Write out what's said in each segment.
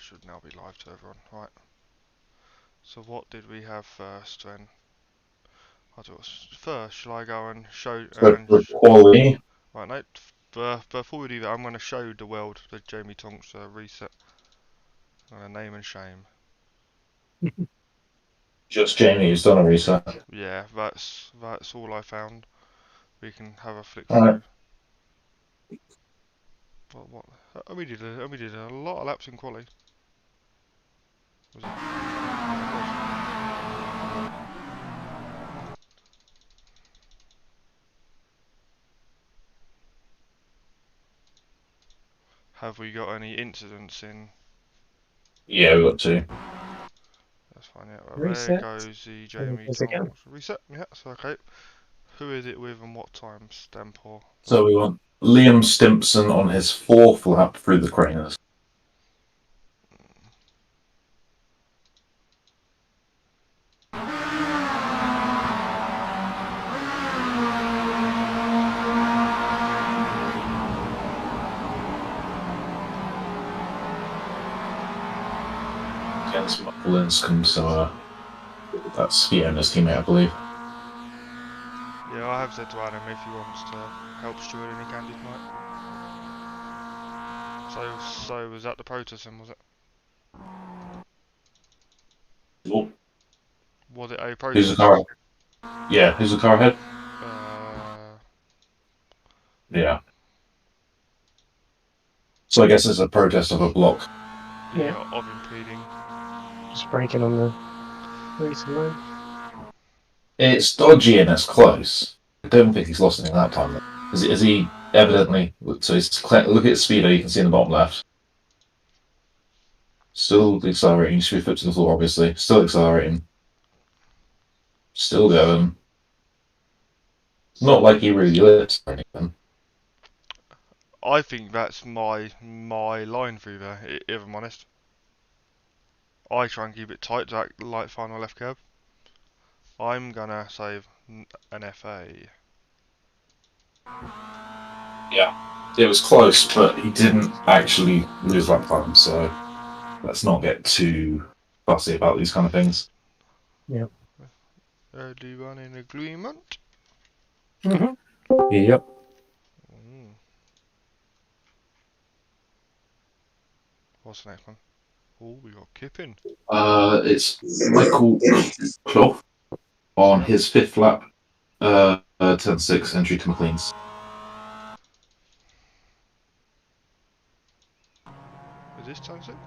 should now be live to everyone. Right. So what did we have first then? I'll do it first. Shall I go and show The quality. right, no. Before we do that, I'm going to show the world the Jamie Tonks reset. Name and shame. Just Jamie who's done a reset. Yeah, that's all I found. We can have a flick Alright. through. What? We did a lot of laps in quali. Was it? Yeah, it was. Have we got any incidents in? Yeah, we got two. That's fine. Yeah, well, there Reset. goes the Jamie Again. Tonks reset. Yeah, so okay. Who is it with and what time stamp or? So we want Liam Stimpson on his 4th lap through the Craners. Against Linscombe, so that's Fiona's teammate, I believe. Yeah, I have said to Adam if he wants to help Steward and he can tonight. So was that the protest then, was it? Oh, Was it a who's the protest? car? Yeah, who's the car ahead? Yeah. So I guess it's a protest of a block. Yeah, of impeding. Just breaking on the racing line. It's dodgy and it's close. I don't think he's lost anything that time. Is he evidently? So he's look at his speedo. You can see in the bottom left. Still accelerating. You should be foot to the floor, obviously. Still accelerating. Still going. Not like he really lifts or anything. I think that's my line through there, if I'm honest. I try and keep it tight to that light final left curb. I'm gonna save an FA. Yeah, it was close, but he didn't actually lose that time. So let's not get too fussy about these kind of things. Yep. Do you want an agreement? Yep. What's the next one? Oh, we got Kipping. It's Michael Clough on his 5th lap, 10-6 entry to McLean's. Is this turn 6?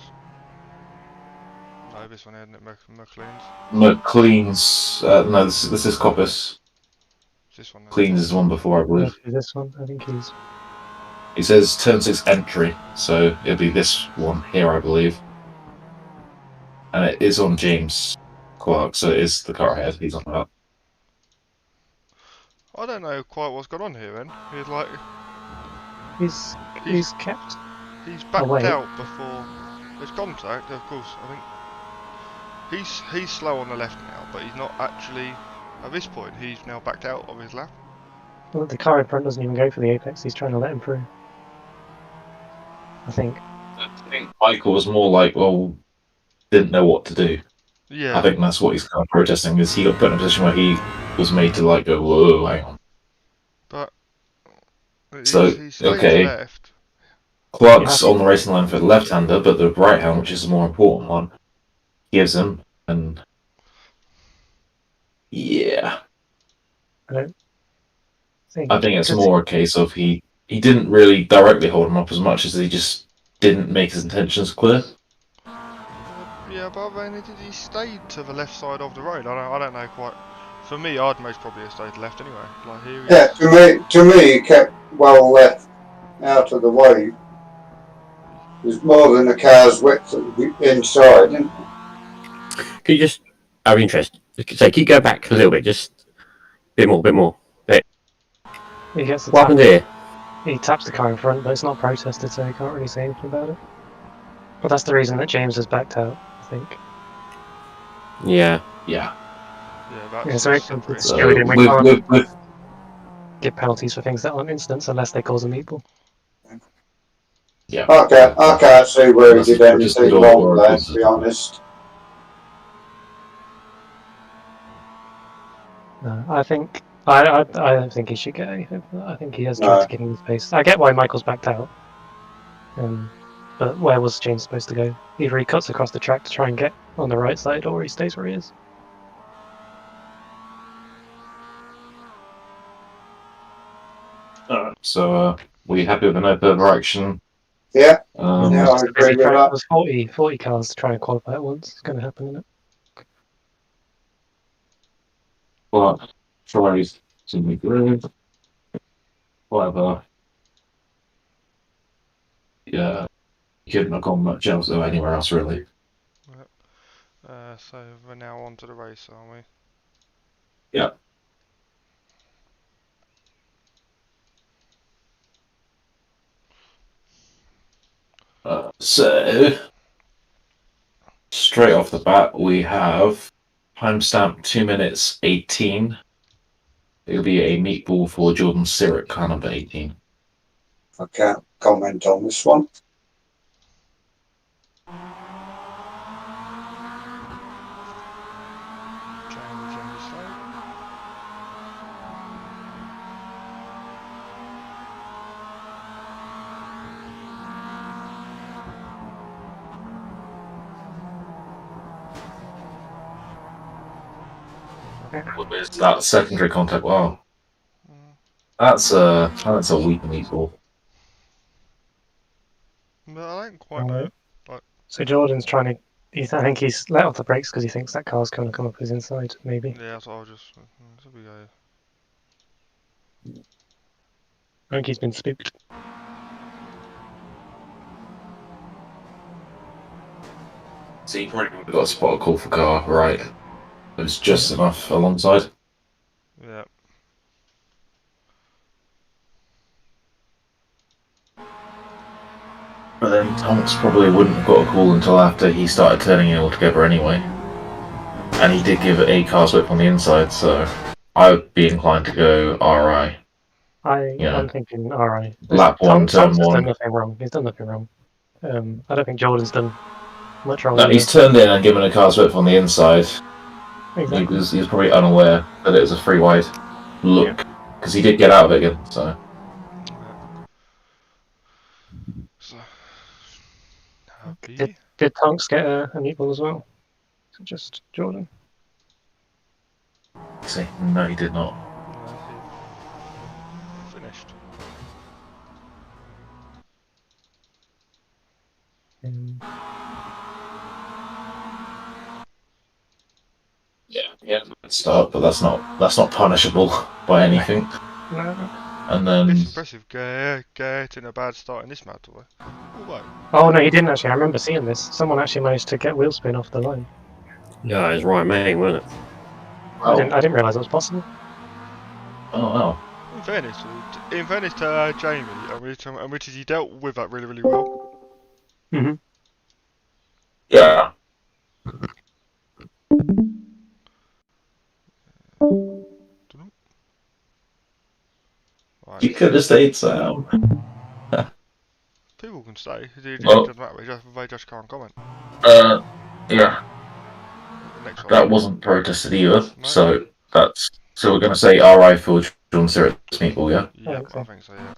No, this one isn't it, McLean's? McLean's, no, this is Coppice. Is this one? McLean's is the one before, I believe. This one, I think he's. He says turn 6 entry, so it'll be this one here, I believe. And it is on James Clark, so it is the car ahead he's on that. I don't know quite what's gone on here then. He's like... He's kept. He's backed out before there's contact, of course. I think he's slow on the left now, but he's not actually... At this point, he's now backed out of his lap. Well, the car in front doesn't even go for the apex, he's trying to let him through. I think Michael was more like, well, didn't know what to do. Yeah. I think that's what he's kind of protesting, is he got put in a position where he was made to like go, whoa, hang on. But so, okay, left. Clark's on the racing line for the left-hander, but the right hand, which is the more important one, gives him, and yeah. I think it's more a case of he didn't really directly hold him up as much as he just didn't make his intentions clear. Yeah, but then he stayed to the left side of the road. I don't know quite. For me, I'd most probably have stayed left anyway. Like here. Yeah, to me, he kept well left out of the way. There's more than the car's width inside, isn't it? Could you just, out of interest, so can you go back a little bit, just a bit more? He gets the what happened here? He taps the car in front, but it's not protested, so he can't really say anything about it. But that's the reason that James has backed out, I think. Yeah. So it's Steward and we can't give penalties for things that aren't instants unless they cause a meatball. Yeah. I can't see where he Unless did it's protested anything or wrong there, opposed. to be honest. No, I don't think he should get anything for that. I think he has tried No. to give him the space. I get why Michael's backed out. But where was James supposed to go? Either he cuts across the track to try and get on the right side, or he stays where he is. So we happy with an open action? Yeah, Um, yeah, I agree with that. There's 40 cars to try and qualify at once. It's going to happen, isn't it? but tries to make room. Whatever. Yeah, you couldn't have gone much else or anywhere else really. So we're now on to the race, aren't we? Yeah. So straight off the bat, we have timestamp 2 minutes 18. It'll be a meatball for Jordan Syrick, car number 18. I can't comment on this one. James on the slope. What is that secondary contact? Wow, Mm. that's a weak meatball. But I don't quite know. So Jordan's trying to. I think he's let off the brakes because he thinks that car's going to come up his inside, maybe. Yeah, so I'll just. So we go. I think he's been spooked. So you probably would have got a spot call for car, right? It was just enough alongside. Yeah. But then Thomas probably wouldn't have got a call until after he started turning it all together anyway. And he did give it a car whip on the inside, so I would be inclined to go RI. I'm thinking, alright. Lap one, turn Tom's one. done nothing wrong. He's done nothing wrong. I don't think Jordan's done much wrong. No, he's turned in and given a car whip on the inside. Exactly. He was probably unaware that it was a free wide look, because he did get out of it again, so. So. Happy. Did Tonks get a meatball as well? Just Jordan. See, no, he did not. No, he finished. Yeah, good start, but that's not punishable by anything. No. And then It's impressive getting a bad start in this motorway. Oh, wait. Oh no, he didn't actually. I remember seeing this. Someone actually managed to get wheel spin off the line. Yeah, it's right, man, wasn't it? I didn't realise it was possible. Oh wow. In fairness to Jamie, and which he dealt with that really, really well. Mm-hmm. Yeah. Right. You could have stayed, Sam. People can stay. It Well- doesn't matter. They just can't comment. Yeah. Next one. That wasn't protested either. No. So we're gonna say RI for John Sirrett's meatball, yeah? Yeah, Okay. I think so. Yeah.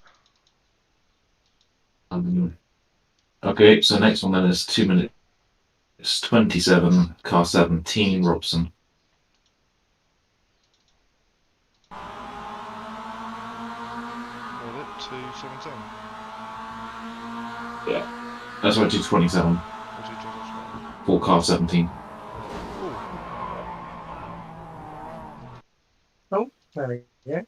Okay, so next one then is 2 minutes 27, car 17, Robson. Was it 2:17? That's right, 227 Or 2:27? for car 17. There we go.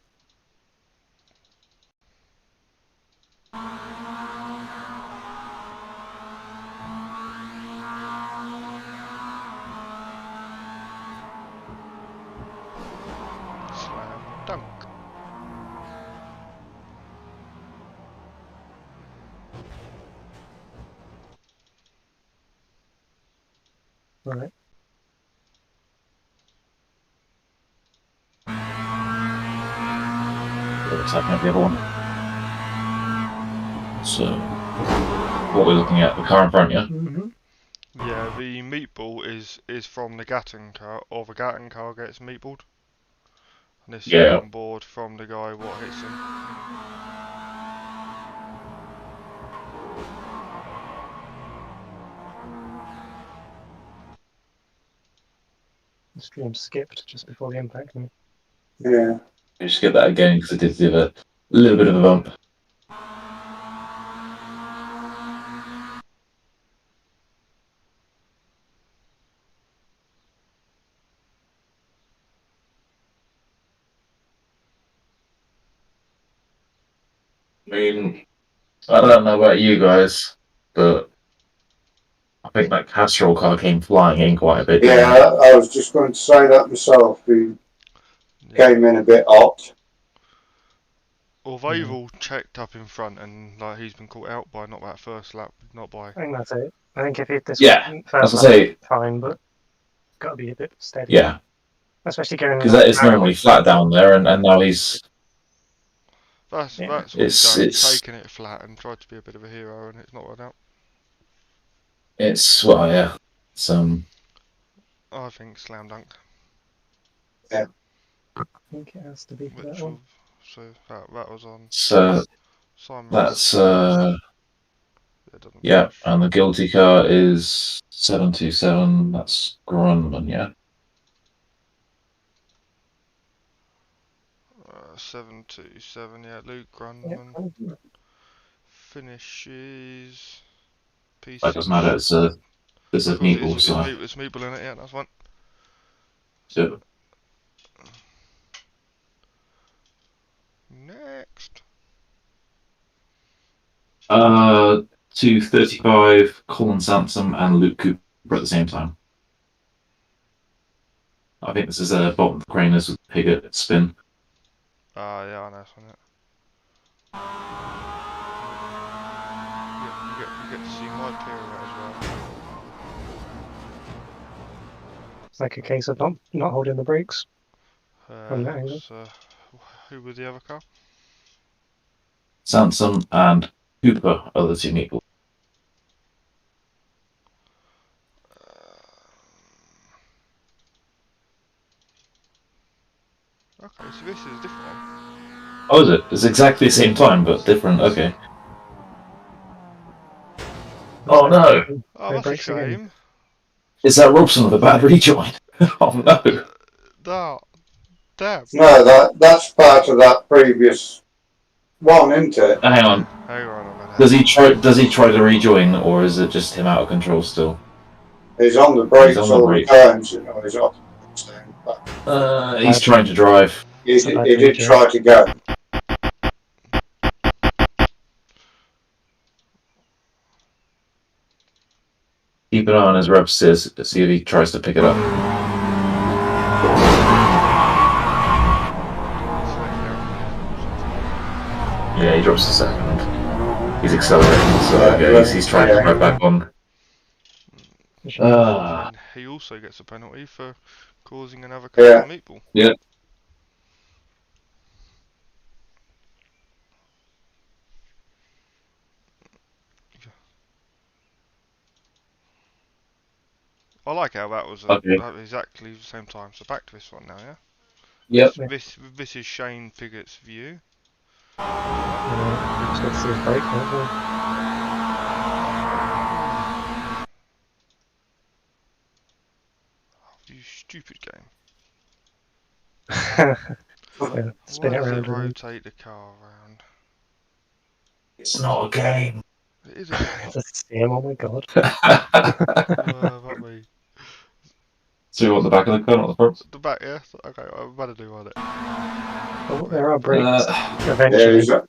Slam dunk. Right. What's happening at the other one? So what we're looking at, the car in front, yeah? Mm-hmm. Yeah, the meatball is from the Gatton car, or the Gatton car gets meatballed. And this is the Yeah. onboard from the guy what hits him. The stream skipped just before the impact. Yeah. We just get that again because it did give a little bit of a bump. I mean, I don't know about you guys, but I think that Castrol car came flying in quite a bit. didn't Yeah, it? I was just going to say that myself. He Yeah. came in a bit hot. Or they've all checked up in front and like he's been caught out by not that first lap, not by. I think that's it. I think if this Yeah, was as first I lap, say, fine, but got to be a bit steady. yeah, Especially going because that is normally flat down there, and now he's That's Yeah. that's what he's it's done. He's it's taken it flat and tried to be a bit of a hero, and it's not worked out. it's well, yeah, it's I think slam dunk. I think it has to be for Which that one. so that was on so Simon. that's It doesn't yeah, finish. and the guilty car is 727. That's Grunman, yeah. 727. Yeah, Luke Yeah. Grundman finishes P6. That doesn't matter. It's a Of course, meatball, so it's meatball in it. Yeah, that's fine. so Next. 235, Colin Sansom and Luke Cooper at the same time. I think this is a bottom of the craners with Pigott spin. Yeah, I know this one. Yeah. You get to see my period as well. It's like a case of not holding the brakes from that angle. Who was the other car? Sansom and Cooper are the two meatballs. Okay, so this is a different one. Oh, is it? It's exactly the same time, but different. Okay. Oh no! Oh, No that's a brakes again. shame. Is that Robson with a bad rejoin? Oh no! Oh, damn. No, that's part of that previous one, isn't it? Hang on. Hang on a minute. Does he try to rejoin, or is it just him out of control still? He's on the brakes He's on the all brakes. the time, you know. He's off. He's trying to drive. He It's a bad did rejoin. try to go. Keep an eye on his rev steers, see if he tries to pick it up. Yeah, he drops the second. He's accelerating, so okay, he's trying to drive back on. And he also gets a penalty for causing another car to meatball. Yeah. I like how that was Okay. exactly the same time. So back to this one now, yeah? Yep. This is Shane Pigott's view. Just got to see his brake, hopefully. You stupid game. Yeah, spin Why it does around. it rotate the car around? It's not a game. It is a game. It's a sim, oh my god. That way. So you want the back of the car, not the front? The back, yeah? Okay, I'm about to do on it. Oh, there are brakes Yeah, eventually. he's, I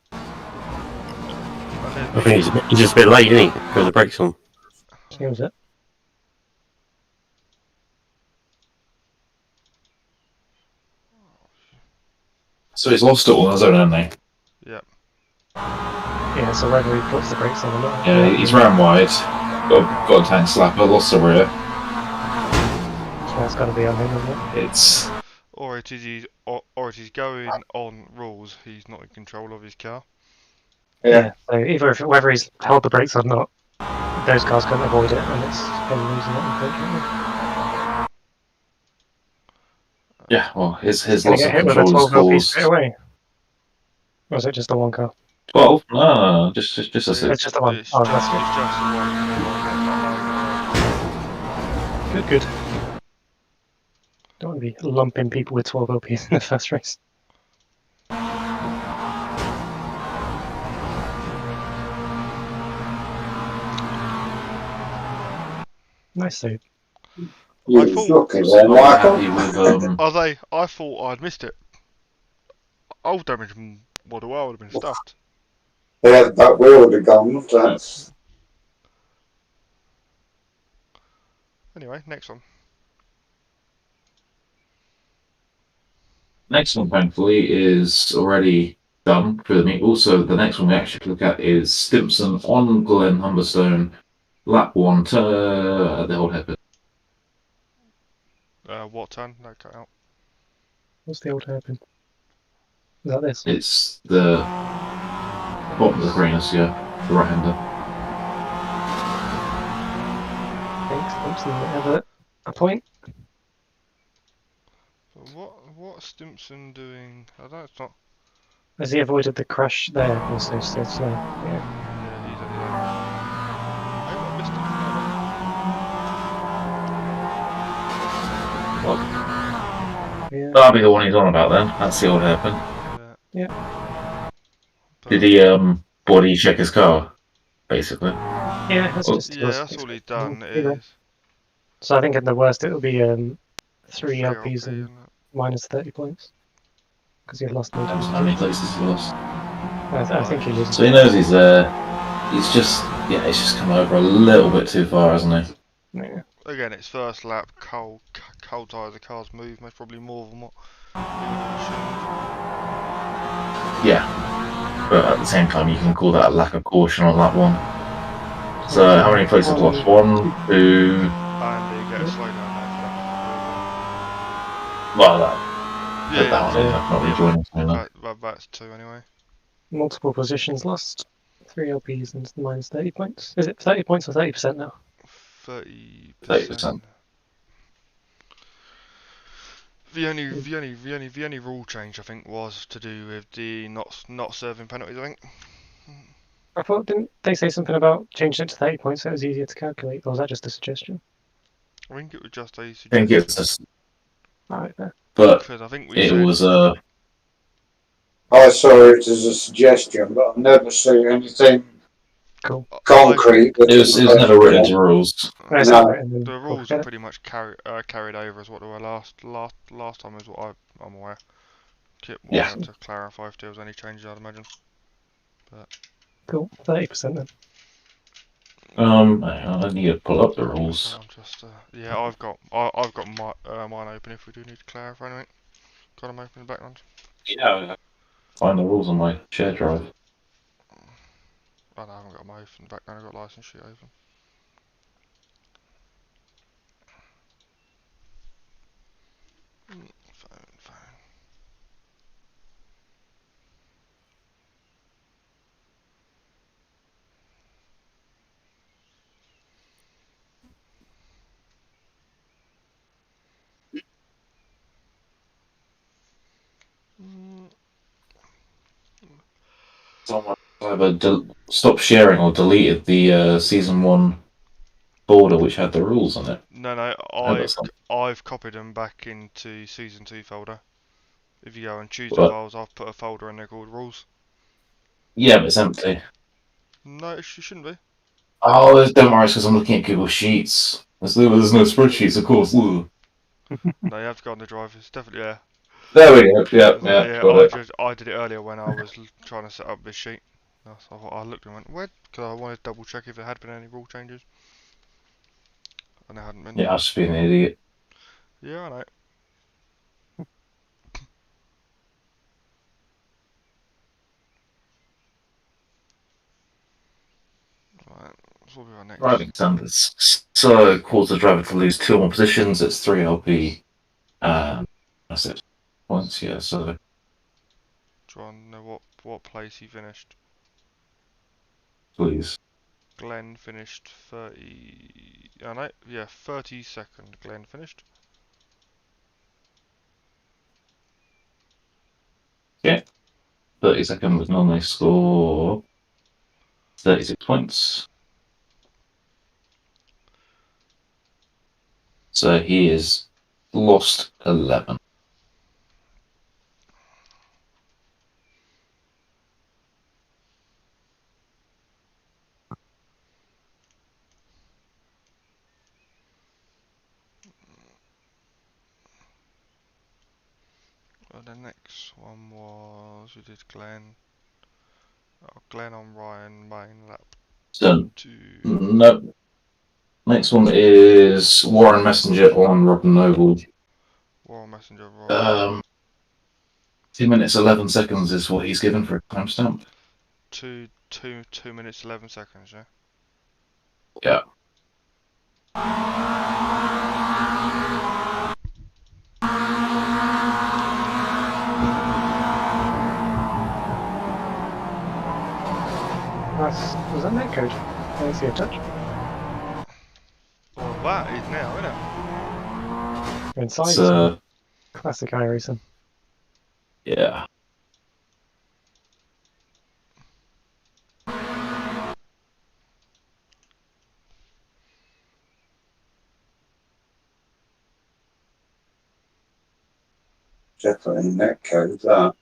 think he's just a bit late, isn't he? Put the brakes on. Seems it. So he's lost it all on his own, hasn't Yep. Yeah, so whether he puts the brakes on or not. he? Yeah, he's ran wide. Got a tank slapper, lost the rear. So that's got to be on him, isn't it? It's Or it is going on rules. He's not in control of his car. yeah. So either whether he's held the brakes or not, those cars couldn't avoid it, and it's been losing it, unfortunately. Yeah, well, his It's going loss to get of hit with a control has 12 LP straight caused away. Or is it just the one car? 12. No, just a It's six. just the one. It's Oh, just that's the one. good. Good. Don't want to be lumping people with 12 LPs in the first race. Nice save. You I was thought- lucky Was there, not Michael. happy with I thought I'd missed it. Old damage model, I would have been stuffed. Yeah, but we would have gone. That's Anyway, next one. next one. Thankfully, is already done for the meet. Also, the next one we actually look at is Stimson on Glen Humberstone, lap 1 to the old hairpin. What turn? No, cut out. What's the old hairpin? Is that this? It's the bottom of the greenest, yeah, the right hander. Thanks, Thompson might have a point. So what's Stimson doing? I don't. It's not. Has he avoided the crash there also so slow? Yeah. Yeah, he's. I hope I missed it. Yeah. That'll be the one he's on about then. That's the old hairpin. Yeah. Did he body check his car, basically? Yeah, that's Oh. just Yeah, that's all he's done. Is So I think at the worst it will be 3 free LPs LP, and isn't it? minus 30 points. Because you've lost Depends major on how many positions. places he lost. I think he loses. So he knows he's there. He's just come over a little bit too far, hasn't he? Yeah. Again, it's first lap. Cold tyres. The cars move. Most probably more than what he would have Yeah, but at the same time, you can call that a lack of caution on lap 1. So how many places lost? 1, 2. assumed. And they get a slowdown there for Well, that that. that one in, not rejoining. That's 2 anyway. Multiple positions lost. 3 LPs and minus 30 points. Is it 30 points or 30% now? 30%. 30%. The only rule change I think was to do with the not serving penalties. I think. I thought, didn't they say something about changing it to 30 points so it was easier to calculate, or was that just a suggestion? I think it was just a I think suggestion. it's just, Alright, there. but Because I think we it said was I saw it as a suggestion, but I've never seen anything Cool. concrete. it was never written into rules. No, it's No. not written, then The we'll rules forget are it. pretty much carried over as what they were last time, is what I'm aware. Kit will Yeah. have to clarify if there was any changes, I'd imagine. Cool. 30% then. Hang on, I need to pull up the So rules. I'm just yeah, I've got mine open. If we do need to clarify anything, got them open in the background. Yeah. Find the rules on my share drive. I haven't got my open in the background. I've got license sheet open. Phone. Someone either stopped sharing or deleted the season 1 folder which had the rules on it. No, I've copied them back into season 2 folder. If you go and choose the But files, I've put a folder in there called rules. yeah, but it's empty. No, it shouldn't be. Oh, don't worry, it's because I'm looking at Google Sheets. There's no spreadsheets, of course. Ooh. No, you have to go on the drive. It's definitely yeah. There we go. Yeah, Yeah, got it. I did it earlier when I was trying to set up this sheet. So I looked and went, where? Because I wanted to double check if there had been any rule changes. And there hadn't been. Yeah, I've just been an idiot. Yeah, I know. Right, so we'll be our next. Driving standards. So, cause the driver to lose 2 or more positions, it's 3 LP. That's it. Points, yeah, so. Do you want to know what place he finished? Please. Glenn finished 30. Oh no, yeah, 32nd. Glenn finished. Yeah. 30-second would normally score 36 points. So he is lost 11. Well, the next one was we did Glenn. Oh, Glenn on Ryan main lap So, 2. no. Next one is Warren Messenger on Robin Noble. War Messenger Ryan. 2 minutes 11 seconds is what he's given for a timestamp. 2 minutes 11 seconds. Yeah. Yeah. Was that netcode? I didn't see a touch. Well, that is now, isn't it? Inside. So, Classic iRacing. yeah. Definitely netcode that.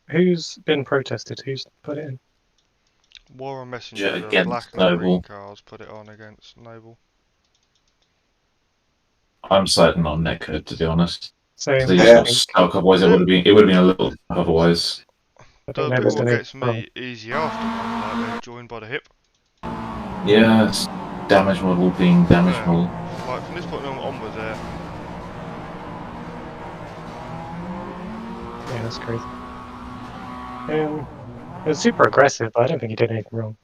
Who's been protested? Who's put it in? War Messenger, the Against black and Noble. green cars put it on against Noble. I'm siding on netcode, to be honest. So They Yeah. just got stuck, otherwise it would have been a little otherwise. I The think bit Noble's what done it gets wrong. me easy after, like they're joined by the hip. Yeah, it's damage model being damage Yeah. model. Like from this point onwards, there. Yeah, that's crazy. It was super aggressive, but I don't think he did anything wrong.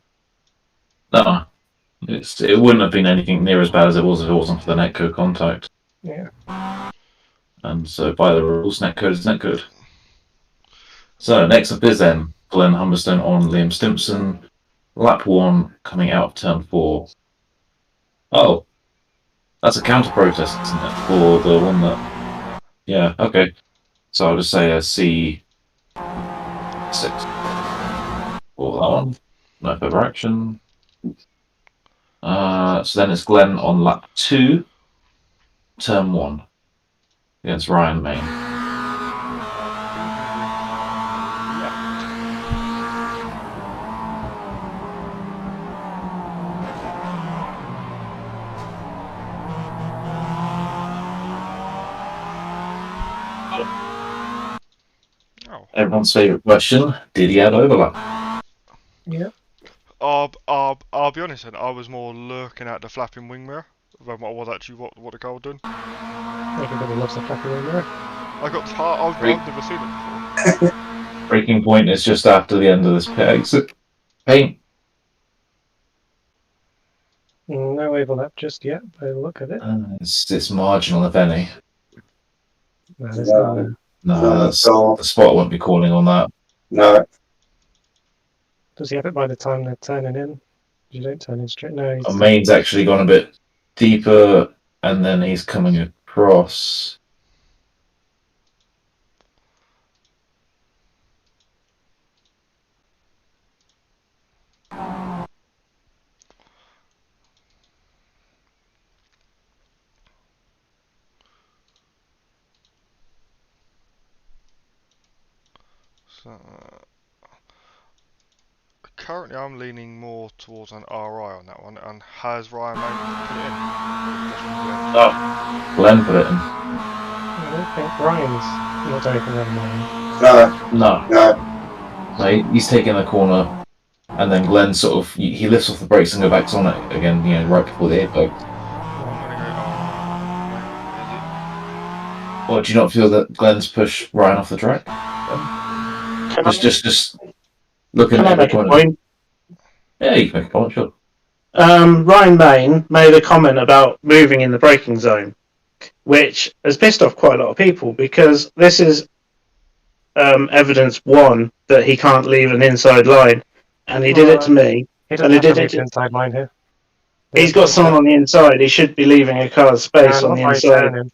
No. It wouldn't have been anything near as bad as it was if it wasn't for the netcode contact. Yeah. And so by the rules, netcode is netcode. So next up is then Glenn Humberstone on Liam Stimpson. Lap 1 coming out of turn 4. Oh. That's a counter protest, isn't it? For the one that... Yeah, okay. So I'll just say a C6 for that one. No further action. So then it's Glenn on lap 2, turn 1, against Ryan Main. Oh. Everyone's favourite question, did he have overlap? Yeah. I'll be honest, and I was more looking at the flapping wing mirror than what was actually what the car was doing. Everybody loves the flappy wing mirror. I got tired. I've never seen it before. Breaking point is just after the end of this pit exit. Paint. No overlap just yet, by the look of it. It's marginal, if any. No, there's No. no. No, the spot won't be calling on that. No. Does he have it by the time they're turning in? You don't turn in straight. No, he's Main's actually gone a bit deeper, and then he's coming across. So, currently, I'm leaning more towards an RI on that one. And has Ryan Main put it in? Oh, Glenn put it in. I don't think Ryan's not open on mine. No. No, No. no, he's taking the corner, and then Glenn sort of he lifts off the brakes and go back on it again. You know, right before the airbag. I'm gonna go. Or do you not feel that Glenn's pushed Ryan off the track? Just looking Can I at the make a corner. point? Yeah, you can make a comment, sure. Ryan Main made a comment about moving in the braking zone, which has pissed off quite a lot of people because this is evidence one that he can't leave an inside line, and he did it to me. He And doesn't he have to did leave it the to... inside line here. He's got someone on the inside. He should be leaving a car's space on not the by inside. turning.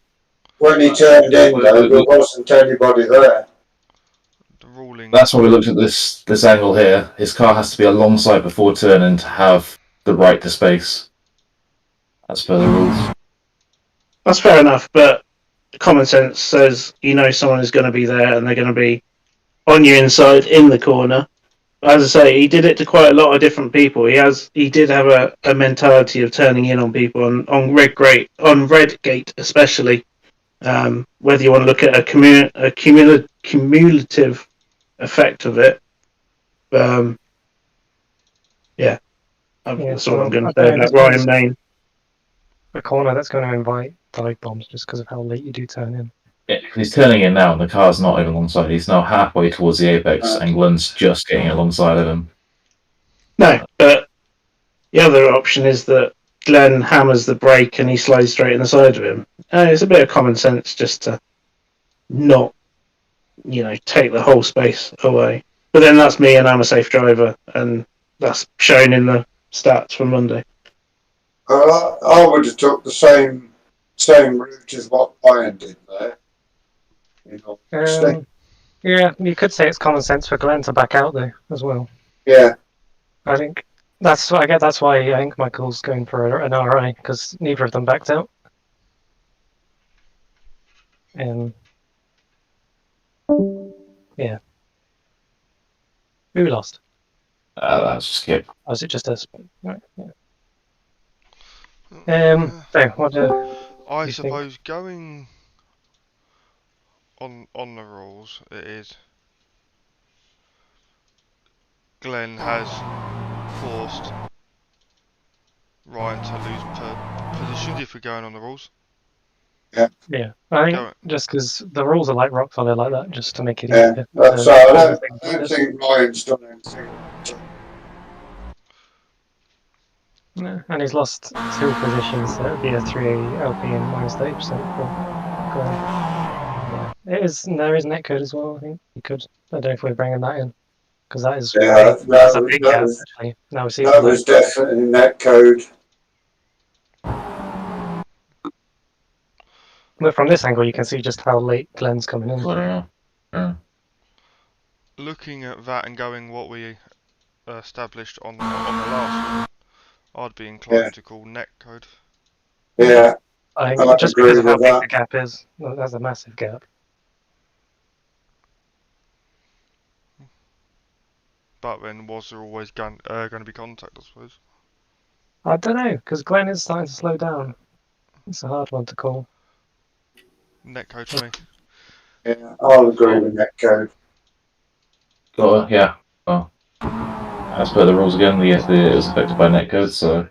When he turned in, though, there wasn't anybody there. The ruling. That's why we looked at this angle here. His car has to be alongside before turning to have the right to space. As per the rules. That's fair enough, but common sense says you know someone is going to be there and they're going to be on your inside in the corner. As I say, he did it to quite a lot of different people. He did have a mentality of turning in on people on red gate especially. Whether you want to look at a cumulative effect of it, yeah, that's all I'm going to say about Ryan Main. A corner that's going to invite dive bombs just because of how late you do turn in. Yeah, he's turning in now, and the car's not even alongside. He's now halfway towards the apex, and Glenn's just getting alongside of him. No, but the other option is that Glenn hammers the brake and he slides straight in the side of him. It's a bit of common sense just to not, take the whole space away. But then that's me, and I'm a safe driver, and that's shown in the stats from Monday. I would have took the same route as what Ryan did there. Yeah, you could say it's common sense for Glenn to back out though as well. Yeah. I think that's why I think Michael's going for an RI because neither of them backed out. Yeah. Who lost? That's just skip. Or was it just us? Right, yeah. So what do I you suppose going on the rules, it is Glenn has forced Ryan to lose positions if we're going on the rules. Yeah, I think just because the rules are like rock solid like that, just to make it easier. So I don't think Ryan's done anything. No, and he's lost 2 positions. So it'd be a 3 LP and minus 30% for Glenn. Yeah, there is netcode as well. I think you could. I don't know if we're bringing that in because that is that's a big gap actually. Now we see that was definitely netcode. But from this angle, you can see just how late Glenn's coming in. Yeah. Looking at that and going what we established on the last one, I'd be inclined to call netcode. Yeah. I think just because of how big the gap is, that's a massive gap. But then was there always going to be contact, I suppose? I don't know, because Glenn is starting to slow down. It's a hard one to call. Netcode for me. Yeah, I'll agree with netcode. Yeah. Well, as per the rules again, it was affected by netcode, so.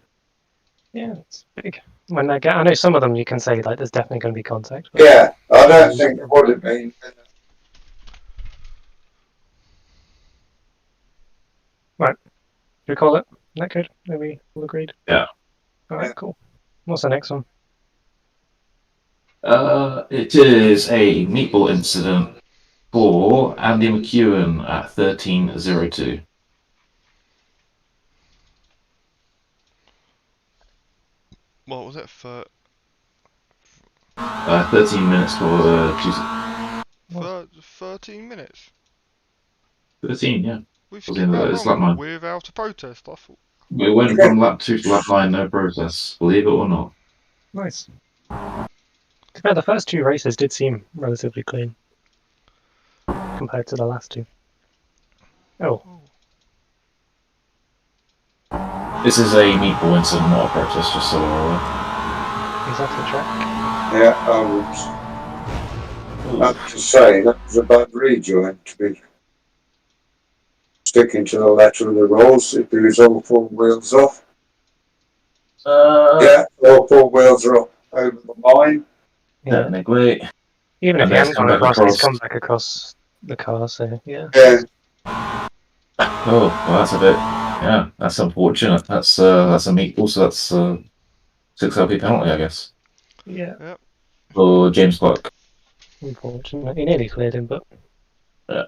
Yeah, it's big. When they get, I know some of them you can say like there's definitely going to be contact. But yeah, I don't think it would have been. Right, should we call it netcode? Maybe all agreed. Yeah. All right, cool. What's the next one? It is a meatball incident for Andy McEwen at 13:02. What was it for? 13 minutes for Tuesday. 13 minutes. 13, yeah. We've skipped that long without a protest. I thought. We went from lap 2 to lap 9, no protest. Believe it or not. Nice. Yeah, the first 2 races did seem relatively clean compared to the last 2. Oh. This is a meatball incident, not a protest, just so we're aware. He's off the track. Yeah, I have to say that was a bad rejoin to be sticking to the letter of the rules. If he was all 4 wheels off. Yeah, all 4 wheels are up over the line. Yeah. Technically. Even if he hadn't gone across, he's come back across the car, so yeah. Yeah. Oh, well, that's a bit. Yeah, that's unfortunate. That's a meatball, so that's 6 LP penalty, I guess. Yeah. Yep. For James Clark. Unfortunately, he nearly cleared him, but. Yeah.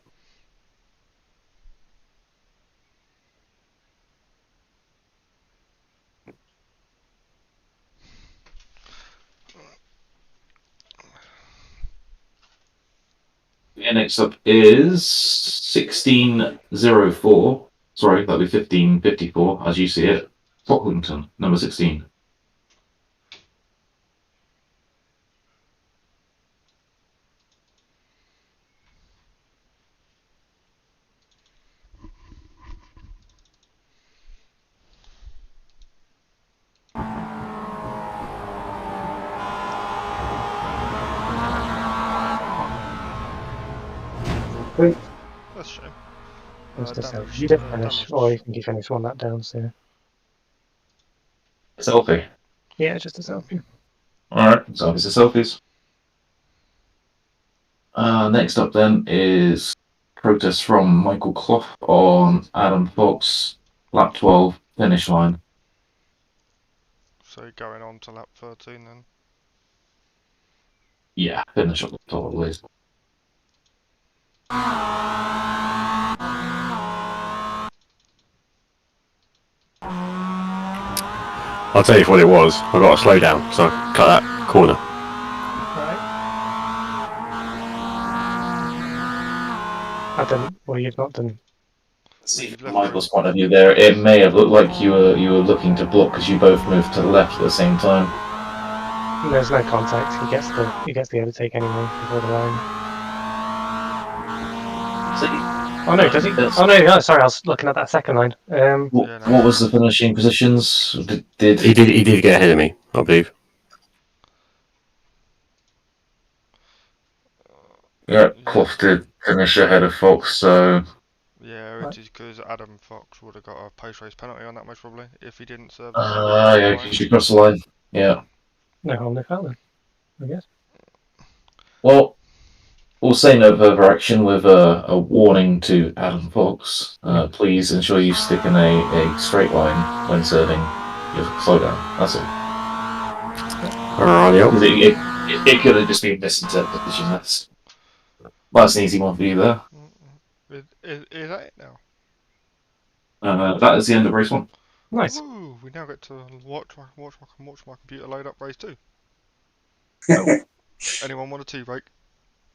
Yeah, next up is 1604. Sorry, that'll be 1554 as you see it. Pocklington, number 16. That's a shame. Just a Damage, selfie. You did finish, damage. or you can finish one lap down. So Selfie. yeah, just a selfie. Alright, selfies are selfies. Next up then is protest from Michael Clough on Adam Fox, lap 12, finish line. So going on to lap 13 then. Yeah, finish up the top of the list. I'll tell you what it was. I got to slow down, so I cut that corner. Right. I didn't. Well, you've not done. See, You've from left Michael's point of view there, it may have looked like you were looking to block because you both moved to the left at the same time. There's no contact. He gets the overtake anyway before the line. Oh no, does he? Oh no, sorry, I was looking at that second line. What was the finishing positions? Did He did get ahead of me, I believe. Yeah, Clough did finish ahead of Fox, so Yeah, it is because Adam Fox would have got a post-race penalty on that most probably if he didn't serve. yeah, you should cross the line. Yeah. No harm, no foul then, I guess. Well, we'll say no further action with a warning to Adam Fox. Please ensure you stick in a straight line when serving your slowdown. That's all. It could have just been misinterpretation. That's an easy one for you there. Is that it now? That is the end of race 1. Nice. Ooh, we now get to watch my computer load up race 2. Oh. Anyone want a tea break?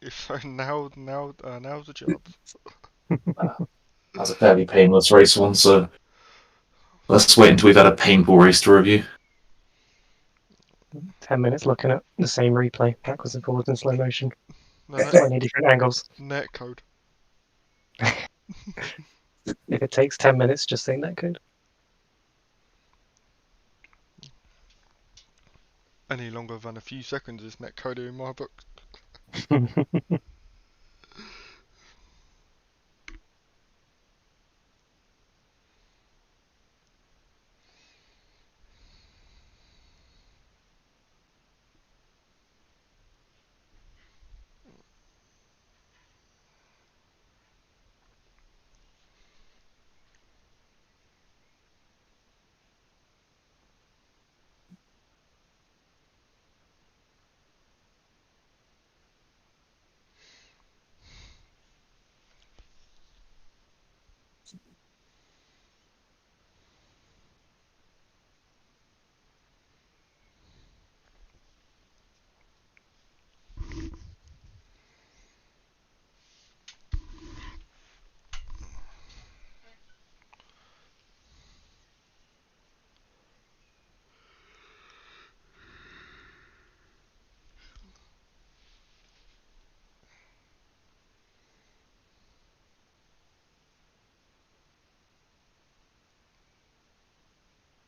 If so, now's the chance. That's a fairly painless race 1, so let's wait until we've had a painful race to review. 10 minutes looking at the same replay, backwards and forwards in slow motion. No, 20 different angles. net code. If it takes 10 minutes, just say net code. Any longer than a few seconds is net code in my book.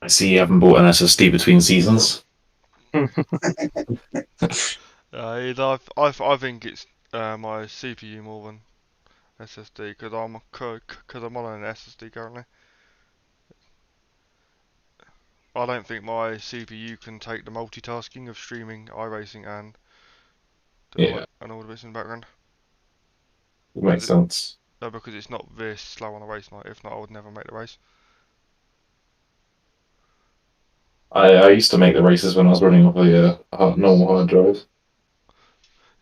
I see you haven't bought an SSD between seasons. I think it's my CPU more than SSD because I'm on an SSD currently. I don't think my CPU can take the multitasking of streaming, iRacing, and all the bits in the background. It makes sense. No, because it's not this slow on a race night. If not, I would never make the race. I used to make the races when I was running off a normal hard drive.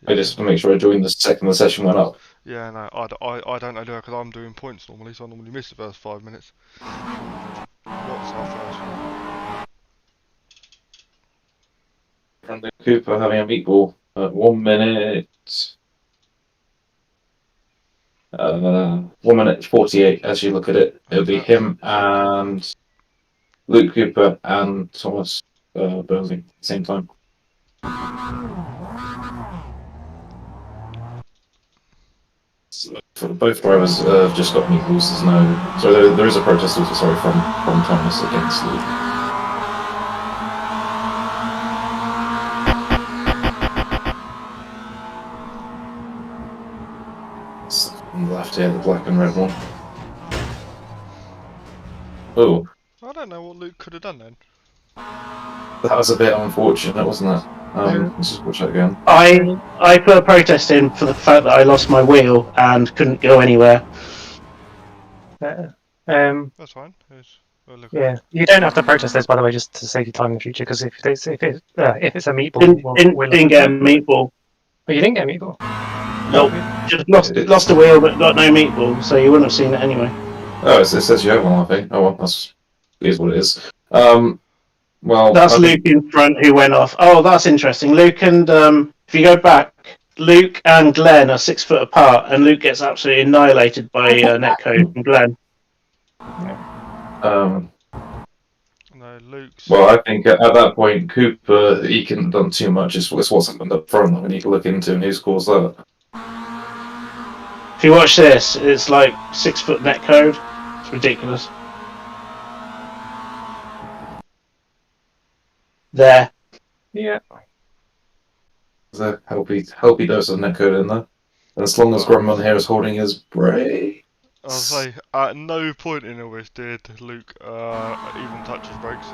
Yeah. I just to make sure I joined the second the session went up. Yeah, no, I don't know because I'm doing points normally, so I normally miss the first 5 minutes. What's our first one? Brandon Cooper having a meatball at 1 minute 1 minute 48 as you look at it. It'll be him and Luke Cooper and Thomas Burnley at the same time. So both drivers have just got meatballs. There's no. So there is a protest also, sorry, from Thomas against Luke. On the left here, the black and red one. Oh, I don't know what Luke could have done then. that was a bit unfortunate, wasn't it? Let's just watch that again. I put a protest in for the fact that I lost my wheel and couldn't go anywhere. That's fine. We'll look Yeah, at it. you don't have to protest this, by the way, just to save you time in the future. Because if it's a meatball, Didn't get a meatball. Oh, you didn't get a meatball. Nope. Just lost a wheel, but got no meatball, so you wouldn't have seen it anyway. Oh, it says you have one, I think. Oh well, is what it is. Well, That's Luke in front who went off. Oh, that's interesting. Luke and if you go back, Luke and Glenn are 6 foot apart, and Luke gets absolutely annihilated by netcode from Glenn. No, Luke's. Well, I think at that point, Cooper, he couldn't have done too much. It's what's happened up front that we need to look into, and who's caused that. If you watch this, it's like 6 foot netcode. It's ridiculous. There. Yeah. There's a healthy dose of netcode in there. And as long as Grumman here is holding his brake. I'll say, at no point in all this did Luke even touch his brakes.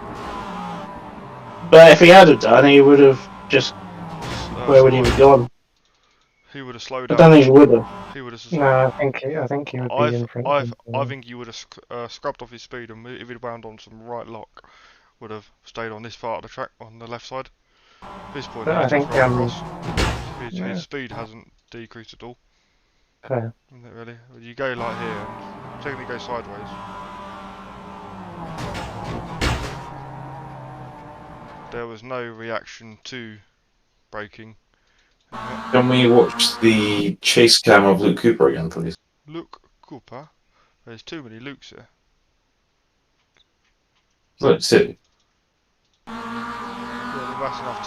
But if he had have done, he would have just. Where would he have gone? He would have slowed I down. don't think he would have. He would have. No, I think he would be in front. I think he would have scrubbed off his speed, and if he'd wound on some right lock, would have stayed on this part of the track on the left side. At this point, But I he's just think, right across. yeah. His speed hasn't decreased at all. Fair. Isn't it really? You go like here, and technically go sideways. There was no reaction to braking. Can we watch the chase cam of Luke Cooper again, please? Luke Cooper? There's too many Lukes here. Let's see. Yeah, that's enough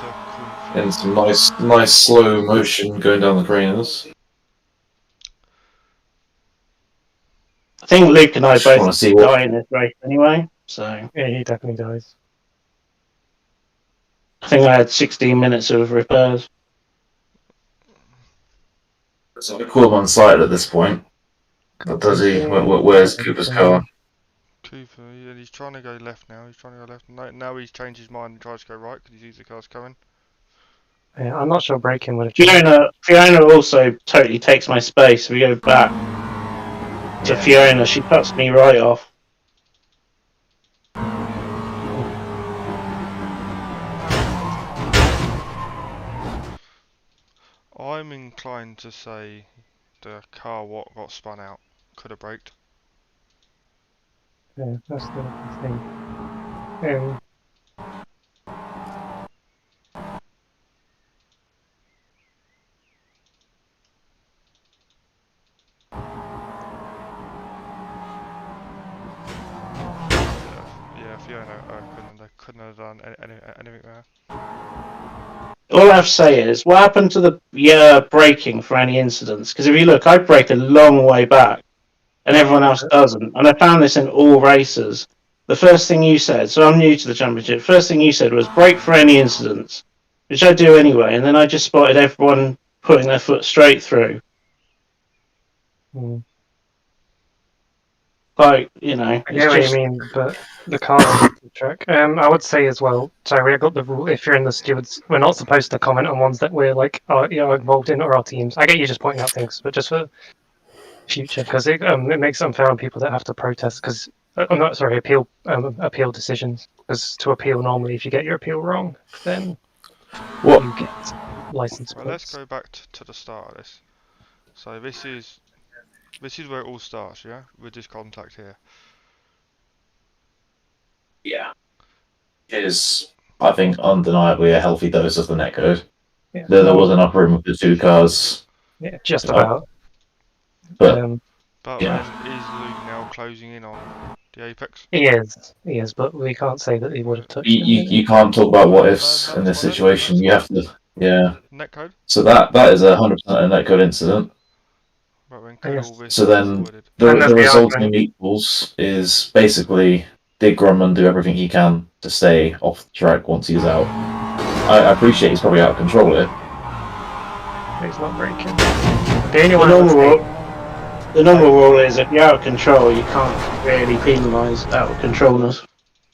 to In some nice slow motion going down the trainers. I think Luke and I Just wanna both see what- die in this race anyway, so Yeah, he definitely dies. I think I had 16 minutes of repairs. So we call him on site at this point. But does he? Where's Cooper's car? Cooper, yeah, he's trying to go left now. He's trying to go left. Now he's changed his mind and tries to go right because he sees the car's coming. Yeah, I'm not sure braking would have changed. Fiona also totally takes my space. We go back to Fiona. She cuts me right off. I'm inclined to say the car what got spun out could have braked. Yeah, that's the thing. Yeah, Fiona couldn't have done anything there. All I have to say is, what happened to the braking for any incidents? Because if you look, I brake a long way back, and everyone else doesn't. And I found this in all races. The first thing you said, so I'm new to the championship, first thing you said was brake for any incidents, which I do anyway, and then I just spotted everyone putting their foot straight through. Like, you know, I get what you mean, but the car's on the track. I would say as well, sorry, I got the rule, if you're in the stewards, we're not supposed to comment on ones that we're like, involved in or our teams. I get you just pointing out things, but just for future, because it makes it unfair on people that have to protest, because, I'm not, sorry, appeal decisions, because to appeal normally, if you get your appeal wrong, then you get license Right, let's points. go back to the start of this. So this is where it all starts, yeah? With this contact here. Yeah. Is, I think, undeniably a healthy dose of the netcode. Yeah, There was enough room with the two cars. yeah, just about. But But Yeah. then is Luke now closing in on the apex? He is, but we can't say that he would have touched him. you can't talk about what ifs No, in that's this fine. situation. You have to, yeah. Netcode? So that is 100% a netcode incident. Right, when could Yes. all this So be then avoided? And there's the the resulting argument. equals is basically did Grumman do everything he can to stay off the track once he's out? I appreciate he's probably out of control here. He's not breaking. The only The one normal that's rule, the normal rule is if you're out of control, you can't really penalise out of controllers.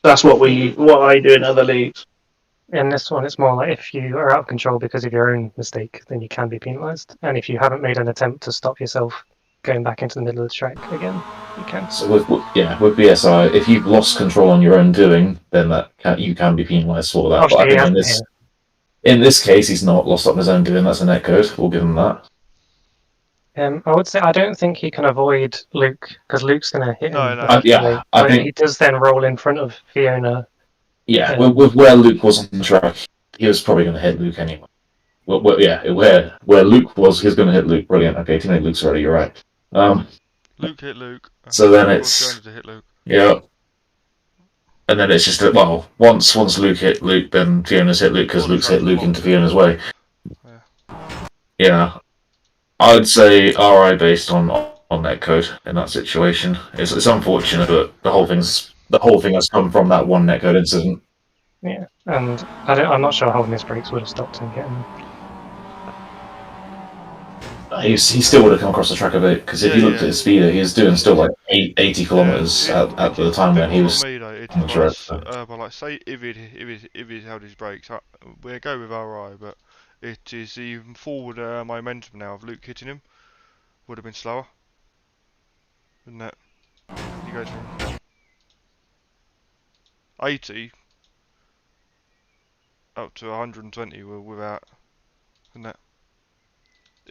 That's what I do in other leagues. in this one, it's more like if you are out of control because of your own mistake, then you can be penalised. And if you haven't made an attempt to stop yourself going back into the middle of the track again, you can. So with BSR, if you've lost control on your own doing, then you can be penalised for that. But I Obviously, he think hasn't in this case, he's not lost on his own doing. That's a netcode. We'll give him that. I would say I don't think he can avoid Luke because Luke's going to hit No, him. no. Eventually. I But think he does then roll in front of Fiona. yeah, Yeah. with where Luke was on the track, he was probably going to hit Luke anyway. Where Luke was, he's going to hit Luke. Brilliant. Okay, teammate Luke's ready. You're right. Luke hit Luke. So then Of it's course, Jones to hit Luke. yeah, and then it's just that once Luke hit Luke, then Fiona's hit Luke because Well, Luke's hit Luke into yeah. Fiona's way. Yeah. Yeah, I'd say RI based on netcode in that situation. It's unfortunate, but the whole thing has come from that one netcode incident. Yeah, and I'm not sure holding his brakes would have stopped him getting. He still would have come across the track a bit because if you looked at his speed, he was doing still like 80 kilometers at the time when he was. Me, though, it on the is track, but like say if he'd held his brakes, we'll go with RI, but it is the forward momentum now of Luke hitting him would have been slower, wouldn't it? He goes from 80 up to 120 without, wouldn't it?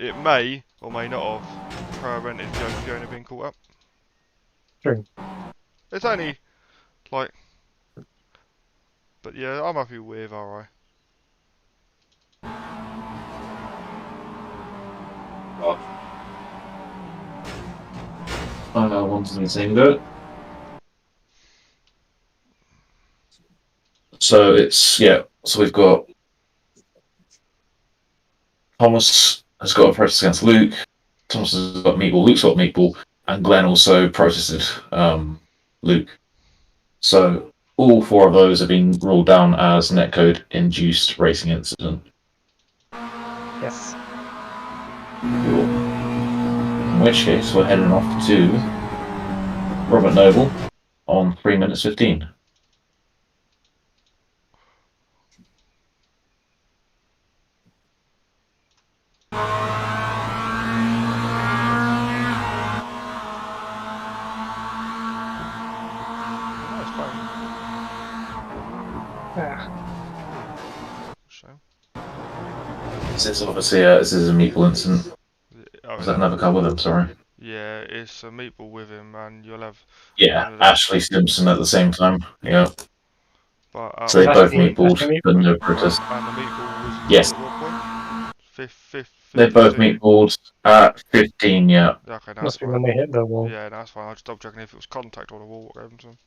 It may or may not have prevented Fiona being caught up. True. It's only like, but yeah, I'm happy with RI. I know one's the same goat. So so we've got Thomas has got a protest against Luke. Thomas has got Meatball. Luke's got Meatball, and Glenn also protested Luke. So all four of those have been ruled down as netcode induced racing incident. Yes. Cool. In which case, we're heading off to Robert Noble on 3 minutes 15. Nice phone. Yeah. So, This is obviously this is a Meatball incident. Was that another car with him? Sorry. Yeah, it's a Meatball with him, and you'll have. Yeah, Ashley Simpson at the same time. Yeah. But So they both Ashley meatballed, but no protest. And the Meatball was Yes. at what point? Fifth. They both meatballed at 15. Yeah. Yeah, okay, no, that's Must be fine. when they hit the wall. Yeah, no, that's fine. I was just double checking if it was contact or the wall. What gave them to him.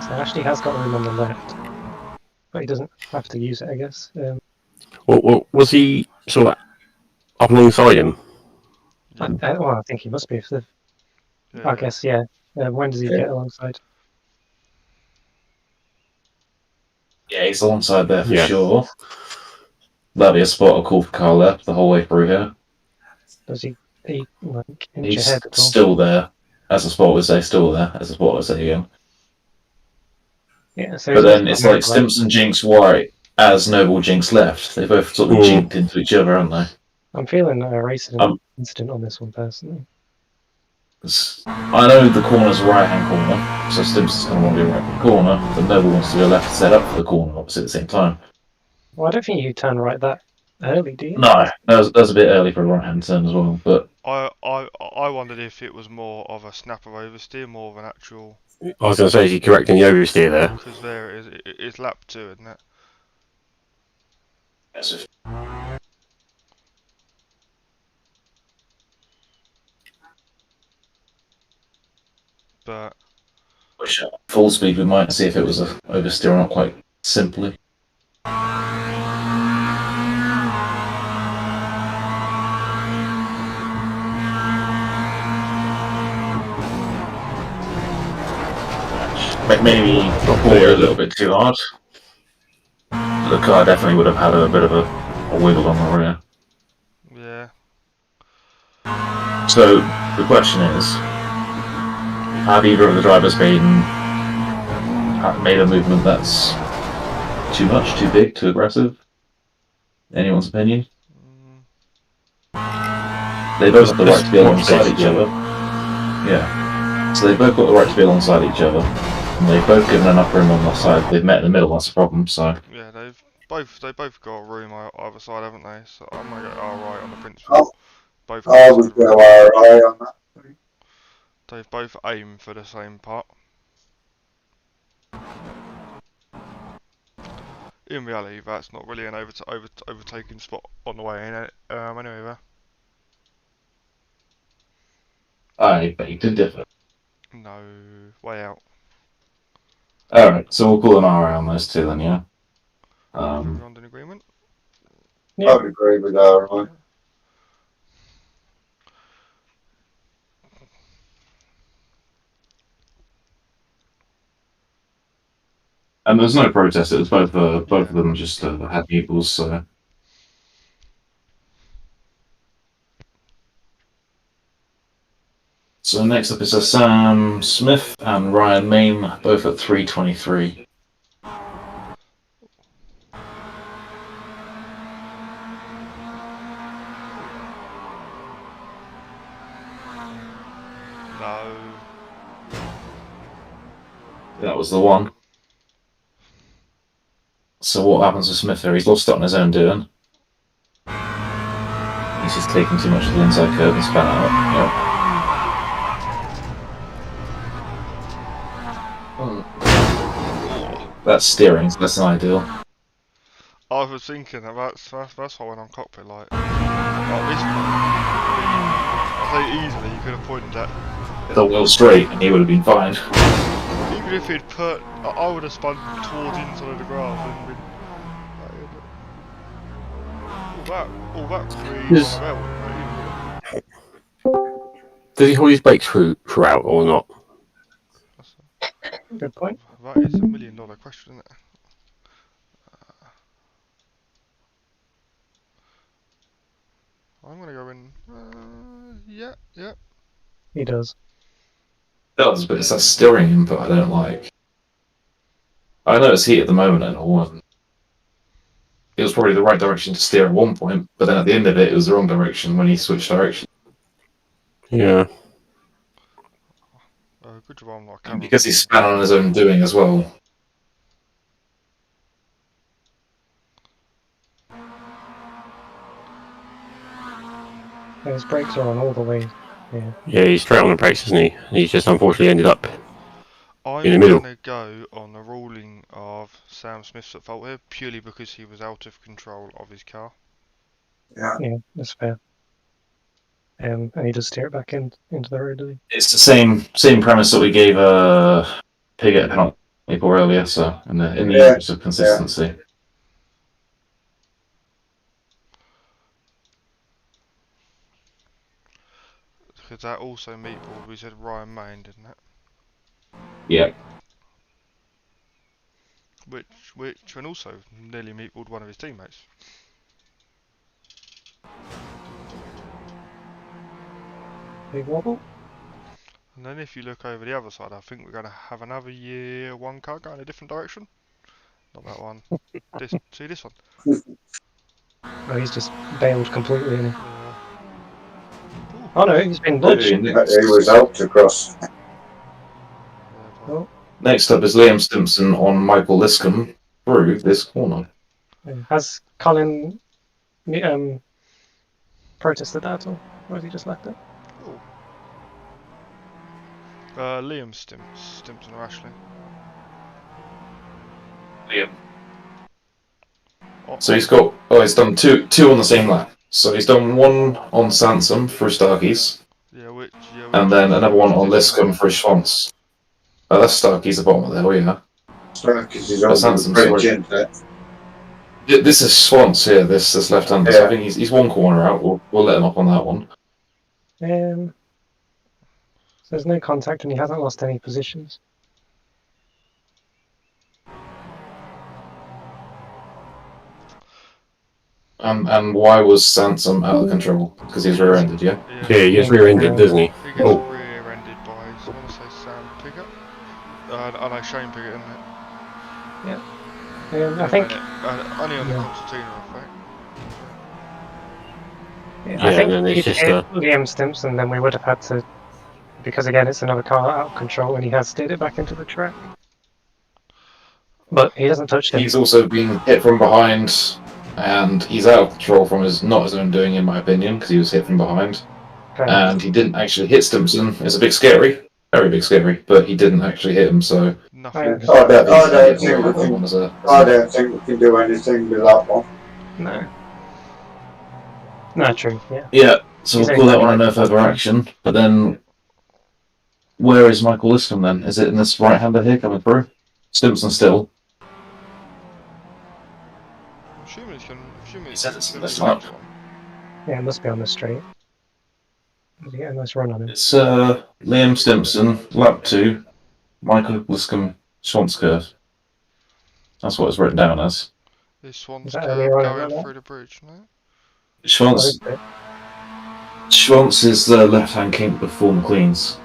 So Ashley has got room on the left, but he doesn't have to use it, I guess. Well, was he sort of up alongside him? I think he must be. Yeah, I guess, yeah. When does he get alongside? Yeah, he's alongside there for Yeah. sure. That'd be a spot of call for car left the whole way through here. Does he like inch He's ahead at all? still there. As a spot would say, still there. As a spot would say again. Yeah. So But he's then it's like Stimson jinx right as Noble jinx left. They both sort of jinked into each other, aren't they? I'm feeling a racing incident on this one personally. I know the corner's right hand corner, so Stimpson's going to want to be right hand corner, but Noble wants to be a left set up for the corner opposite at the same time. Well, I don't think you turn right that early, do you? No, that was a bit early for a right hand turn as well, but I wondered if it was more of a snap of oversteer, more of an actual I was going to say, is he correct in the oversteer there? Because there it is. It's lap 2, isn't it? Yes, But wish at full speed we might see if it was a oversteer or not quite simply. Maybe pulled it a little bit too hard. The car definitely would have had a bit of a wiggle on the rear. yeah, So the question is, have either of the drivers made a movement that's too much, too big, too aggressive? Anyone's opinion? They both have the right to be alongside each other. Yeah. So they both got the right to be alongside each other. And they've both given enough room on the side. They've met in the middle, that's the problem, so... yeah. They both got room either side, haven't they? So I'm gonna go alright on the principle. Both got I the would same go room. RI on that. They've both aimed for the same part. In reality, that's not really an overtaking spot on the way in. Anyway, there. I beg to differ. No way out. Alright, so we'll call an RI on those two then, yeah? Everyone in agreement? Yeah. I'd agree with RI. And there's no protest, it was both of Yeah. them just had equals, so... So next up is Sam Smith and Ryan Main, both at 3:23. No. That was the one. So what happens to Smith here? He's lost it on his own doing. He's just taking too much of the inside curve and span out. Yep. That's steering, so that's an ideal. I was thinking that's why I went on cockpit like this one. I say easily you could have pointed at. The wheel straight and he would have been fine. Even if he'd put, I would have spun towards the inside of the grass and been. All that really well. Does he hold his brakes throughout or not? Good point. That is $1 million question, isn't it? I'm gonna go in. Yeah. He does. Does, but it's that steering input I don't like. I know it's heat at the moment and all, and it was probably the right direction to steer at one point, but then at the end of it was the wrong direction when he switched direction. Yeah. Good job I'm not a And camera. because he span on his own doing as well. His brakes are on all the way. Yeah. Yeah, he's straight on the brakes, isn't he? He's just unfortunately ended up I'm in the middle. gonna go on the ruling of Sam Smith's at fault here, purely because he was out of control of his car. Yeah. Yeah, that's fair. And he does steer it back into the road, does he? It's the same premise that we gave Piggott a penalty for earlier, so in the interest of consistency. Because that also meatball, we said Ryan Main, didn't it? Yeah. Which and also nearly meatballed one of his teammates. Big wobble. And then if you look over the other side, I think we're going to have another year one car going a different direction. Not that one. See this one? Oh, he's just bailed completely, isn't he? Ooh. Oh no, he's been nudged. He was out across. Oh, Next up is Liam Stimpson on Michael Liscombe through this corner. has Colin protested that at all? Or has he just left it? Ooh. Liam Stimpson or Ashley. Liam. Oh, So he's done two on the same lap. So he's done one on Sansom for Starkeys, which and then another one on this Liscombe for Schwantz. That's Starkeys at the bottom of there, yeah. Because he's But over the Sansom's bridge, right. isn't it? This is Schwantz here, this left-hander. So I think he's one corner out. We'll let him up on that one. So there's no contact and he hasn't lost any positions. And why was Sansom out of control? Because he's rear-ended, yeah? Yeah, he gets rear-ended, doesn't he? He gets rear-ended by, I want to say Sam Piggott. I know Shane Piggott, isn't it? I think only on the concertina effect. I think and then if it's he'd just hit Liam Stimpson, then we would have had to, because again it's another car out of control and he has steered it back into the track. But he hasn't touched him. He's also been hit from behind, and he's out of control from not his own doing, in my opinion, because he was hit from behind. And he didn't actually hit Stimpson. It's a bit scary, very big scary, but he didn't actually hit him, so... Nothing. I don't think we can do anything with that one. No. No, true, yeah. Yeah, so we'll call that one a no further action, but then... Where is Michael Liscombe then? Is it in this right-hander here coming through? Stimpson still. Assuming He said it's in this lap. lap. Yeah, it must be on the straight. Did he get a nice run on him? It's Liam Stimpson, lap 2, Michael Liscombe, Schwantz curve. That's what it's written down as. Is Swan's Is that curve earlier on in going the through the bridge, no? Schwantz is the left-hand kink before McLean's.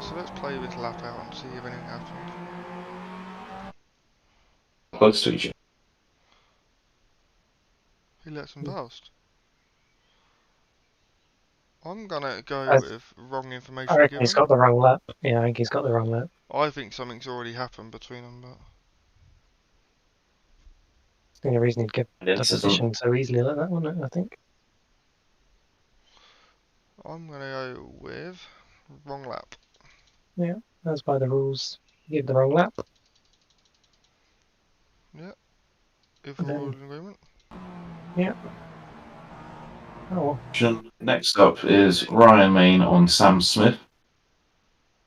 So let's play this lap out and see if anything happens. Close to each other. He lets him past. I'm gonna go with wrong information I reckon given. he's got the wrong lap. Yeah, I think he's got the wrong lap. I think something's already happened between them, but... The only reason he'd get the position so easily like that, wasn't it, I think? I'm gonna go with wrong lap. Yeah, that's by the rules. You give the wrong lap. Yeah. If we're all in agreement. Yeah. Oh. Next up is Ryan Main on Sam Smith.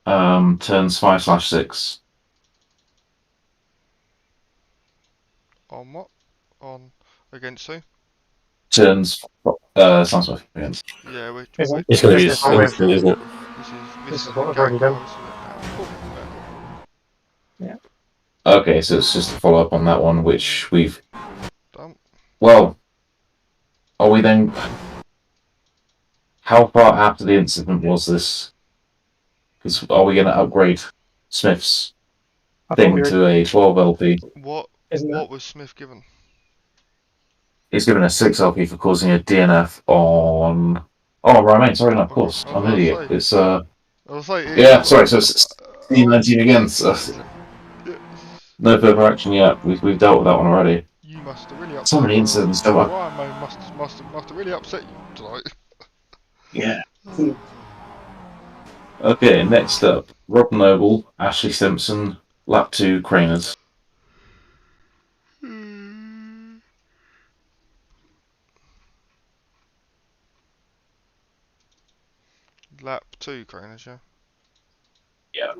Turns 5/6. On what? On against who? Turns Sam Smith against. Yeah, it's going to be this instant, isn't it? This is what we've already done. Yeah. Okay, so it's just a follow up on that one, which we've done. Well, are we then? How far after the incident was this? Because are we going to upgrade Smith's thing to a 12 LP? What was Smith given? He's given a 6 LP for causing a DNF on... Oh, right, sorry, no, of course. I'm an idiot. It's, yeah, sorry, so it's 19 again. So no further action yet. We've dealt with that one already. You must have really upset so many incidents, don't I? Ryan must have really upset you tonight. Yeah. Okay, next up, Rob Noble, Ashley Simpson, lap 2, Craners. Lap 2, Craners, yeah? Yeah.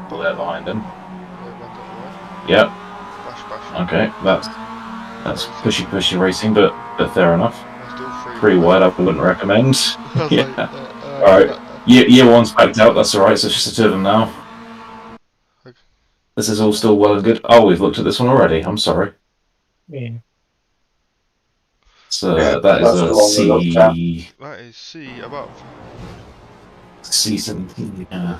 They're behind him. Yep. Bash. Okay, that's pushy racing, but fair enough. 3 wide, I wouldn't recommend. Yeah. Alright, year 1's backed out, that's alright, so it's just the 2 of them now. Okay. This is all still well and good. Oh, we've looked at this one already, I'm sorry. Yeah. So that is a C... That is C above. C17, yeah.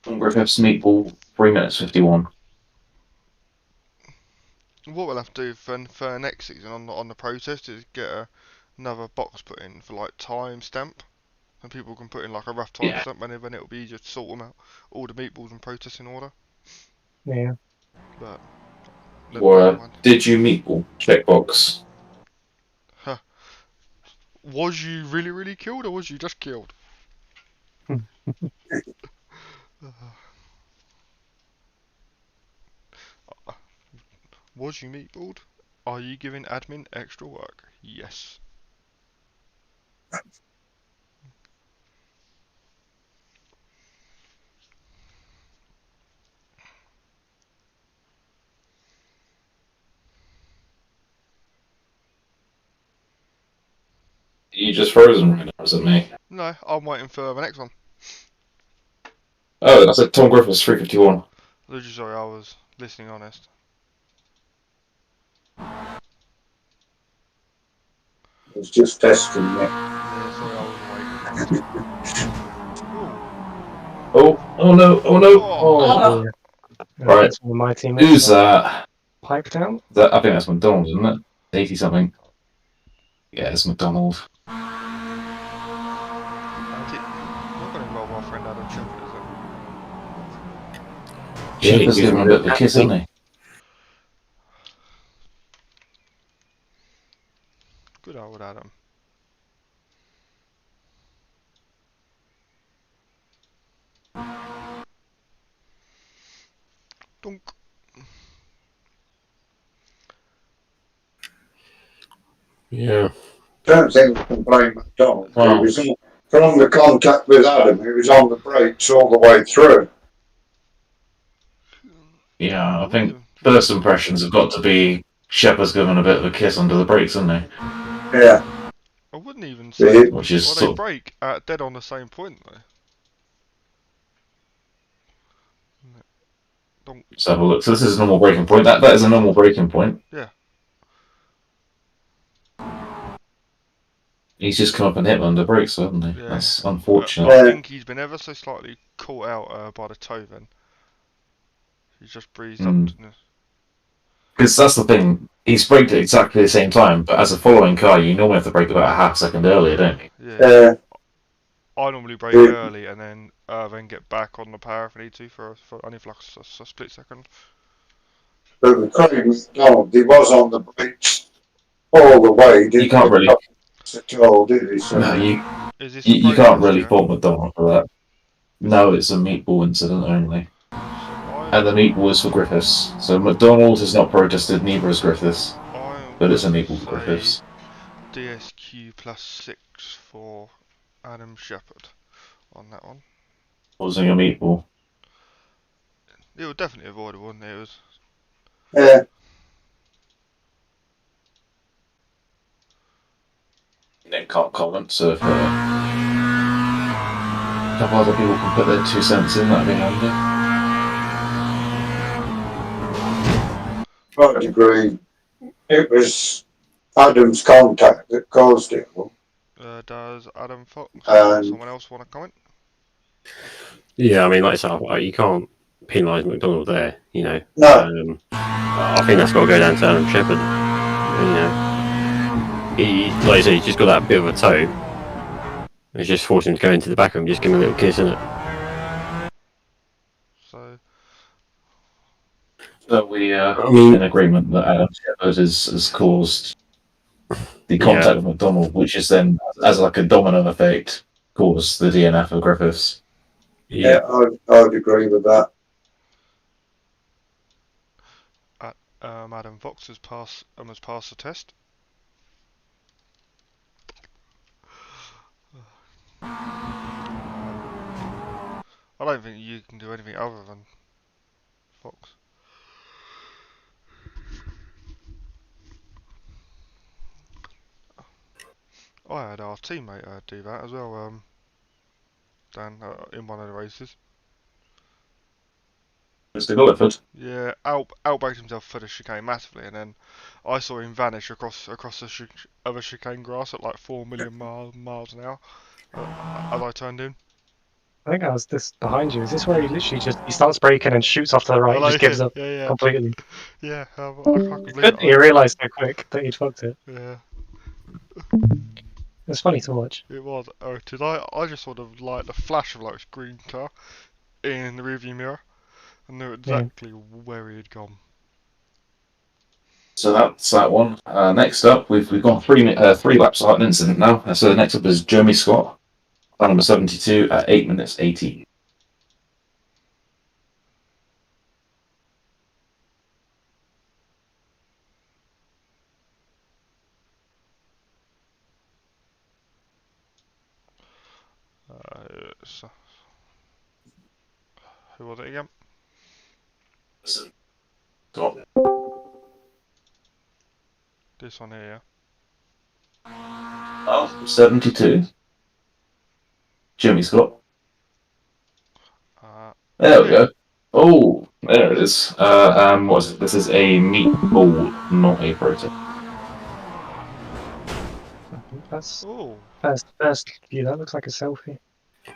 Griffiths meatball 3 minutes 51. What we'll have to do for next season on the protest is get another box put in for like timestamp, and people can put in like a rough Yeah. timestamp, and then it'll be easier to sort them out. All the meatballs and processing order. Yeah. But Or did you meatball checkbox? was you really killed, or was you just killed? Was you meatballed? Are you giving admin extra work? Yes. You just frozen right now, was it me? No, I'm waiting for the next one. Oh, I said Tom Griffiths 351. Luigi, sorry, I was listening honest. It was just testing me. Yeah, sorry, I was waiting. Oh no, oh no! Oh. Yeah. Right. That's one of my teammates. Who's that? Piped out? I think that's McDonald, isn't it? 80 something. Yeah, it's McDonald. Not going to involve our friend Adam Shepherd, is Yeah, just give him a bit of a kiss, isn't he? it? Good old Adam. Dunk. Yeah. Don't think we can blame McDonald. Wow. He was from the contact with Adam, he was on the brakes all the way through. Yeah, I think first impressions have got to be Shepard's given a bit of a kiss under the brakes, isn't he? Yeah. I wouldn't even say. Which is Well, they sort of, break at dead on the same point though. Dunk. let's have a look. So this is a normal breaking point. That is a normal breaking point. Yeah. He's just come up and hit him under brakes, hasn't he? Yeah. That's unfortunate. I think he's been ever so slightly caught out by the toe then. He's just breezed up. Because that's the thing. He's braked at exactly the same time, but as a following car, you normally have to brake about a half second earlier, don't you? Yeah. I normally brake early and then get back on the power if I need to for only for like a split second. But with Craig McDonald, he was on the brakes all the way. You can't really. At all, did he? So No, you You can't really fault McDonald for that. No, it's a meatball incident only. And the meatball is for Griffiths. So McDonald has not protested, neither has Griffiths. But it's a meatball for Griffiths. DSQ +6 for Adam Shepherd on that one. Causing a meatball. It was definitely avoidable, wasn't it? It was. yeah. Nick can't comment, so if a couple other people can put their 2 cents in, that'd be handy. I agree. It was Adam's contact that caused it. Does Adam Fox Um, someone else want to comment? Yeah, I mean, like I said, you can't penalise McDonald there, you know. No. I think that's got to go down to Adam Shepherd. You know, he, like I said, he's just got that bit of a toe. It's just forced him to go into the back of him, just give him a little kiss, innit? So we in agreement that Adam Shepherd has caused the contact with McDonald, which is then, as like a domino effect, caused the DNF of Griffiths. Yeah, I'd agree with that. Adam Fox has passed the test. I don't think you can do anything other than Fox. I had our teammate do that as well, Dan, in one of the races. Mr. Gulliford. Yeah, outbraked himself for the chicane massively, and then I saw him vanish across the other chicane grass at like 4 million miles an hour as I turned in. I think I was this behind you. Is this where he literally he starts braking and shoots off to the right, just gives up completely? Yeah, I can't believe Good that you realised so quick that he'd fucked it. Yeah. was funny to watch. It was. Oh, did I just sort of like the flash of like his green car in the rearview mirror, and knew exactly where he had gone. So that's that one. Next up, we've gone three laps without an incident now. So the next up is Jeremy Scott, car number 72 at 8 minutes 18. So, who was it again? Scott. This one here. Oh, 72. Jimmy Scott. There we go. Oh, there it is. What is it? This is a meatball, not a protein. That's Oh, first view. That looks like a selfie. I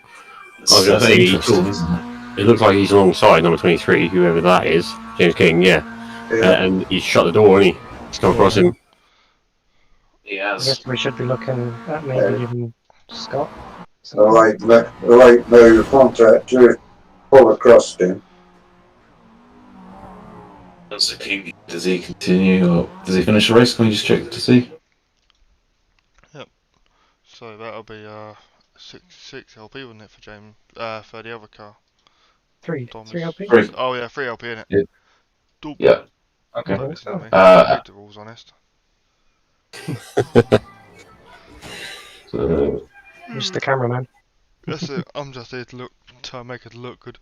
was gonna That's say, interesting, isn't it? It looks like he's alongside number 23, whoever that is, James King, yeah. And he's shut the door, and he's come across him. He I has. guess we should be looking at maybe even Scott. I like the contract to pull across him. So King, does he continue, or does he finish the race? Can we just check to see? so that'll be 6 LP, wouldn't it, for James? For the other car. Three Thomas. LP. Three. Oh yeah, 3 LP in it. Yeah. Doop. Yeah. Okay. Don't listen to me. Uh, Read the rules, honest. So, Just the cameraman. That's it. I'm just here to make it look good.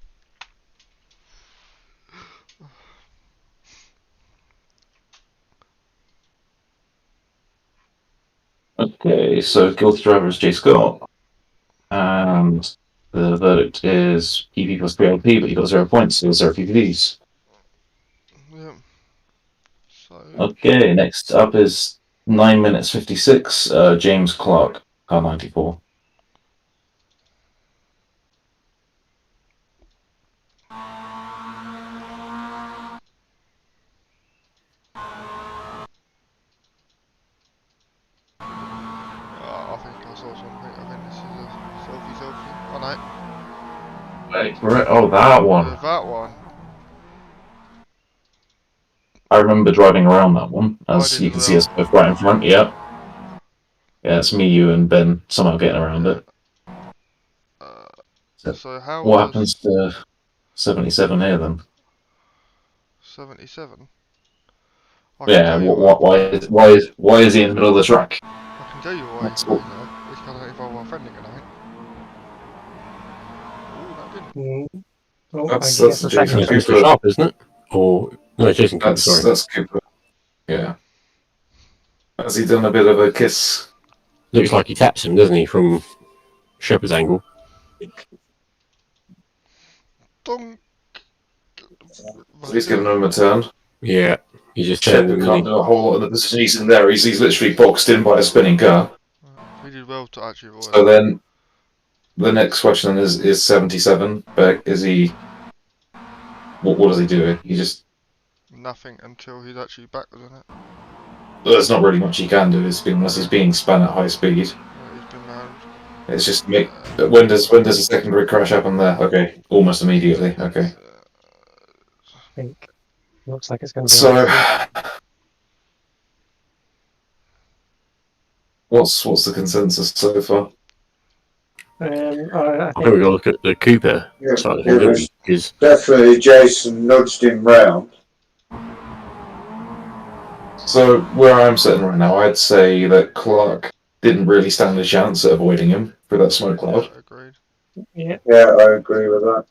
okay, so guilty driver is Jay Scott, and the verdict is PP plus 3LP, but you got 0 points, so 0 PPVs. Yeah. So. Okay, next up is 9 minutes 56, James Clark, car 94. I think I saw something. I think this is a selfie. Oh no. Wait, oh, that one. That one. I remember driving around that one, as did you as can see well. us both right in front, yeah. Yeah, it's me, you, and Ben somehow getting around it. So how What was happens to 77 here then? 77? Yeah, why is he in the middle of the track? I can tell you why That's he's going there. It's because I don't involve our friend again, I think. Ooh, that didn't. Oh, That's I guess the Jason second It's Cooper. Sharp, isn't it? Or no, Jason Cooper, sorry. That's Cooper. Yeah. Has he done a bit of a kiss? Looks like he taps him, doesn't he, from Shepard's angle? Donk. So he's given him a turn. Yeah, he just Shepard turned him. can't do a whole lot of the position he's in there. He's literally boxed in by a spinning car. He did well to actually avoid So it. then, the next question is 77. But is he? What does he do? He just. Nothing until he's actually back, wasn't it? There's not really much he can do. Unless he's being spun at high speed. He's been mad. It's just make. When does a secondary crash happen there? Okay, almost immediately. Okay. I think looks like it's going to be. So, what's the consensus so far? I I think think we've got to look at the Cooper Yeah, side of it things, was because definitely Jason nudged him round. So where I'm sitting right now, I'd say that Clark didn't really stand a chance at avoiding him through that smoke cloud. Agreed. yeah. Yeah, I agree with that.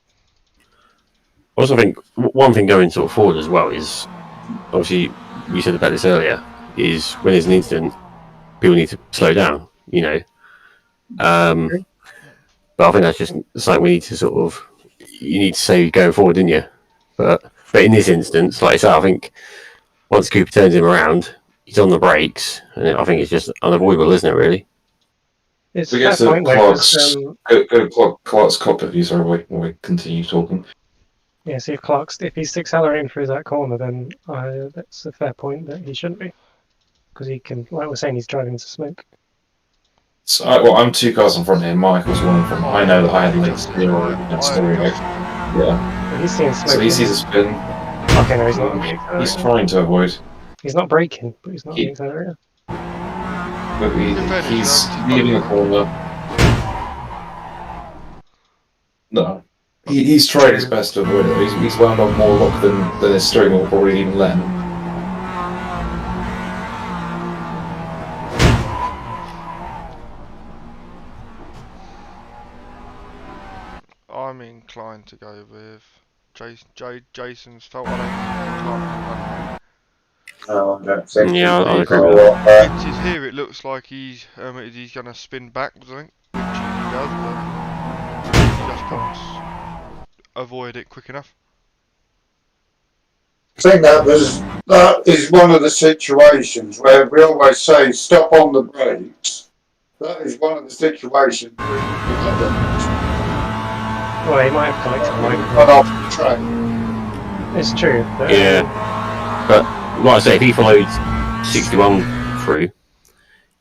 I also think one thing going sort of forward as well is, obviously, you said about this earlier, is when there's an incident, people need to slow down, you know. But I think that's just something we need to sort of, you need to say going forward, didn't you? But in this instance, like I said, I think once Cooper turns him around, he's on the brakes, and I think it's just unavoidable, isn't it, really? It's We that get to point though, 'cause, Clark's cockpit view, sorry, while we continue talking. yeah, see if he's accelerating through that corner, then that's a fair point that he shouldn't be, because he can, like we're saying, he's driving into smoke. So, I'm 2 cars in front of him. Michael's 1 in front. I know that I had like 0 and stereo. Yeah. He's seeing smoke. So he sees a spin. Okay, no, he's not on the He's accelerator. trying to avoid. He's not braking, but he's not on He- the accelerator. But fairness, he's he's leaving a corner. No. He's tried his best to avoid it. He's wound on more luck than his steering will probably even let him. I'm inclined to go with Jason's fault. I don't think No, I don't think Yeah, he I did agree go with that. up there. it is here. It looks like he's going to spin backwards. I think, which he does, but he just can't avoid it quick enough. I think that is one of the situations where we always say stop on the brakes. That is one of the situations where you can Well, he might have collected cut mine. off the track. It's true. But, Yeah. But like I say, if he followed 61 through,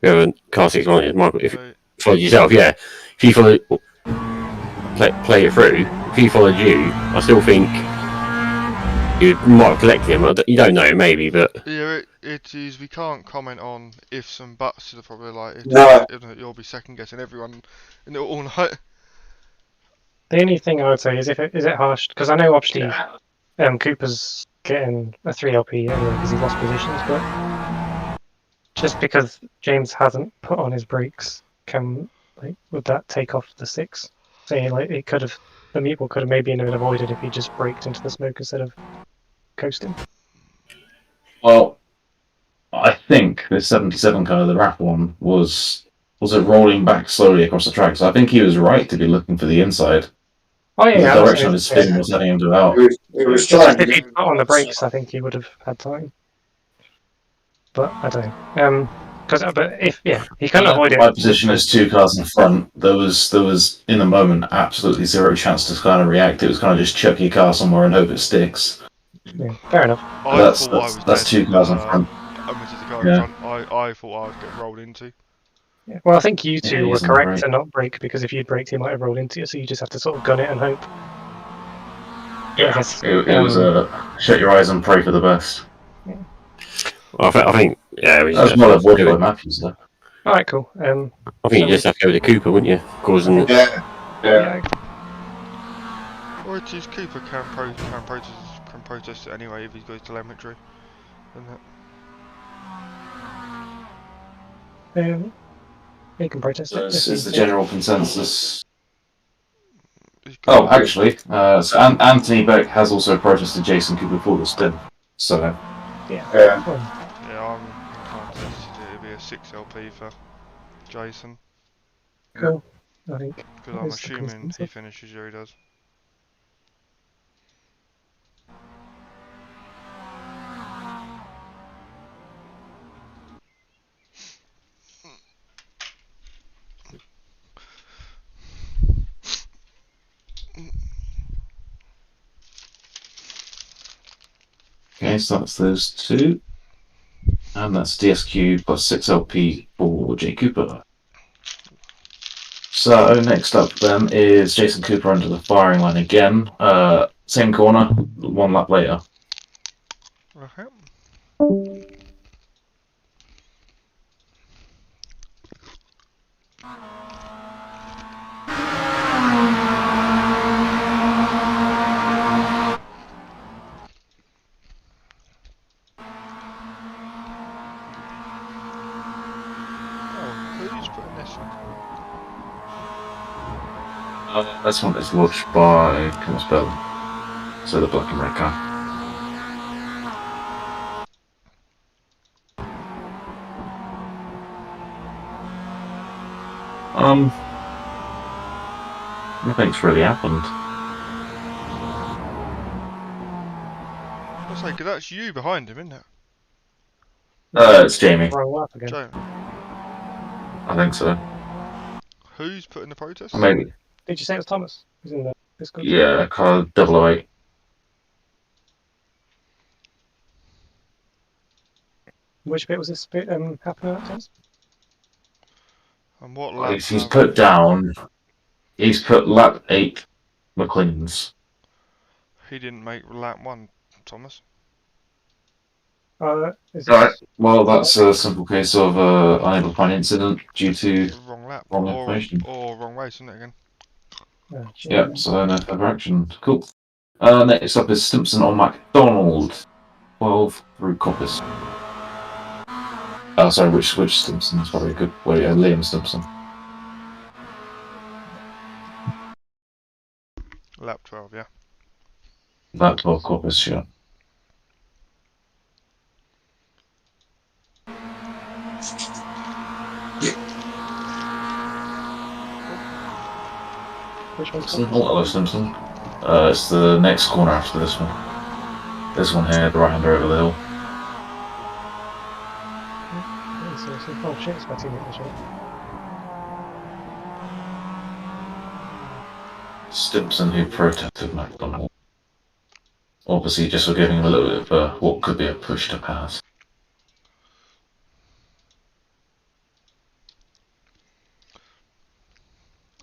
whoever car 61 is, Michael, if you So, followed yourself, yeah. If you followed, play it through, if he followed you, I still think you might have collected him. You don't know, maybe, but yeah, it is. We can't comment on ifs and buts. Are probably like No. you'll be second guessing everyone in it all night. the only thing I would say is is it harsh? Because I know obviously Yeah. Cooper's getting a 3LP anyway because he lost positions, but just because James hasn't put on his brakes, would that take off the 6? Say the Meatball could have maybe been avoided if he just braked into the smoke instead of coasting. Well, I think the 77 car, the wrap one, was it rolling back slowly across the track? So I think he was right to be looking for the inside. Oh yeah, The yeah. direction of his spin was heading him to out. He was It's just trying to if he get put on the brakes, I think he would have had time. But I don't know. But if he couldn't avoid it. My position is 2 cars in front. There was in the moment absolutely 0 chance to kind of react. It was kind of just chuck your car somewhere and hope it sticks. Yeah, fair enough. I thought I was That's dead. 2 cars in front. Omitted the car in Yeah. front. I thought I would get rolled into. Yeah. Well, I think you two were he's on correct brake. to not brake because if you'd braked, he might have rolled into you. So you just have to sort of gun it and hope. Yeah, I guess, it was shut your eyes and pray for the best. I think yeah, we That's just well have to avoided go by with, Matthews, though. All right, cool. I think you just have to go with the Cooper, wouldn't you? Causing it. Yeah. Yeah, Or it is Cooper can protest it anyway if he's got his telemetry. And that. you can protest So it. it's, if it's you the think. general consensus. He's got Oh, actually, so Anthony Beck has also protested Jason Cooper for the spin. So Yeah. Yeah. Well, Yeah, I'm inclined to suggest it'd be a 6LP for Jason. cool. I think. Because that I'm is the assuming he consensus. finishes or he does. okay, so that's those 2. And that's DSQ plus 6LP for J Cooper. So next up then is Jason Cooper under the firing line again. Same corner, 1 lap later. Okay. Oh, who's putting this on? This one is watched by Thomas Bell. So the black and red car. Nothing's really happened. I say, 'cause that's you behind him, isn't it? It's Jamie. Wrong lap again. Joe. I think so. Who's putting the protest? Maybe. Did you say it was Thomas? Who's in the Discord? Yeah, car 008. Which bit was this bit happening at, James? And what lap He's have put down. He's put lap 8 McLean's. he didn't make lap 1, Thomas? Is Alright, this well, that's a simple case of unable to find incident due to Wrong lap. wrong information. Or wrong race, isn't it again? Yeah, so no further action. Cool. Next up is Stimson on McDonald. 12 through Coppice. Oh, sorry, which Stimson is probably a good way. Liam Stimson. Lap 12, yeah. That 12 Coppice, yeah. which one's Stimson, hello, Stimson. It's the next corner after this one. This one here, the right-hander over the hill. Oh shit, it's my teammate this way. Stimson who protected McDonald. Obviously, just for giving him a little bit of what could be a push to pass.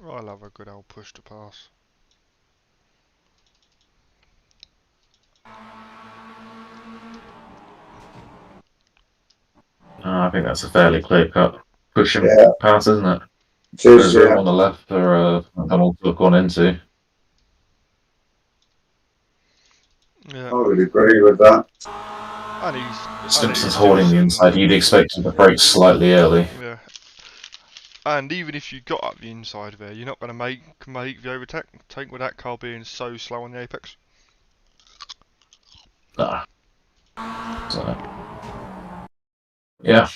I love a good old push to pass. I think that's a fairly clear-cut push and Yeah. pass, isn't it? It is, There's room yeah. on the left for McDonald to look on into. Yeah. I would agree with that. And he's Stimson's holding the inside. You'd expect him to break slightly early. Yeah. And even if you got up the inside there, you're not going to make the overtake with that car being so slow on the apex. Nah. So, yeah.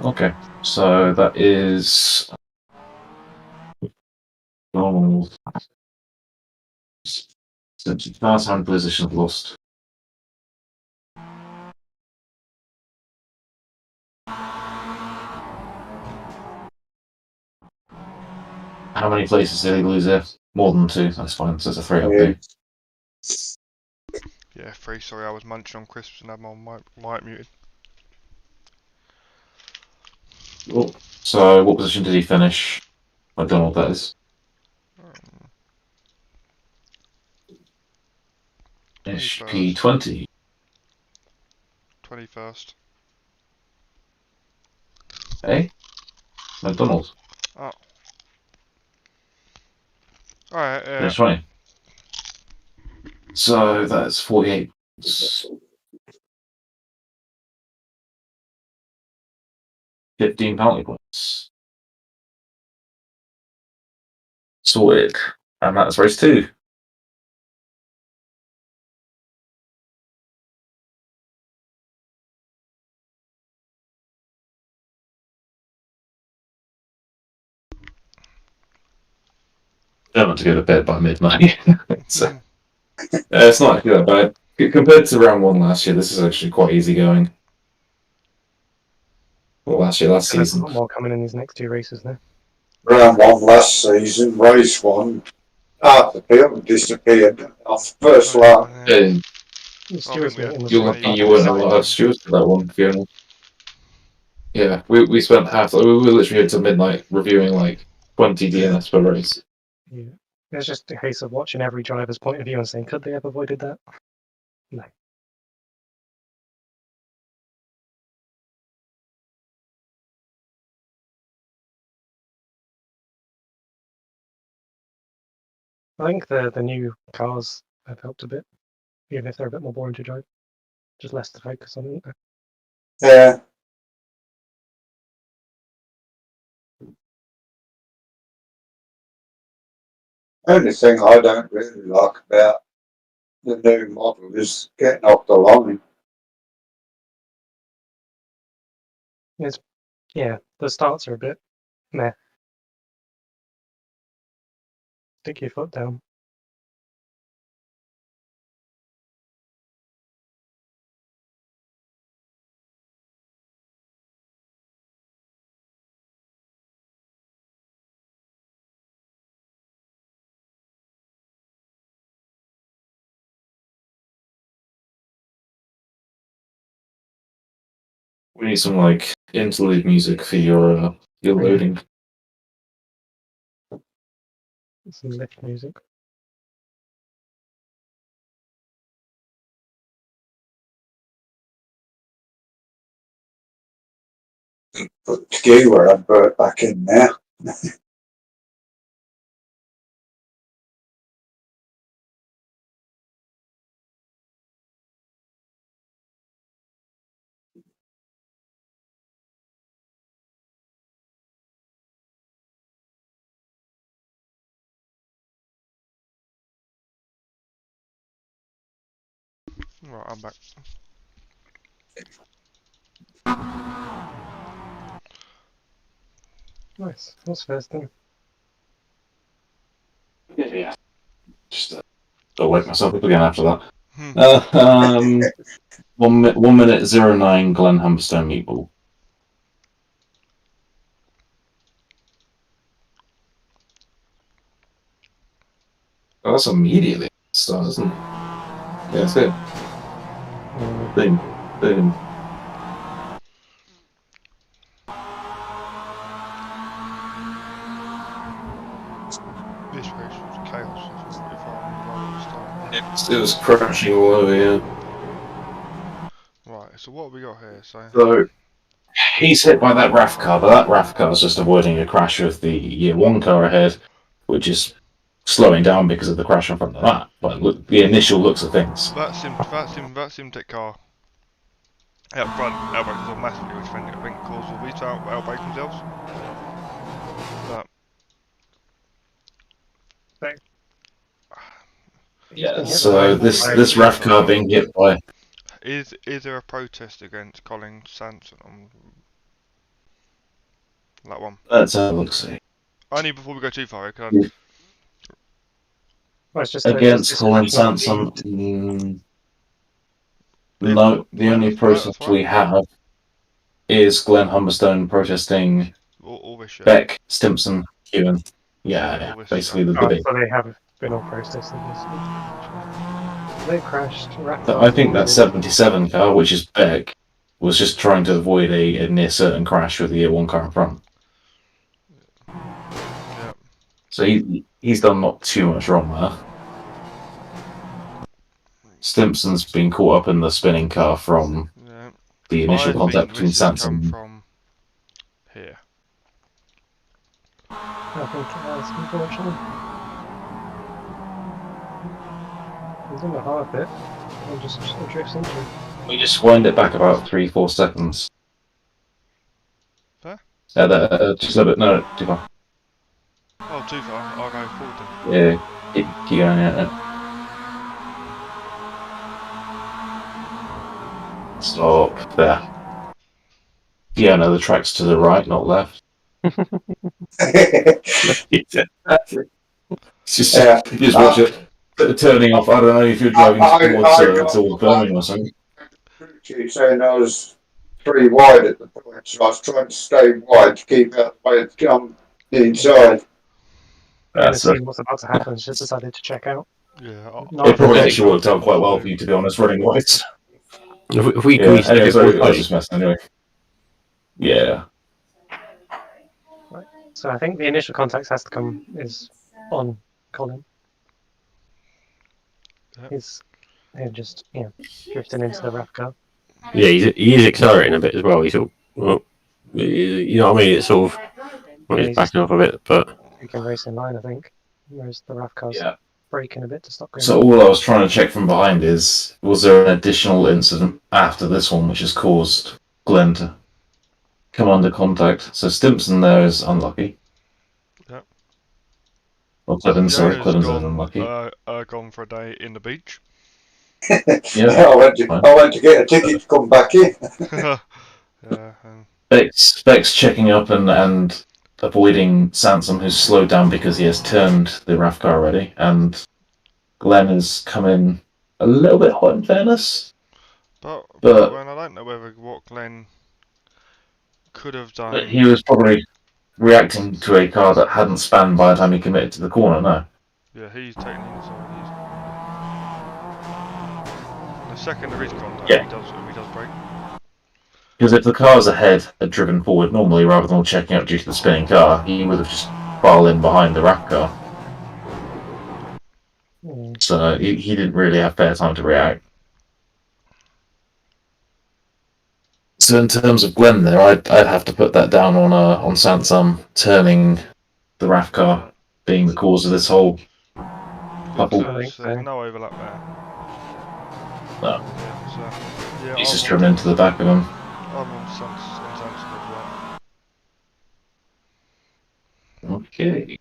Okay. So that is Donald. Fast hand position lost. How many places did he lose there? More than 2. That's fine. So it's a 3 LP. Yeah, 3. Sorry, I was munching on crisps and had my mic muted. Cool. So what position did he finish? McDonald, that is. HP 20. 21st. Hey? McDonald. Oh. Alright, yeah. Finish 20. So that's 48. 15 penalty points. Sorted. And that's race 2. Don't want to go to bed by midnight. So, it's not that bad. Compared to round 1 last year, this is actually quite easy going. Well, last There's season. a lot more coming in these next 2 races now. Round 1 last season, race 1, half the field disappeared off first lap. Yeah, Stewart's meeting was you're like lucky you weren't allowed Steward for that one, Fiona. Yeah, we spent we were literally here till midnight reviewing like 20 DNS per race. Yeah. It's just a case of watching every driver's point of view and saying, could they have avoided that? No. I think the new cars have helped a bit, even if they're a bit more boring to drive. Just less to focus on, isn't there? Yeah. Only thing I don't really like about the new model is getting off the line. Yeah, the starts are a bit meh. Stick your foot down. We need some like interlude music for your Yeah. loading. Some lift music. Put Steward advert back in there. Right, I'm back. Nice. That's first then. Yeah. Just I'll wake myself up again after that. Hmm. 1 minute 09 Glen Humberstone meatball. Oh, that's immediately start, isn't it? Yeah, that's it. Boom. Boom. This race was chaos if I remember right at the start. It was crashing all over, yeah. Right, so what have we got here? So he's hit by that RAF car, but that RAF car is just avoiding a crash with the Year 1 car ahead, which is slowing down because of the crash in front of that. But look, the initial looks of things. That Simtech car out front outbrakes themselves massively, which I think caused all these to outbrake themselves. But Yeah, so this RAF car being hit by... is there a protest against Colin Sanson on that one? Let's have a look-see. Only before we go too far, okay? Well, it's just Against Colin Sanson, no, the only protest we have is Glen Humberstone protesting all this shit. Beck, Stimpson, Ewan. Yeah, basically the big. So they have been all protesting this. They crashed. I think that 77 car, which is Beck, was just trying to avoid a near certain crash with the Year 1 car in front. Yeah. So he's done not too much wrong there. Stimpson's been caught up in the spinning car from the initial contact between Sanson. Come from here. I think it has, unfortunately. He's in the hard bit. We'll just drifts into him. We just wind it back about 3-4 seconds. Fair? Just a little bit. No, too far. Oh, too far. I'll go forward then. Yeah, keep going. Yeah. Stop there. Yeah, no, the track's to the right, not left. Just watch it. Turning off. I don't know if you're driving towards Birmingham or something. You're saying I was pretty wide at the point, so I was trying to stay wide to keep out the way to come inside. Seeing what's about to happen, just decided to check out. Yeah, it probably actually worked out quite well for you, to be honest, running wide. If we anyway, sorry, I was just messing anyway. Yeah. Right. So I think the initial contact has to come is on Colin. Yep. He's just drifting into the RAF car. Yeah, he is accelerating a bit as well. He's sort of, well, you know what I mean? It's sort of he's backing off a bit, but he can race in line, I think. Whereas the RAF car's braking a bit to stop going. So all I was trying to check from behind is, was there an additional incident after this one which has caused Glenn to come under contact? So Stimpson there is unlucky. Yep. Or Cleven's unlucky. Gone for a day in the beach. I went to get a ticket to come back in. Beck's checking up and avoiding Sansom, who's slowed down because he has turned the RAF car already, and Glenn has come in a little bit hot in fairness. But when I don't know what Glenn could have done. But he was probably reacting to a car that hadn't spanned by the time he committed to the corner, no? Yeah, he's taking the inside. The second there is contact, he does brake. Because if the cars ahead had driven forward normally rather than checking up due to the spinning car, he would have just filed in behind the RAF car. So he didn't really have fair time to react. So in terms of Glenn there, I'd have to put that down on Sansum turning the RAF car being the cause of this whole couple. I think So so. no overlap there. No. Yeah, so yeah, He's just driven into the back of him. I'm on Sanson as well. Okay.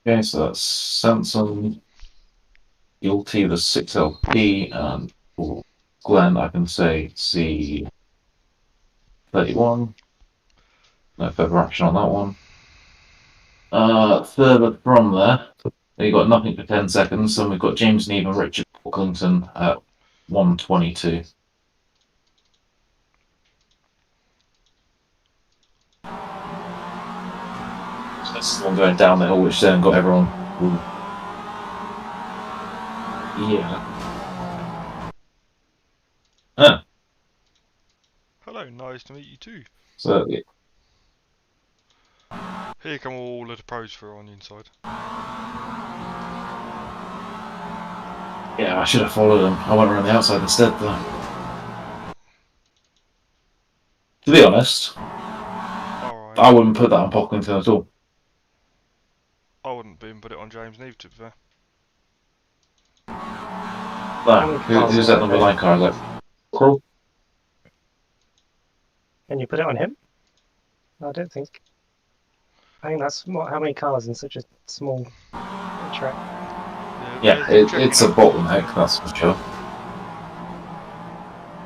Okay, so that's Sanson, Guilty, the 6LP, and for Glenn, I can say C31. No further action on that one. Further from there, you got nothing for 10 seconds, and we've got James Neave and Richard Pocklington at 122. So that's the one going down the hill, which then got everyone. Yeah. Ah, Hello, nice to meet you too. so Here come all of the pros for on the inside. yeah, I should have followed him. I went around the outside instead, though. To be honest, Alright. I wouldn't put that on Pocklington at all. I wouldn't even put it on James Neave, to be fair. No, who's that number 9 car? Is that Crawl? Can you put it on him? I don't think. I think that's how many cars in such a small track. Yeah, it's a bottleneck, that's for sure.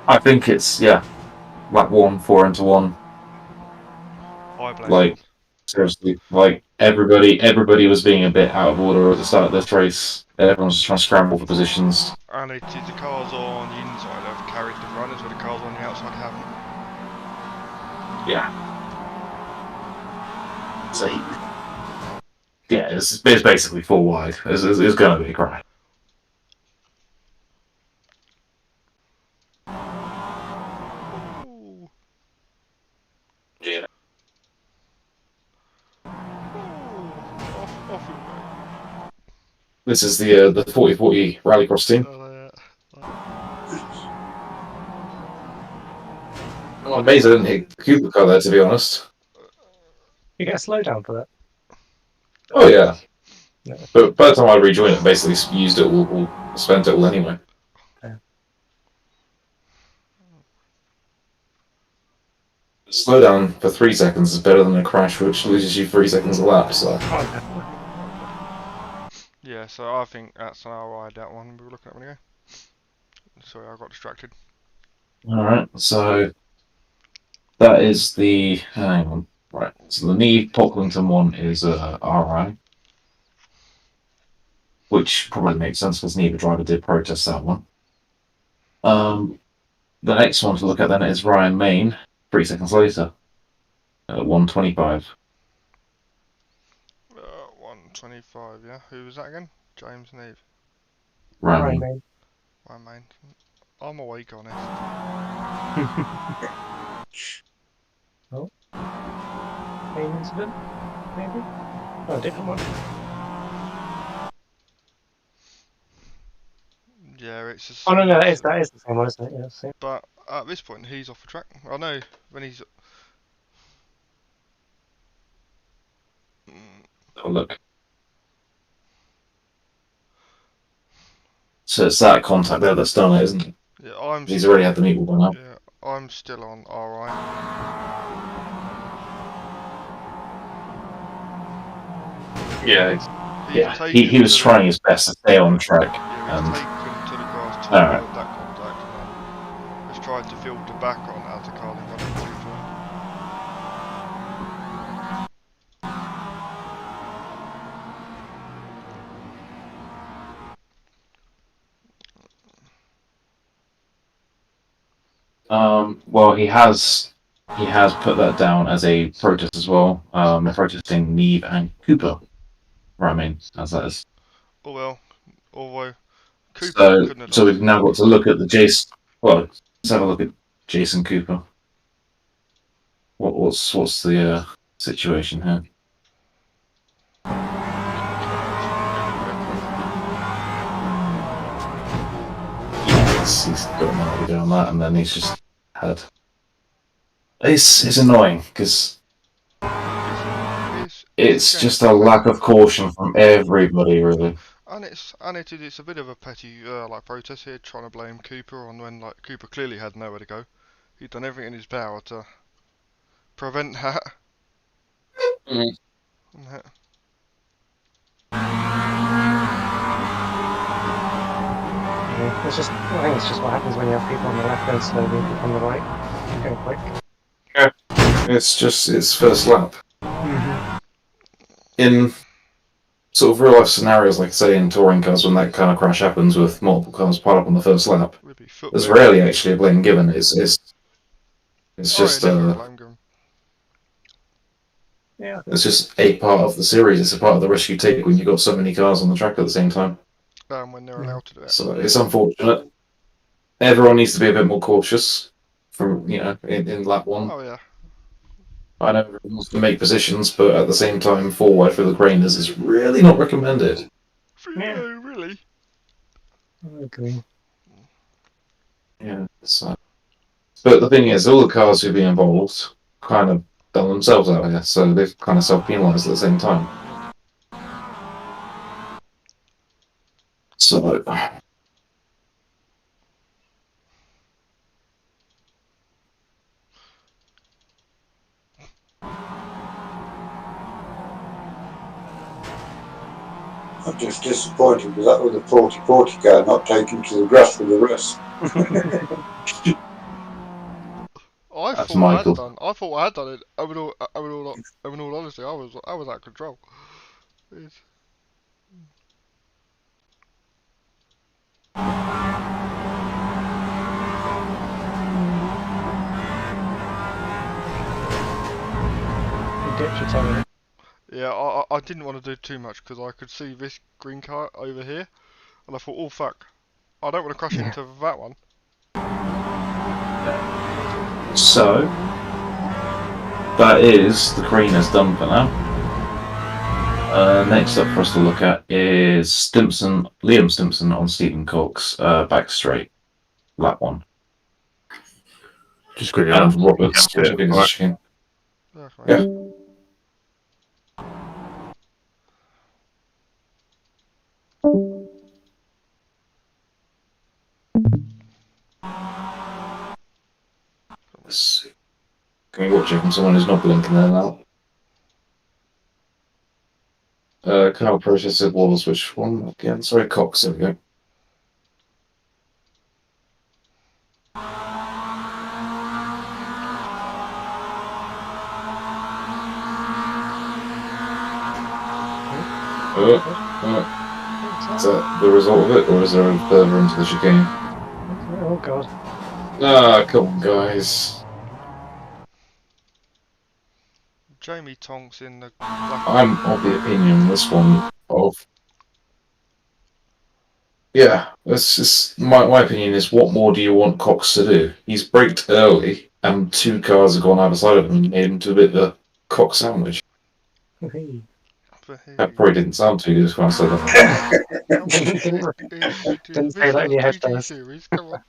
I think it's, lap 1, 4 into 1. I blame Like, seriously, like, everybody was being a bit out of order at the start of this race. Everyone was trying to scramble for positions. and it is the cars on the inside have carried the runners, where the cars on the outside haven't. Yeah. So, yeah, it's basically full wide. It's going to be a crash. Ooh. Yeah. Off we go. This is the 40-40 rallycross team. I'm amazed I didn't hit Cooper car there, to be honest. You get a slowdown for that. Oh, yeah. No. But by the time I rejoined it, basically used it all spent it all anyway. Yeah. Slow down for 3 seconds is better than a crash which loses you 3 seconds a lap, so. Yeah, so I think that's an alright, that one we were looking at a minute ago. Sorry, I got distracted. Alright, so that is the, hang on, right, so the Neve Pocklington one is RI, which probably makes sense because neither driver did protest that one. The next one to look at then is Ryan Main, 3 seconds later, at 125. 125, yeah. Who was that again? James Neave. Ryan Main. Main. Ryan Main. I'm awake, honest. Oh. Main incident? Maybe? Oh, different one. Yeah, it's just. Oh, no, that is the same one, isn't it? Yeah, same. But at this point, he's off the track. I know when he's. Oh, look. So it's that contact there that's done it, isn't it? Yeah, He's already had the meatball by now. Yeah, I'm still on RI. Yeah, he was trying his best to stay on track. Yeah, And he's taken to the grass to Alright. avoid that contact and then has tried to filter back on as the car then got into the joint. Well, he has put that down as a protest as well. Protesting Neve and Cooper. Right, I mean, as that is. Oh well, although Cooper So, couldn't have so lost. we've now got to look at the Jason. Well, let's have a look at Jason Cooper. What's the situation here? He's got an idea on that, and then he's just had. It's annoying because it's just a lack of caution from everybody, really. And it's a bit of a petty like protest here, trying to blame Cooper on when like Cooper clearly had nowhere to go. He'd done everything in his power to prevent that. Mm. Yeah, it's just, I think it's just what happens when you have people on the left going slowly and people on the right going quick. It's first lap. In sort of real life scenarios, like say in touring cars, when that kind of crash happens with multiple cars piled up on the first lap, there's rarely actually a blame given. It's just Yeah. It's just a part of the series. It's a part of the risk you take when you've got so many cars on the track at the same time. When they're allowed to do it. So it's unfortunate. Everyone needs to be a bit more cautious from in lap one. Oh yeah. I know everyone wants to make positions, but at the same time, 4 wide for the Craners is really not recommended. Yeah. No, really. I agree. Yeah. But the thing is, all the cars who've been involved kind of done themselves out here, so they've kind of self-penalised at the same time. So. I'm just disappointed with that with the 40-40 car not taken to the grass with the rest. I That's thought Michael. I had done it. In all honesty, I was out of control. It's... You ditch your tail. Yeah, I didn't want to do too much because I could see this green car over here, and I thought, oh fuck, I don't want to crash into that one. So, that is the Craners done for now. Next up for us to look at is Liam Stimpson on Stephen Cox, back straight, lap 1. Just quickly. And Roberts, Yeah, which I think is a chicken. Yeah. Can we watch it from someone who's not blinking there now? Canal processor was which one again? Sorry, Cox, there we go. Is that the result of it, or is there a further into the chicane? Oh god. Ah, come on, guys. Jamie Tonks in the... I'm of the opinion this one of... Yeah, that's just... My opinion is, what more do you want Cox to do? He's braked early, and 2 cars have gone either side of him and made him to a bit of a Cox sandwich. That probably didn't sound too good when I said that. Didn't say that in your head first. Series, come on.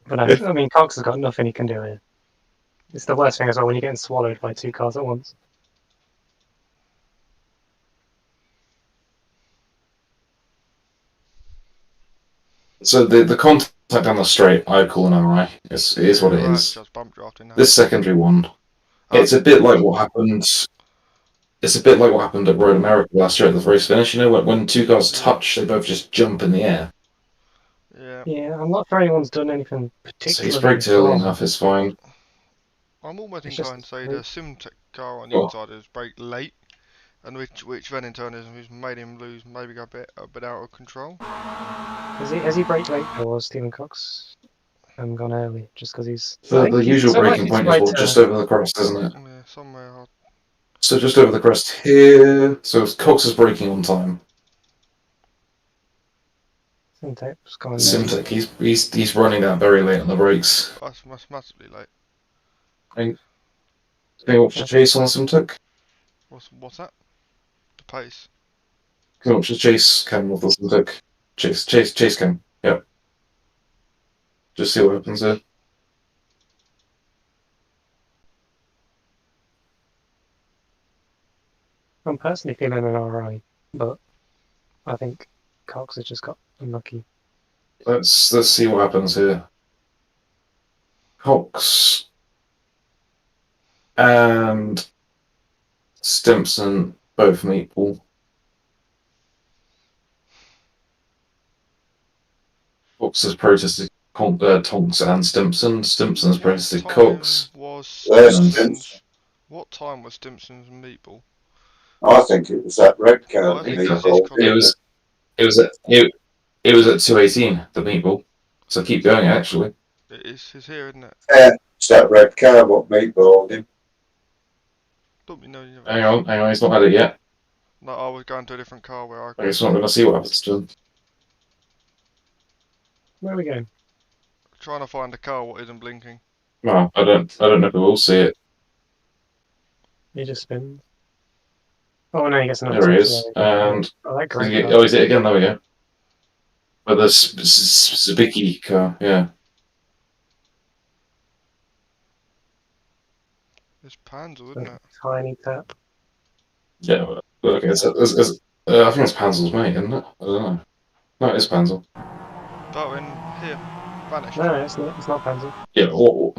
But I mean, Cox has got nothing he can do here. It's the worst thing as well when you're getting swallowed by 2 cars at once. So the contact on the straight, I call an RI. It is what it is. Just bump drafting now. This secondary one, it's a bit like what happened. It's a bit like what happened at Road America last year at the race finish. You know, when 2 cars touch, they both just jump in the air. Yeah, I'm not sure anyone's done anything particularly. So he's braked early enough, it's fine. I'm almost inclined to say the Simtech car on the inside is braked late, and which then in turn has made him lose, maybe go a bit out of control. Has he braked late or Stephen Cox gone early just because he's The usual so breaking point is just over the crest, isn't it? Yeah, somewhere. So just over the crest here. So Cox is braking on time. Simtek's gone. Simtek, he's running out very late on the brakes. That's massively late. Can you watch the chase on Simtek? What's that? The pace. Can you watch the chase cam of the Simtek? Chase cam. Yep. Just see what happens there. I'm personally feeling an alright, but I think Cox has just got unlucky. Let's see what happens here. Cox and Stimpson both meatball. Cox has protested Tonks and Stimpson. Stimpson's protested Cox. What time was Stimpson's meatball? I think it was that red car. Oh, I think that it is It was at 2:18, the meatball. So keep going, actually. It's here, isn't it? It's that red car what meatballed him. Don't we know? Hang on, he's not had it yet. No, I was going to a different car where I. I guess we're not going to see what happens to him. Where are we going? Trying to find a car what isn't blinking. Well, I don't know if we'll see it. He just spins. Oh no, he gets another. There he touch is. there. And Oh, that great oh, is it again? There we go. But the Zbicki car, yeah. It's Panzel, isn't it? Tiny tap. Yeah, well, okay, I think it's Panzel's mate, isn't it? I don't know. No, it is Panzel. That one here vanished. No, it's not. It's not Panzer. Yeah, no,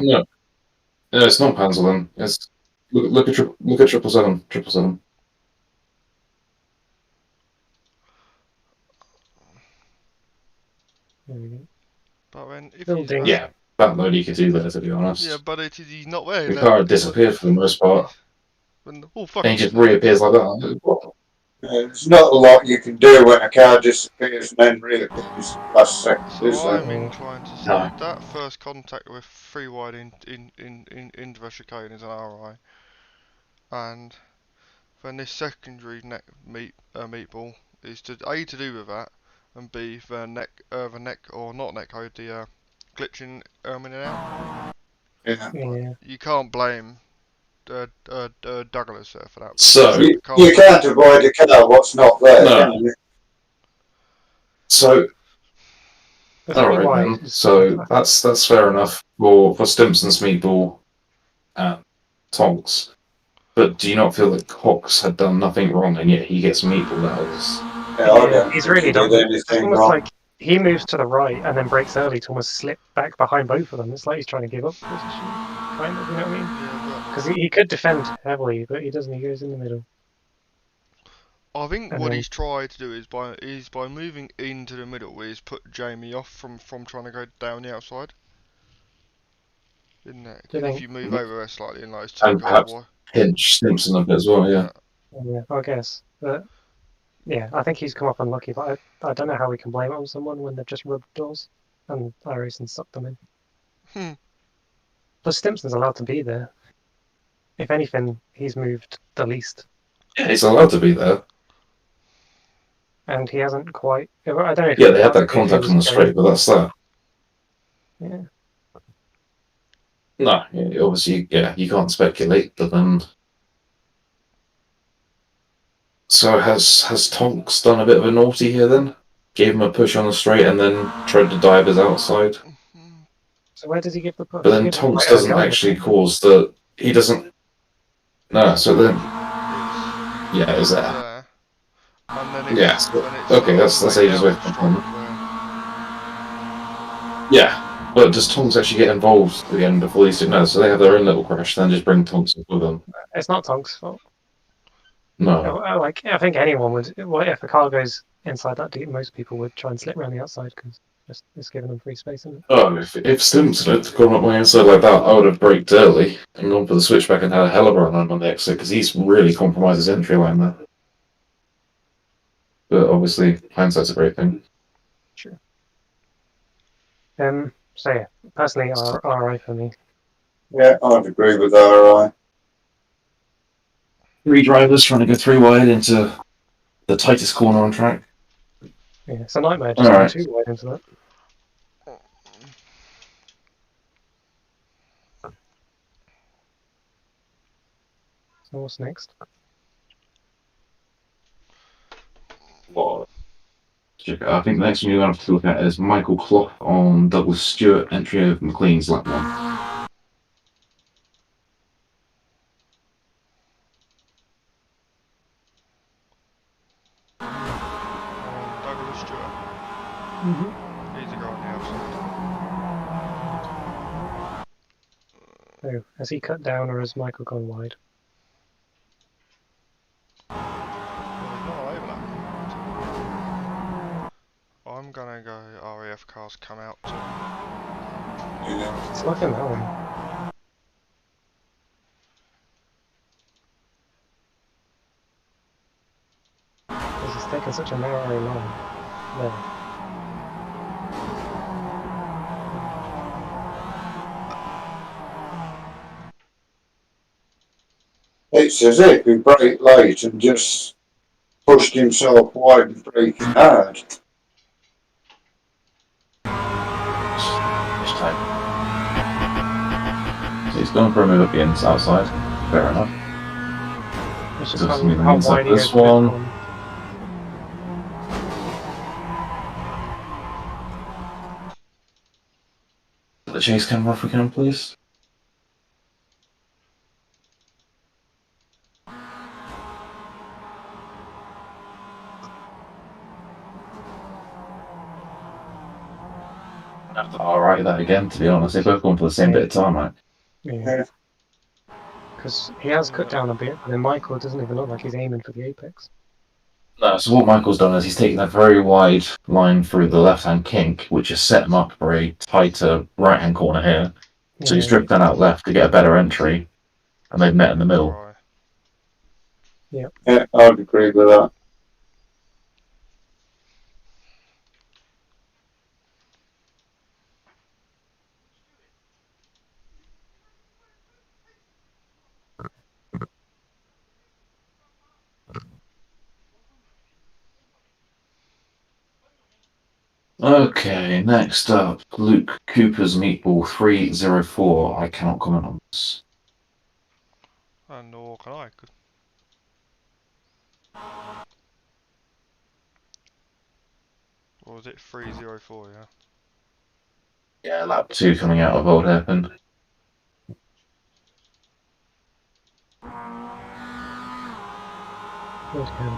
it's not Panzel then. It's look at 777. 777. There we go. But when if Building. he's Yeah, that load he could do there, to be honest. yeah, but he's not there. The car had disappeared for the most part, Oh fuck! and he just reappears like that. What? There's not a lot you can do when a car disappears and then reappears last second, So is there? I'm inclined to say No. that first contact with free wide into the chicane is an RI, and then this secondary meatball is to A to do with that, and B the neck or not neck code the glitching in and out. Yeah. Yeah. You can't blame Douglas for that. So You can't avoid a car what's not there, No. can you? So That's all pretty right wide. then. So that's fair enough for Stimpson's meatball and Tonks. But do you not feel that Cox had done nothing wrong and yet he gets meatball? That was Yeah, I don't He's think really he done. did It's anything almost wrong. like he moves to the right and then breaks early to almost slip back behind both of them. It's like he's trying to give up position, kind of. You know what I mean? Yeah, Because he could defend heavily, but he doesn't. He goes in the middle. but I think And what then- he's tried to do is by moving into the middle is put Jamie off from trying to go down the outside. Isn't it? Do you If think? you move over there slightly and like it's And too perhaps- wide. pinch Stimpson a bit as well. Yeah. Yeah, I guess. But yeah, I think he's come up unlucky. But I don't know how we can blame it on someone when they've just rubbed doors and Irison sucked them in. Hmm. Plus, Stimpson's allowed to be there. If anything, he's moved the least, Yeah, he's allowed to be there. and he hasn't quite. I don't know. If Yeah, they had that contact on the straight, but that's that. Yeah. No, yeah, obviously, yeah, you can't speculate, but then. So has Tonks done a bit of a naughty here then? Gave him a push on the straight and then tried to dive his outside. So where does he give the push? But then Tonks doesn't actually cause the. He doesn't. No, so then. Yeah, is that? There. And then it's, Yeah, when it's okay, that's way ages down away the from straight home. where- Yeah, but does Tonks actually get involved at the end before these two? No, so they have their own little crash, then just bring Tonks up with them. It's not Tonks' fault. No. Like I think anyone would. Well, if a car goes inside that deep, most people would try and slip around the outside because it's giving them free space, isn't it? Oh, if Stimpson had gone up my inside like that, I would have braked early and gone for the switchback and had a hell of a run on the exit because he's really compromised his entry line there. but obviously hindsight's a great thing. True. So yeah, personally, RI for me. Yeah, I'd agree with RI. 3 drivers trying to go 3 wide into the tightest corner on track. Yeah, it's a nightmare just All going right. 2 wide into that. So what's next? What? I think the next one you're going to have to look at is Michael Clough on Douglas Stewart, entry of McLean's lap 1. Douglas Stewart. He's a guy on the outside. Oh, has he cut down or has Michael gone wide? Well, he's not overlap. I'm gonna go RAF cars come out to. Yeah. It's like a narrow. Because he's taken such a narrow line there. It's as if he braked late and just pushed himself wide and braking hard. So he's going for a move at the outside. Fair enough. It's just Doesn't mean how inside wide he this is with one. one. The chase camera if we can, please. Alright, that again, to be honest. They've both gone for the same bit of time, right? Yeah. Because he has cut down a bit, but then Michael doesn't even look like he's aiming for the apex. No, so what Michael's done is he's taken a very wide line through the left-hand kink, which has set him up for a tighter right-hand corner here. So he's dripped that out left to get a better entry, and they've met in the middle. Right. Yeah. Yeah, I'd agree with that. Okay, next up, Luke Cooper's Meatball 304. I cannot comment on this. And nor can I. Or was it 304, yeah? Yeah, lap 2 coming out of Old Hairpin. Good him.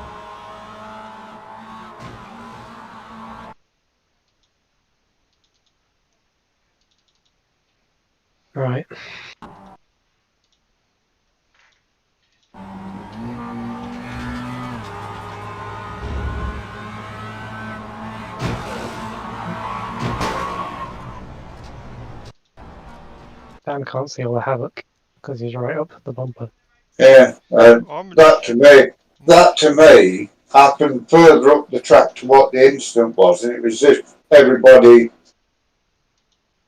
Right. Dan can't see all the havoc because he's right up the bumper. Yeah, I'm that to me happened further up the track to what the incident was, and it was just everybody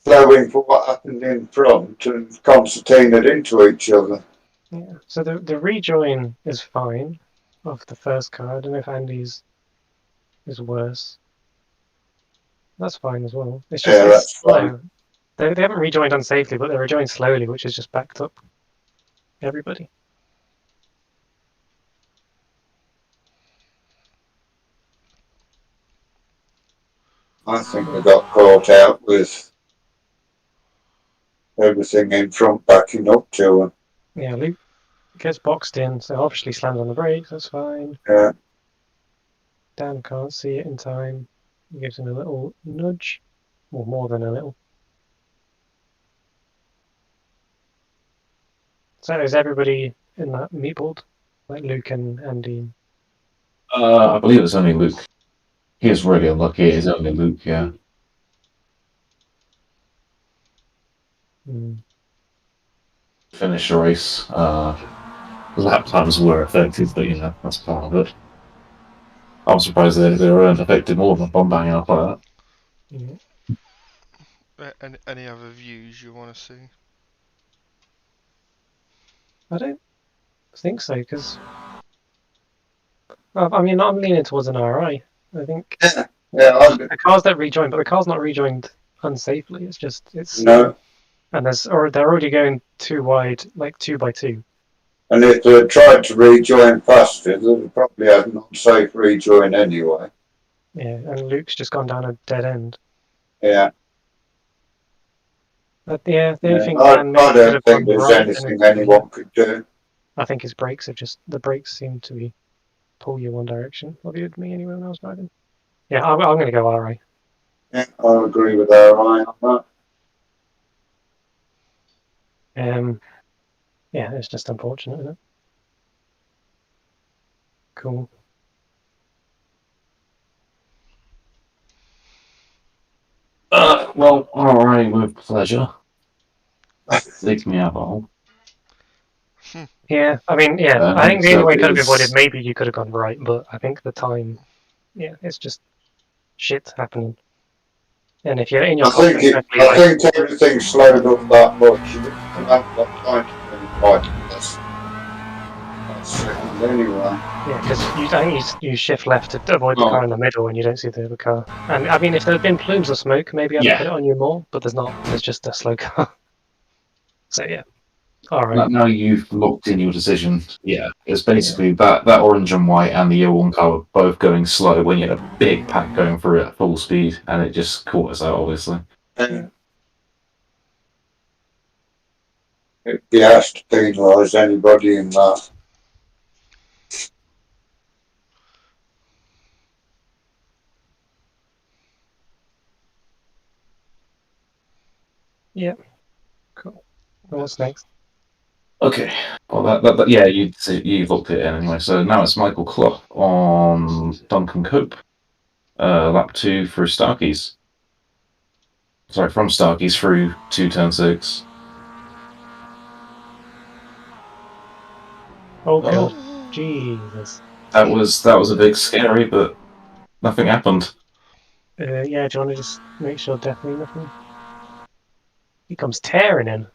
flowing for what happened in front and concertinaed into each other. Yeah. So the rejoin is fine of the first car. I don't know if Andy's is worse. That's fine as well. It's just Yeah, it's that's slow. fine. They haven't rejoined unsafely, but they're rejoined slowly, which has just backed up everybody. I think they got caught out with everything in front backing up to them. Yeah, Luke gets boxed in, so obviously slams on the brakes. That's fine. Yeah. Dan can't see it in time. He gives him a little nudge, or more than a little. So is everybody in that meatball? Like Luke and Andy? I believe it's only Luke. He is really unlucky. It is only Luke, yeah. Finish the race. Lap times were affected, but you know, that's part of it. I'm surprised they weren't affected more than bomb banging up like that. Yeah. Any other views you want to see? I don't think so, because I mean, I'm leaning towards an RI. I think Yeah, the cars that rejoin, but the car's not rejoined unsafely. It's just it's slow, no. and they're already going too wide, like 2x2. And if they tried to rejoin faster, they'd probably have an unsafe rejoin anyway. Yeah, and Luke's just gone down a dead end. Yeah. But yeah, the only thing I Dan maybe could don't have think gone there's right, anything anyone could do. I think his brakes have just the brakes seem to be pull you one direction. What did me anyway when I was driving? Yeah, I'm going to go RI. Yeah, I agree with RI on that. Yeah, it's just unfortunate, isn't it? Cool. Well, alright, with pleasure. Dig me out the hole. Yeah, I mean, yeah, I think next the only up way could have been is- avoided, maybe you could have gone right, but I think the time, yeah, it's just shit happening. And if you're in your I think everything slowed up that much. You haven't got time to do right unless that's second anyway. yeah, because I think you shift left to avoid the car in the middle and you don't see the other car. And I mean, if there had been plumes of smoke, maybe I'd have put it on you more, but there's not. There's just a slow car. So yeah, all right. Now you've locked in your decision. Yeah, it's basically that orange and white and the yellow one car were both going slow when you had a big pack going through it at full speed, and it just caught us out, obviously. And if you has to penalise anybody in that. Yeah, cool. Well, what's next? Okay. Well, that yeah, you looked it in anyway. So now it's Michael Clough on Duncan Cope, lap 2 through Starkeys. Sorry, from Starkeys through to turn 6. Oh god, Jesus. That was a big scary, but nothing happened. Yeah, do you want to just make sure definitely nothing? He comes tearing in.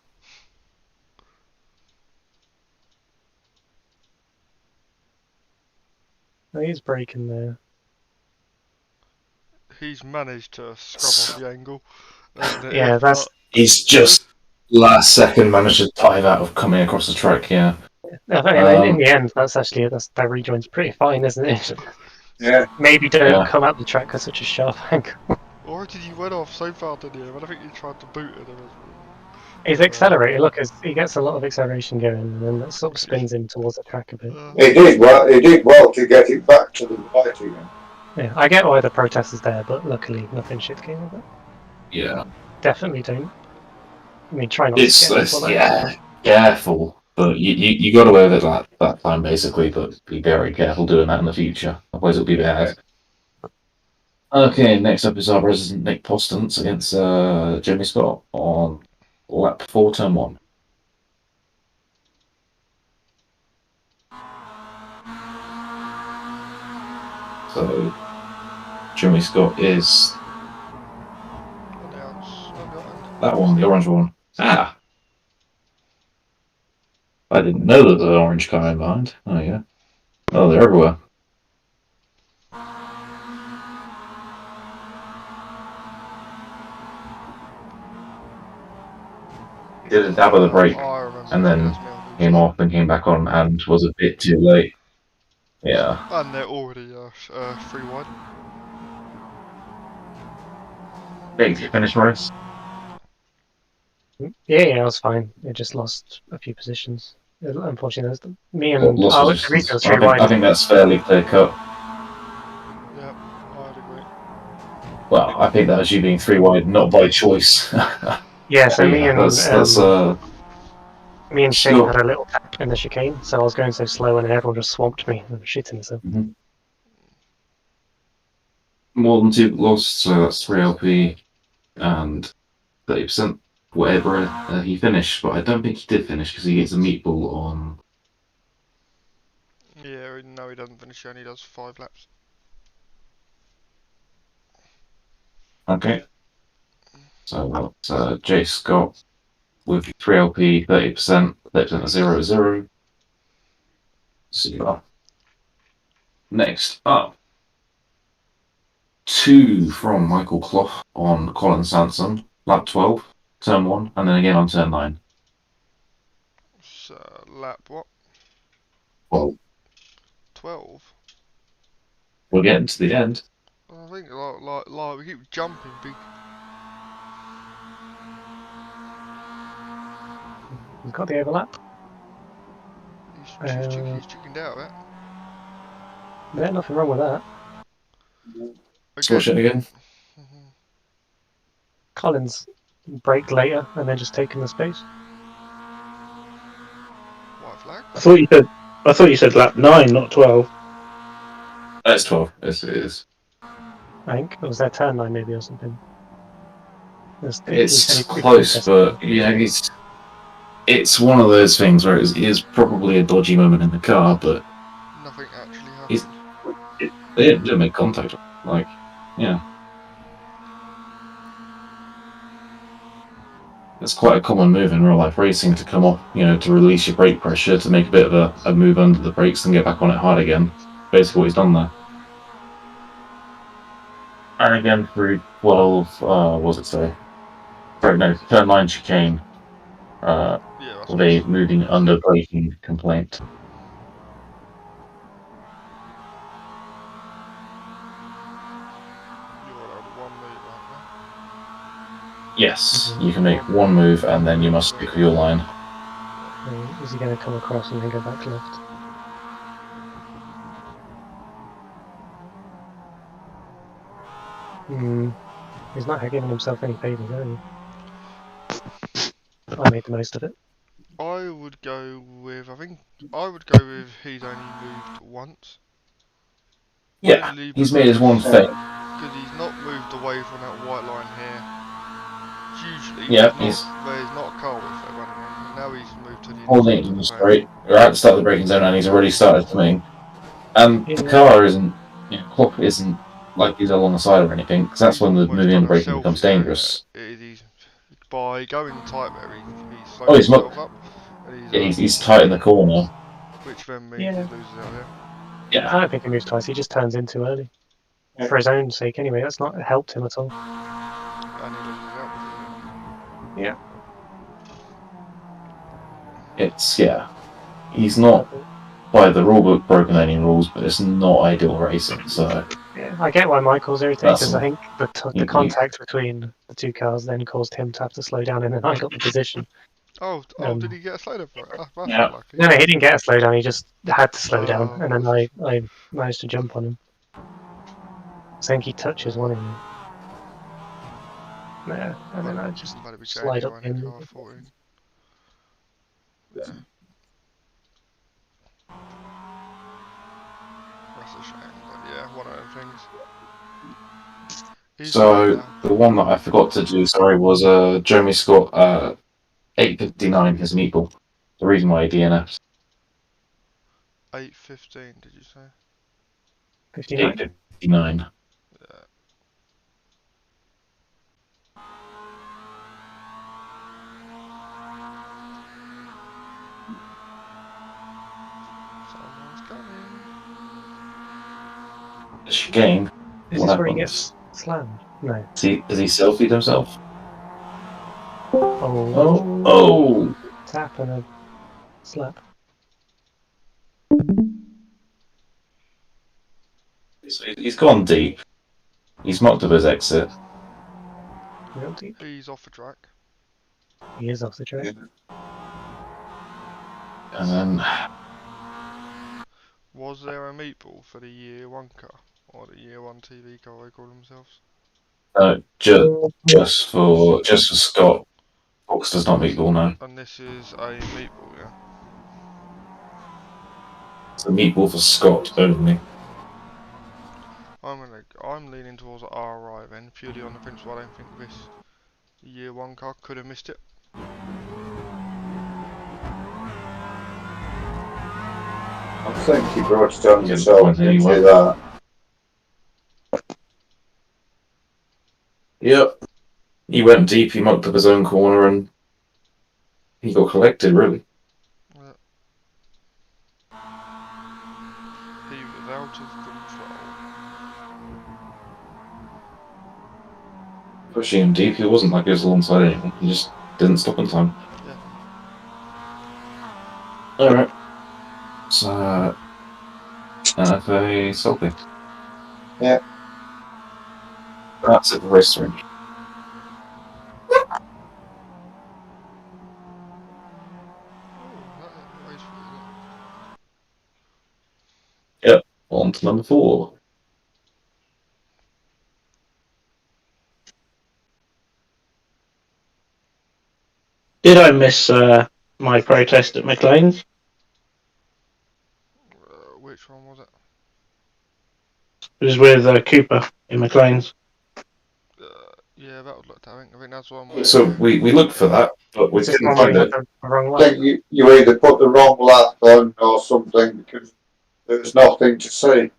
Oh, he's breaking there. He's managed to scrub off the angle. Yeah, that's. He's just last second managed to dive out of coming across the track. Yeah. In the end, that's actually that rejoin's pretty fine, isn't it? Yeah. Maybe don't come out the track at such a sharp angle. Or did he went off so far, didn't he? I think he tried to boot it. He's accelerated. Look, he gets a lot of acceleration going, and then that sort of spins him towards the track a bit. He did well to get it back to the right again. Yeah, I get why the protest is there, but luckily nothing shit came of it. Yeah. Definitely don't. I mean, try not It's to get people careful, but you got away with it that time basically. But be very careful doing that in the future, otherwise it'll be bad. Okay, next up is our resident Nick Postons against Jimmy Scott on lap 4, turn 1. So Jimmy Scott is that one, the orange one. Ah! I didn't know that there was an orange car in behind. Oh yeah. Oh, they're everywhere. He did a dab of the brake and then came off and came back on and was a bit too late. Yeah. And they're already 3 wide. Did you finish race? Yeah, it was fine. It just lost a few positions. Unfortunately, me and I think that's fairly clear cut. Yeah, I'd agree. Well, I think that was you being 3 wide, not by choice. Yeah, so me and Shane Sure. had a little tap in the chicane, so I was going so slow and everyone just swamped me and shit himself. Mm-hmm. More than 2 lost, so that's 3 LP and 30%. Whatever he finished, but I don't think he did finish because he gets a meatball on. Yeah, no, he doesn't finish. He only does 5 laps. Okay. So that's J Scott with 3LP, 30%, 30% 0-0. Super. Next up, 2 from Michael Clough on Colin Sanson, lap 12, turn 1, and then again on turn 9. So, lap what? Well, 12? we're getting to the end. I think like we keep jumping big. He's got the overlap. He's chickened out of it. Yeah, nothing wrong with that. Let's watch it again. Collins braked later and then just taken the space. White flag. I thought you said lap 9, not 12. That's 12. Yes, it is. I think it was their turn line maybe or something. It's close, but yeah, it's one of those things where it is probably a dodgy moment in the car, but Nothing actually happened. they didn't make contact. Like, yeah. It's quite a common move in real life racing to come off, to release your brake pressure, to make a bit of a move under the brakes and get back on it hard again. Basically what he's done there. And again through 12, what was it say? Sorry, no, turn 9 chicane. Yeah, With a moving under braking complaint. You're allowed one move, aren't Yes, you can make one move and then you must stick with your line. Is he going to come across and then go back left? He's not giving himself any favours, are you? I made the most of it. I would go with, he's only moved once. Yeah, he's made his one thing. Because he's not moved away from that white line here. Usually, he's there's not a car with it running in, and now he's moved to the holding it straight. We're at the start of the braking zone and he's already started coming. And the car isn't, clock isn't like he's along the side or anything, because that's when the moving and braking becomes dangerous. By going tight there, he's slowing himself up. He's tight in the corner. Which then means he loses out there. Yeah, I don't think he moves twice, he just turns in too early. For his own sake anyway, that's not helped him at all. And he loses out. Yeah. He's not by the rulebook broken any rules, but it's not ideal racing, so... Yeah, I get why Michael's irritated, because I think the contact between the two cars then caused him to have to slow down, and then I got the position. Did he get a slowdown for it? That's Yeah. lucky. No, he didn't get a slowdown, he just had to slow down, and then I managed to jump on him. I think he touches one of them. Yeah, and then I just slide up in. Yeah. That's a shame, but yeah, one of them things. So, the one that I forgot to do, was Jeremy Scott 859, his meatball. The reason why he DNF'd. 8:15, did you say? 59? 859. Yeah. Someone's coming. The chicane. Is this where he gets slammed? No. Has he selfied himself? Oh. Tap and a slap. He's gone deep. He's mocked up his exit. Real deep. He's off the track. He is off the track. And then... Was there a meatball for the year 1 car? Or the year 1 TV car they call themselves? Just for Scott. Fox does not meatball, no. And this is a meatball, yeah? It's a meatball for Scott only. I'm leaning towards RI then, purely on the principle I don't think this year 1 car could have missed it. I think he brought it on himself, didn't he, that? Yep. He went deep, he mucked up his own corner, and he got collected, really. He was out of control. Pushing him deep, it wasn't like he was alongside anyone. He just didn't stop in time. Yeah. Alright. So, NFA Selby. Yeah. That's it for race 3. Yep. On to number 4. Did I miss my protest at McLean's? Which one was it? It was with Cooper in McLean's. Yeah, that would look. I think that's one where. So we looked for that, but we Is this didn't one where find you it. got the wrong I lap? think you either put the wrong lap on or something because there's nothing to see.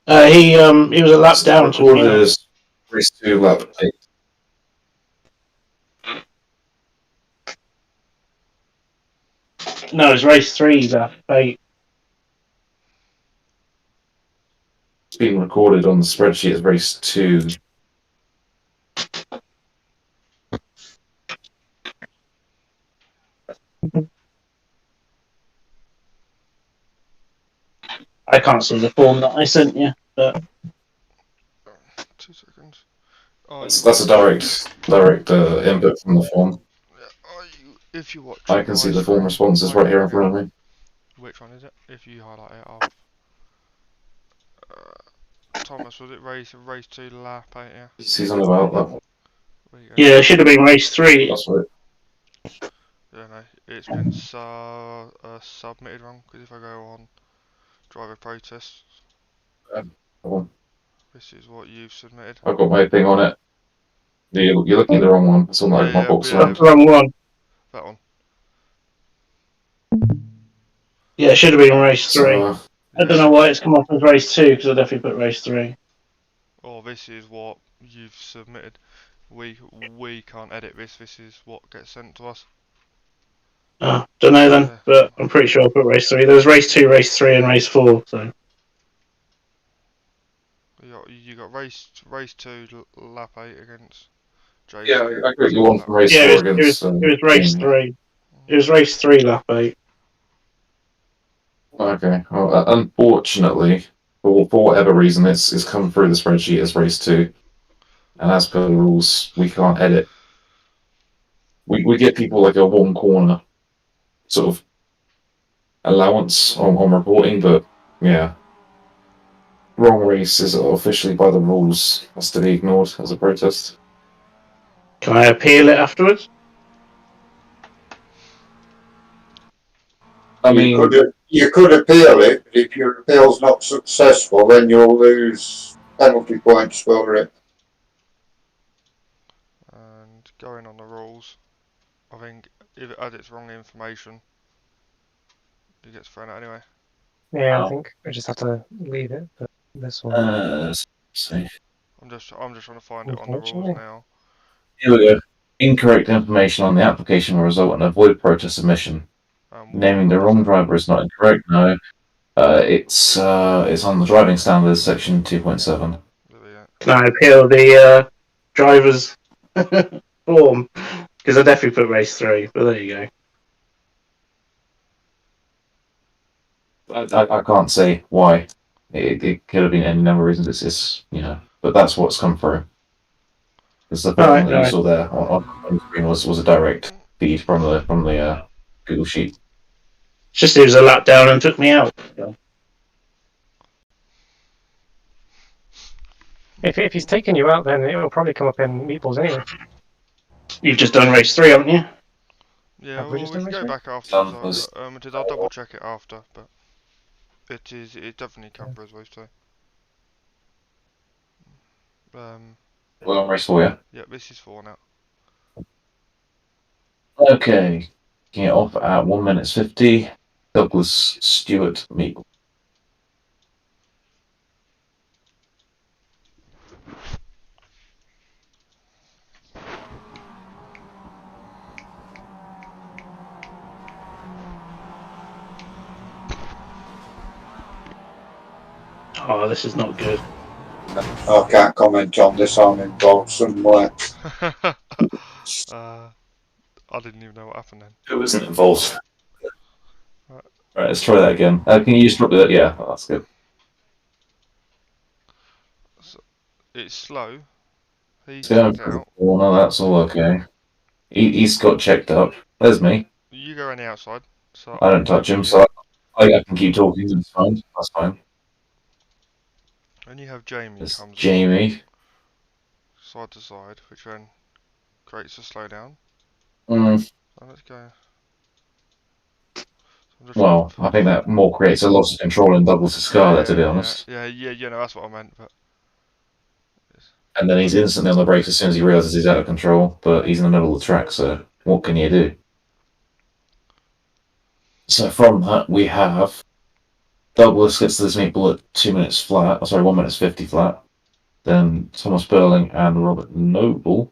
He was a lap down. Took me Recorded out. as race 2 lap 8. No, it was race 3 lap 8. It's been recorded on the spreadsheet as race 2. I can't see the form that I sent you, but 2 seconds. Oh, That's a direct input from the form. if you watch I can see the form responses right here in front of me. Which one is it? If you highlight it, Thomas, was it race 2 lap 8? Yeah. See something about that? There you go. yeah, it should have been race 3. That's right. Yeah, no, it's been submitted wrong because if I go on driver protests, Hold on. this is what you've submitted. I've got my thing on it. You're looking at the wrong one. It's on like my box around. Wrong one. That one. Yeah, it should have been race 3. So, I don't know why it's come off as race 2 because I definitely put race 3. Oh, this is what you've submitted. We can't edit this. This is what gets sent to us. Oh, don't know then, Yeah. but I'm pretty sure I put race 3. There was race 2, race 3, and race 4. So You got race 2 lap 8 against Jason. yeah, I got you one from race yeah, 4 it against. was race Jamie. 3. It was race 3, lap 8. Okay. Well, unfortunately, for whatever reason, it's come through the spreadsheet as race 2, and as per the rules, we can't edit. We get people like a one corner sort of allowance on reporting, but yeah, wrong race is officially by the rules has to be ignored as a protest. Can I appeal it afterwards? I mean, You could appeal it, but if your appeal's not successful, then you'll lose penalty points for it. And going on the rules, I think if it adds its wrong information, it gets thrown out anyway. Yeah, Oh. I think we just have to leave it. But this one, let's see. I'm just trying to find it on the rules Unfortunately. now. Here we go. Incorrect information on the application will result in a void protest submission. Naming the wrong driver is not incorrect. No, it's on the driving standards section 2.7. Can I appeal the driver's form? Because I definitely put race 3, but there you go. I can't say why. It could have been any number of reasons. It's but that's what's come through. Because the thing that you saw there on the screen was a direct feed from the Google Sheet. Just it was a lap down and took me out. if he's taking you out, then it'll probably come up in meatballs anyway. You've just done race 3, haven't you? Yeah, Have we well, just we done can go race back afterwards. I'll double check it after, but it definitely come through as race 2. Well, on race 4, yeah. Yeah, this is 4 now. Okay, getting it off at 1 minute 50. Douglas Steward Meeple. Oh, this is not good. I can't comment on this. I'm involved somewhere. I didn't even know what happened then. Who isn't involved? Right. Right, let's try that again. Can you just drop that? Yeah, oh, that's good. So, it's slow. He's Going checked for the out. corner, that's all okay. He's got checked up. There's me. You go around the outside. So I I'll don't touch wait him, for you. so I can keep talking. It's fine. That's fine. And you have Jamie There's comes Jamie. side to side, which then creates a slowdown. Mm, So let's go. So I'm just trying to well, I think that more creates a loss of control and doubles the scar there, to be honest. Yeah, no, that's what I meant, but And then he's instantly on the brakes as soon as he realises he's out of control, but he's in the middle of the track, so what can you do? So from that, we have Douglas gets to this meatball at 2 minutes flat, 1 minute 50 flat. Then Thomas Burling and Robert Noble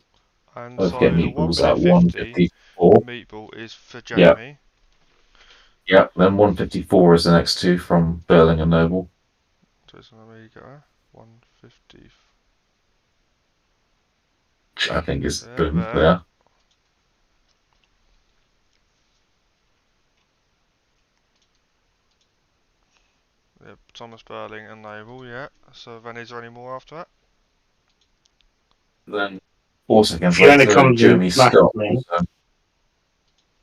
and both so get the 1 meatballs minute at 50 154. meatball is for Yeah. Jamie. Yeah, then 154 is the next two from Burling and Noble. So let me go. 150. Which I think is Yeah, boom there. there. Yep, Thomas Burling and Noble, yeah. So then is there any more after that? Then 4 seconds Fiona later, comes in Jeremy Scott. massively.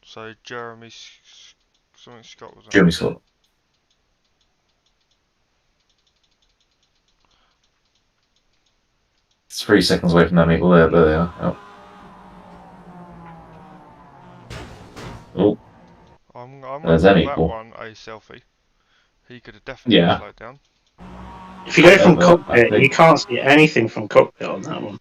So Jeremy something Scott was on. Jeremy Scott. It's 3 seconds away from that meatball there, but there they are. Oh, I'm gonna there's call that that meatball. one a selfie. He could have definitely Yeah. slowed down. If you go from However, I cockpit, think- you can't see anything from cockpit on that one.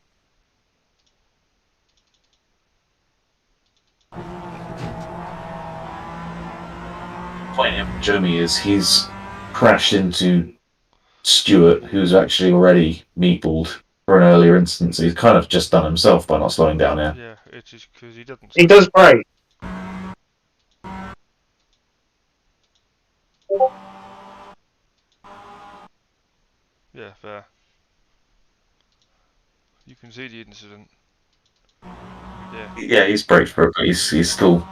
Point of Jeremy is he's crashed into Stewart, who's actually already meatballed for an earlier instance. He's kind of just done himself by not slowing down here. Yeah, it is because he doesn't. He does brake. Yeah, fair. You can see the incident. Yeah. Yeah, he's braked for it, but he's still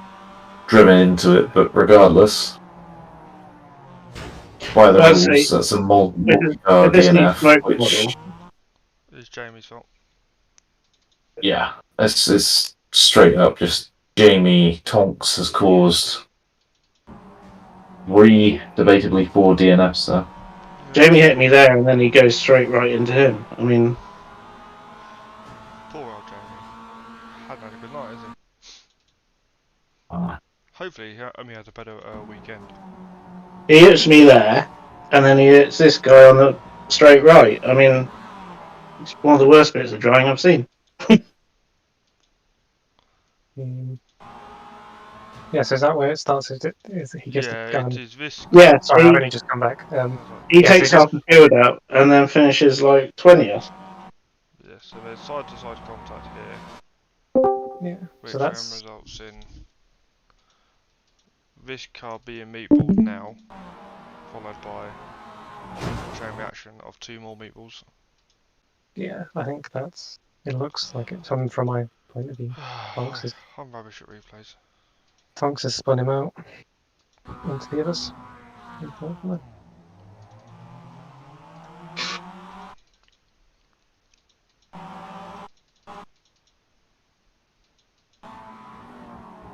driven into it. But regardless, by the I'd rules, say that's a with multi-car this new DNF, smoke which, model, It's Jamie's fault. yeah, it's straight up just Jamie Tonks has caused debatably 4 DNFs there. Jamie hit me there, and then he goes straight right into him. I mean, Poor old Jamie. Hadn't had a good night, has he? Uh, Hopefully, he only had a better weekend. he hits me there, and then he hits this guy on the straight right. I mean, it's one of the worst bits of driving I've seen. Yeah, so is that where it starts? Is he just Yeah, gone? it is this. Yeah, Sorry, he, I've only just come back. he yeah, so takes just- half the field out and then finishes like 20th. Yeah, so there's side-to-side contact here, yeah, which so then that's results in this car being meatballed now, followed by a chain reaction of 2 more meatballs. yeah. I think that's. It looks like it from my point of view. Tonks is I'm rubbish at replays. Tonks has spun him out into the others. Unfortunately.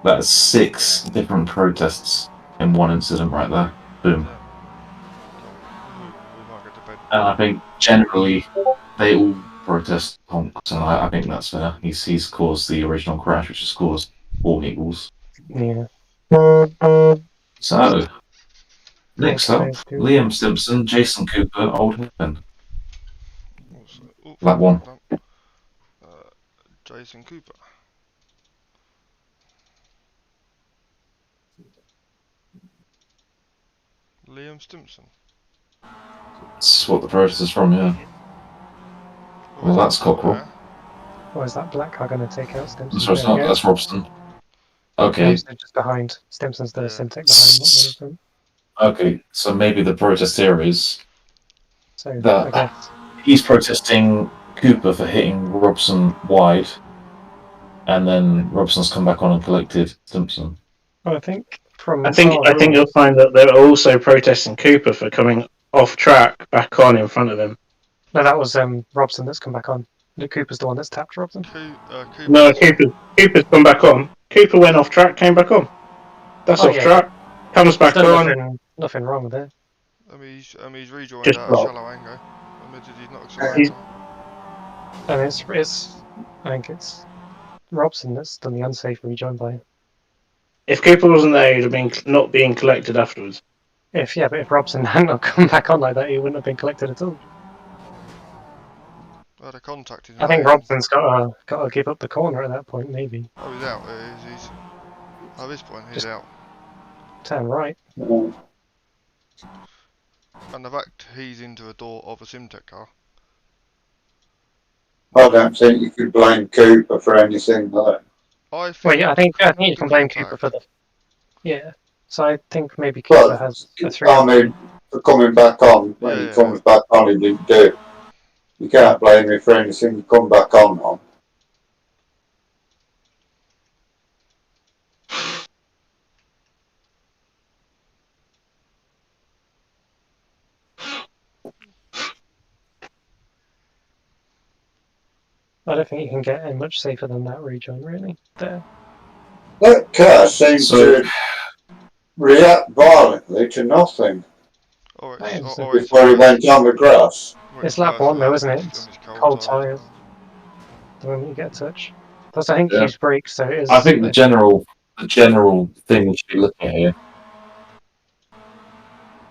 That's 6 different protests in one incident right there. Boom. We might get to bed. And I think generally they all protest Tonks, and I think that's fair. He's caused the original crash, which has caused 4 meatballs. Yeah. So, next up, Okay, do- Liam Stimpson, Jason Cooper, Old Heaven. Oh, Lap 1. done. Jason Cooper. Liam Stimpson. That's what the protest is from, yeah. Oh, Well, is that's that Cockerell. there? Or is that black car going to take out Stimson? That's, There we go. that's Robson. No, Okay, so just behind. Stimson's the Yeah. Simtek behind. Not one of them. okay, so maybe the protest here is So That- I guess He's protesting Cooper for hitting Robson wide, and then Robson's come back on and collected Simpson. I think from I think our you'll rules, find that they're also protesting Cooper for coming off track back on in front of him. no, that was Robson that's come back on. Luke Cooper's the one that's tapped Robson. Cooper No, hasn't. Cooper's come back on. Cooper went off track, came back on. That's Oh, off yeah, track. Comes He's back done on. nothing wrong with it. He's rejoined Just at a block. shallow angle. Did he not He's- accelerate? And I think it's Robson that's done the unsafe rejoin by. If Cooper wasn't there, he'd have been not being collected afterwards. But if Robson had not come back on like that, he wouldn't have been collected at all. The contact is I think made. Robson's got to give up the corner at that point, maybe. Oh, he's out. He's at this point, he's Just- out. Turn right. Mm. And the fact he's into a door of a Simtech car. I don't think you could blame Cooper for anything like that. I think. Well, yeah, I think you can blame contact. Cooper for the. Yeah. So I think maybe Cooper has a 3. I mean, for coming back on, when Yeah, he comes back on, he didn't do it. You can't blame him for anything you come back on. I don't think you can get any much safer than that rejoin, really. There. That car seems So- to react violently to nothing Or I it's, understand. or it's, before he went on the grass. or It's lap one though, isn't it? It's It's cold tyres. The moment you get a touch. Plus, I think Yeah. use brakes, so it is. I think the general thing we should be looking at here,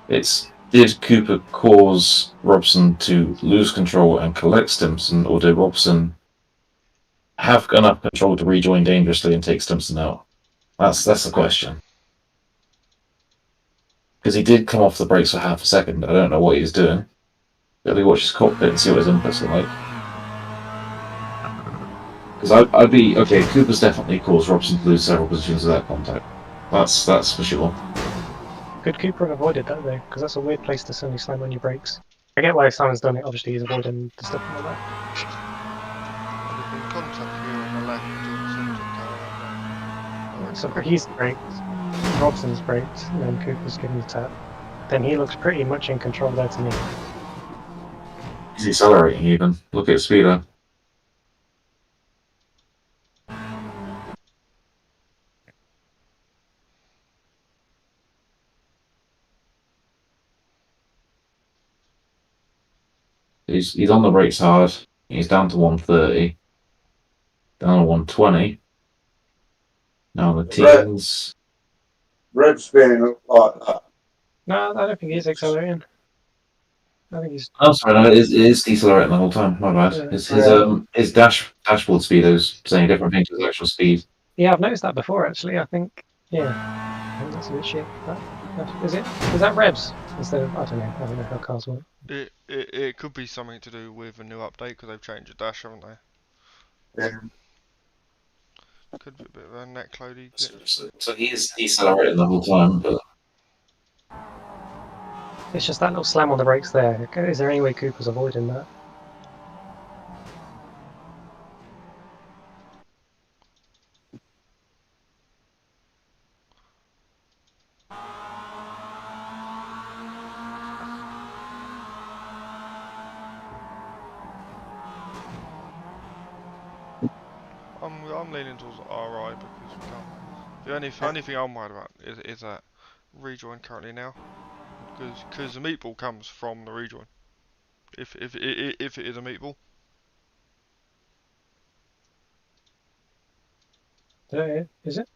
it's did Cooper cause Robson to lose control and collect Stimson, or did Robson have enough control to rejoin dangerously and take Stimson out? That's the question. Because he did come off the brakes for half a second. I don't know what he was doing. Let me watch his cockpit and see what his inputs are like. Because I'd be okay. Cooper's definitely caused Robson to lose several positions of that contact. That's for sure. Could Cooper have avoided that though? Because that's a weird place to suddenly slam on your brakes. I get why Simon's done it. Obviously, he's avoiding the stuff like that. There's been contact here on the left between the Simtech car and So he's braked, Robson's braked, and then Cooper's giving the tap. Then he looks pretty much in control there to me. He's accelerating even. Look at his speedo. He's on the brakes hard. He's down to 130. Down to 120. Now the teens. Red's being up like that. No, I don't think he's accelerating. I think he's. Oh, sorry, no, it is decelerating the whole time. My bad. Yeah. His dashboard speedo's saying different things to his actual speed. Yeah, I've noticed that before actually. I think. Yeah. I think that's a bit shit. Is that revs instead of I don't know. I don't know how cars work. It could be something to do with a new update because they've changed the dash, haven't they? Yeah. Could be a bit of a neck loady. So he is decelerating the whole time, but It's just that little slam on the brakes there. Is there any way Cooper's avoiding that? I'm leaning towards RI because we can't. The only thing I'm worried about is that rejoin currently now, because the meatball comes from the rejoin. If it is a meatball, Is it?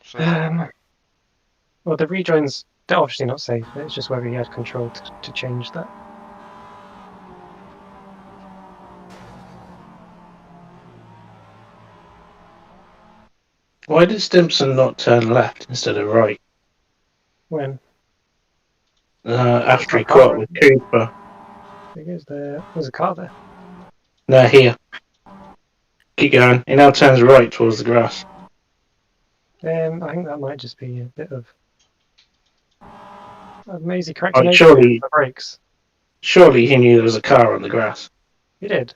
so Well, the rejoins, they're obviously not safe. It's just whether he had control to change that. Why did Stimson not turn left instead of right? When? After he Car, caught with Cooper. Because there's a car there. No, here. Keep going. He now turns right towards the grass. I think that might just be a bit of Maisie corrected Oh, me surely- for the brakes. Surely he knew there was a car on the grass. He did.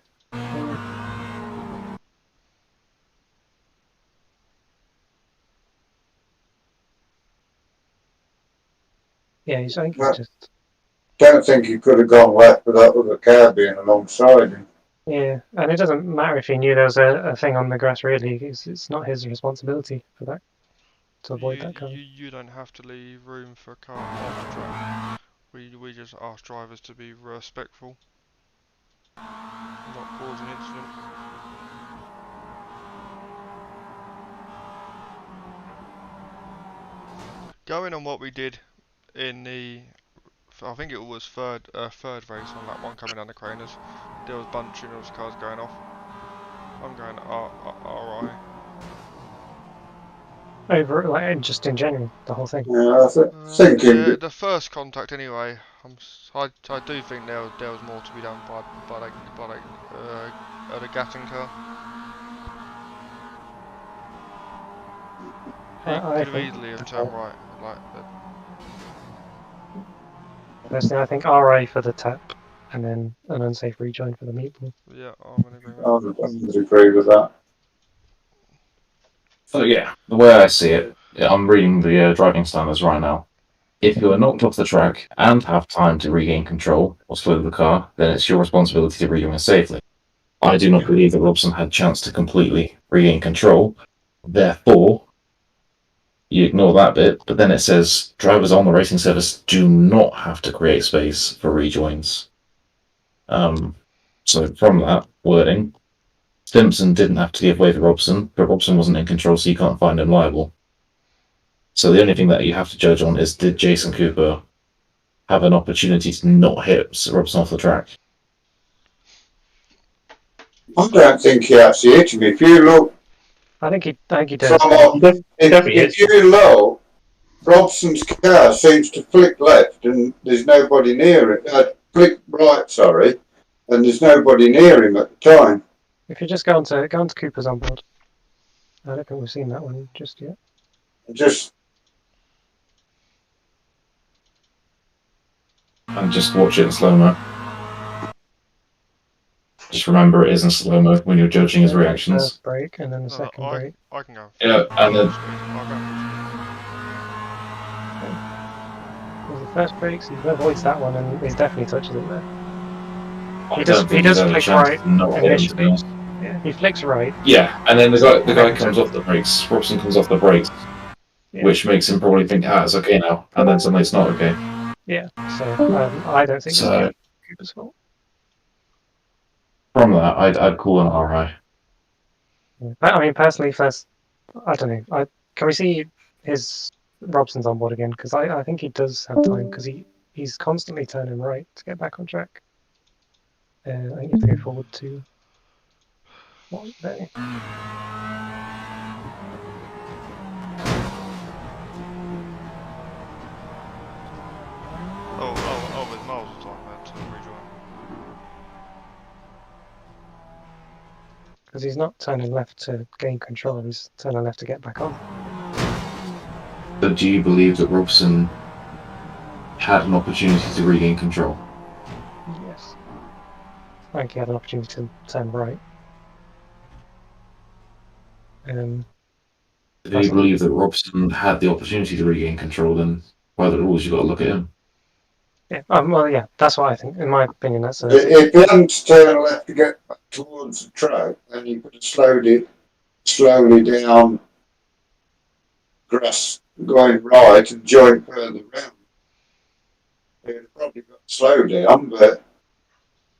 Yeah, I think he's Yeah. just. Don't think he could have gone left with that other car being alongside him. Yeah, and it doesn't matter if he knew there was a thing on the grass. Really, it's not his responsibility for that to avoid that car. You don't have to leave room for a car off the track. We just ask drivers to be respectful, not cause an incident. Going on what we did in the, I think it was third race on that one coming down the Craners. There was bunching of cars going off. I'm going alright. Over, like, just in general, the whole thing. Yeah, thinking Yeah, the first contact anyway. I do think there was more to be done by the Gatton car. He I could have think, easily have turned right, like personally, I think RA for the tap, and then an unsafe rejoin for the meatball. yeah, I'm in agreement. I would agree with that. So yeah, the way I see it, I'm reading the driving standards right now. If you are knocked off the track and have time to regain control or slow the car, then it's your responsibility to rejoin safely. I do not believe that Robson had chance to completely regain control. Therefore, you ignore that bit, but then it says drivers on the racing surface do not have to create space for rejoins. So from that wording, Stimson didn't have to give way to Robson, but Robson wasn't in control, so you can't find him liable. So the only thing that you have to judge on is, did Jason Cooper have an opportunity to not hit Robson off the track? I don't think he actually hit him. If you look I think he did. if you look, Robson's car seems to flick left and there's nobody near it. Flick right, sorry, and there's nobody near him at the time. If you just go on to Cooper's on board, I don't think we've seen that one just yet. Just And just watch it in slow-mo. Just remember it is in slow-mo when you're judging his reactions. First break and then the No, second break. I can go. Yeah, and then I'll go. There's the first break, so he avoids that one and he definitely touches it there. I He don't does think he's had a flick chance right to not hit him, to be initially. honest. Yeah, he flicks right. Yeah, and then the guy comes off the brakes. Robson comes off the brakes, Yeah. which makes him probably think, it's okay now, and then suddenly it's not okay. Yeah, so I don't think So it's Cooper's fault. from that, I'd call an RI. But I mean, personally, first, I don't know. Can we see his Robson's on board again? Because I think he does have time because he's constantly turning right to get back on track. I think you have to go forward to what there. With miles of time there to rejoin. Because he's not turning left to gain control, he's turning left to get back on. But do you believe that Robson had an opportunity to regain control? Yes. I think he had an opportunity to turn right. Do you believe that Robson had the opportunity to regain control? Then, by the rules, you've got to look at him. Yeah, well, yeah, that's what I think. In my opinion, that's a... if he hadn't turned left to get back towards the track, then he could have slowed it slowly down grass going right and joined further round. It would probably got slowed down, but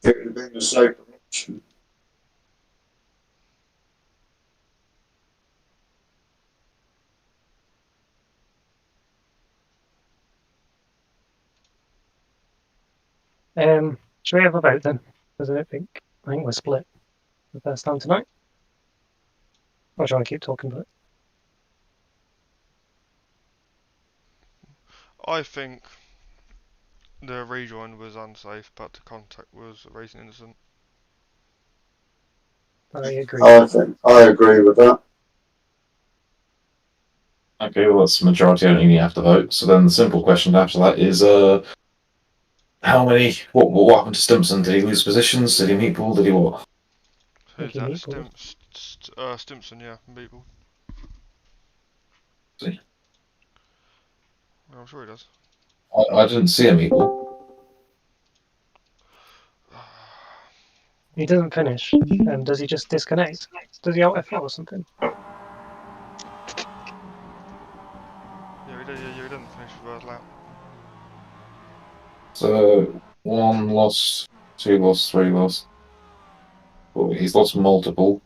it would have been a safer option. Should we have a vote then? Because I think we're split for the first time tonight. Or shall I keep talking about it? I think the rejoin was unsafe, but the contact was a racing incident. I agree. I agree with that. Okay, well, that's majority only you have to vote. So then the simple question after that is, how many? What happened to Stimpson? Did he lose positions? Did he meatball? Did he what? Who's he that? meatballed. Stimpson, yeah, meatball. See? Yeah, I'm sure he does. I didn't see a meatball. He doesn't finish, and does he just disconnect? Does he alt F4 or something? Yeah, he doesn't finish the first lap. So 1 loss, 2 loss, 3 loss. Well, he's lost multiple.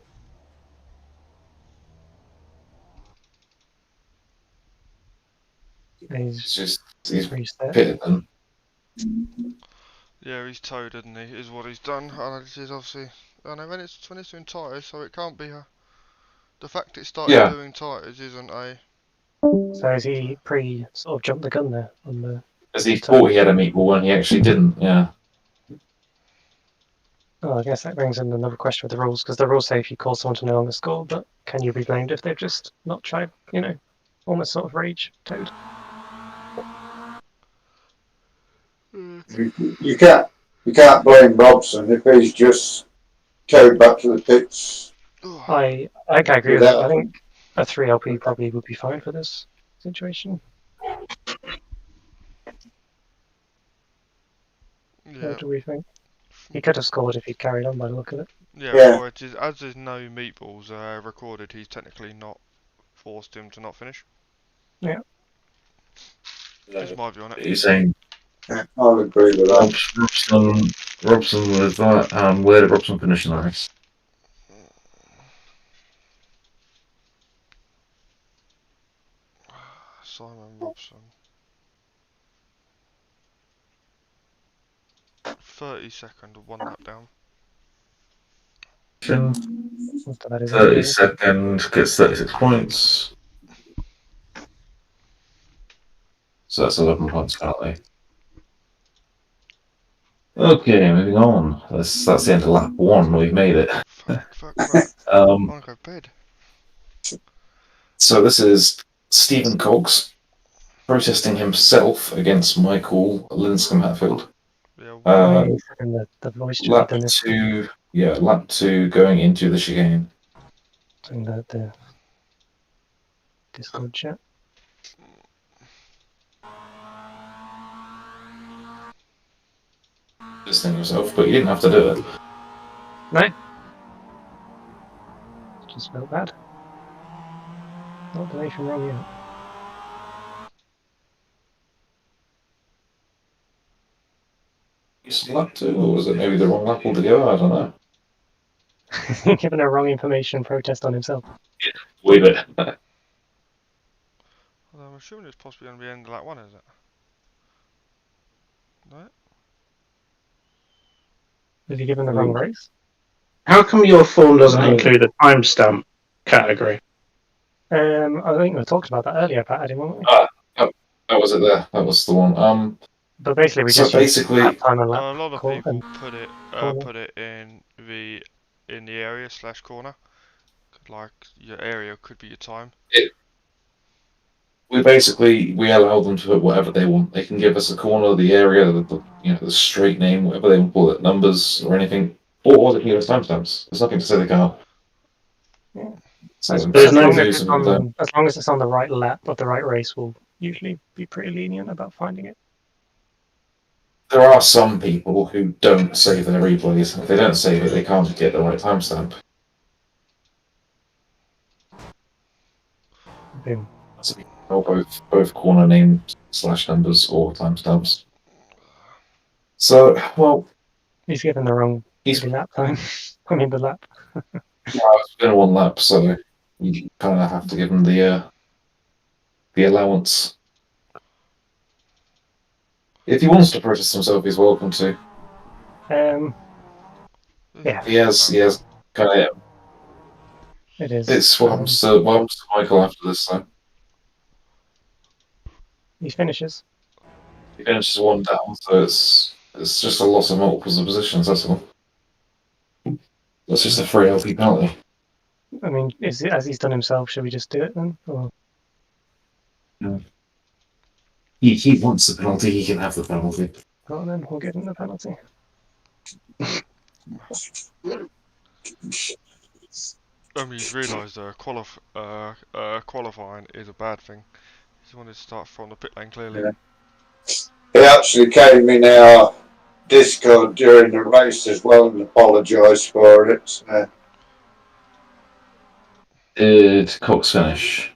It's just he's Reset. pitted them. Yeah, he's towed, isn't he? Is what he's done. And it is obviously. I know when it's doing tyres, so it can't be a. The fact it started Yeah. doing tyres isn't a. So is he sort of jumped the gun there on the? As he the toe? thought he had a meatball when he actually didn't. Yeah. Oh, I guess that brings in another question with the rules, because the rules say if you call someone to no longer score, but can you be blamed if they've just not tried, almost sort of rage towed? You can't blame Robson if he's just towed back to the pits I agree with that. I think a 3LP probably would be fine for this situation. Yeah. What do we think? He could have scored if he'd carried on by the look of it. Yeah, Yeah. or it is, as there's no meatballs recorded, he's technically not forced him to not finish. Yeah. That's my view on it. You're saying I'll agree with that. Robson was that. Where did Robson finish in the race? Simon Robson. 32nd, one lap down. 32nd, gets 36 points. So that's 11 points currently. Okay, moving on. That's the end of lap 1. We've made it. Fuck. I wanna go to bed. So this is Stephen Cogs protesting himself against Michael Linscombe Hatfield. Yeah, And the voice chat Lap done this 2, lap 2 going into the chicane. in the Discord chat. Just think himself, but you didn't have to do it. No. Just felt bad. Not done anything wrong yet. Is it lap 2, or was it maybe the wrong lap altogether? I don't know. Given a wrong information, protest on himself. Leave it. I'm assuming it's possibly going to be end of lap 1, is it? No? Have you given the wrong race? How come your form doesn't include a timestamp category? I think we talked about that earlier, Pat, didn't we? That was it there. That was the one. But basically, we So just basically- use lap time and A lap lot of call people and put it corner. put it in the area / corner. Like your area could be your time. We allow them to put whatever they want. They can give us the corner, the area, the straight name, whatever they want to call it, numbers or anything, or they can give us timestamps. There's nothing to say they can't. Yeah. So As, some There's as, no long do, as, it's some don't. on, as long as it's on the right lap of the right race, we'll usually be pretty lenient about finding it. There are some people who don't save their replays. If they don't save it, they can't get the right timestamp. Boom. Or both corner name / numbers or timestamps. So, well, He's given the wrong he's lap time. I mean, the lap. it's been 1 lap, so you kind of have to give him the allowance. If he wants to protest himself, he's welcome to. Yeah. He has kind of. It is. It's what happens to Michael after this, though. He finishes. He finishes 1 down, so it's just a loss of multiples of positions, that's all. That's just a free LP penalty. I mean, as he's done himself, should we just do it then? Or he wants the penalty, he can have the penalty. Well, then we'll give him the penalty. He's realised qualifying is a bad thing. He wanted to start from the pit lane clearly. Yeah. He actually came in our Discord during the race as well and apologised for it. So. Did Cox finish?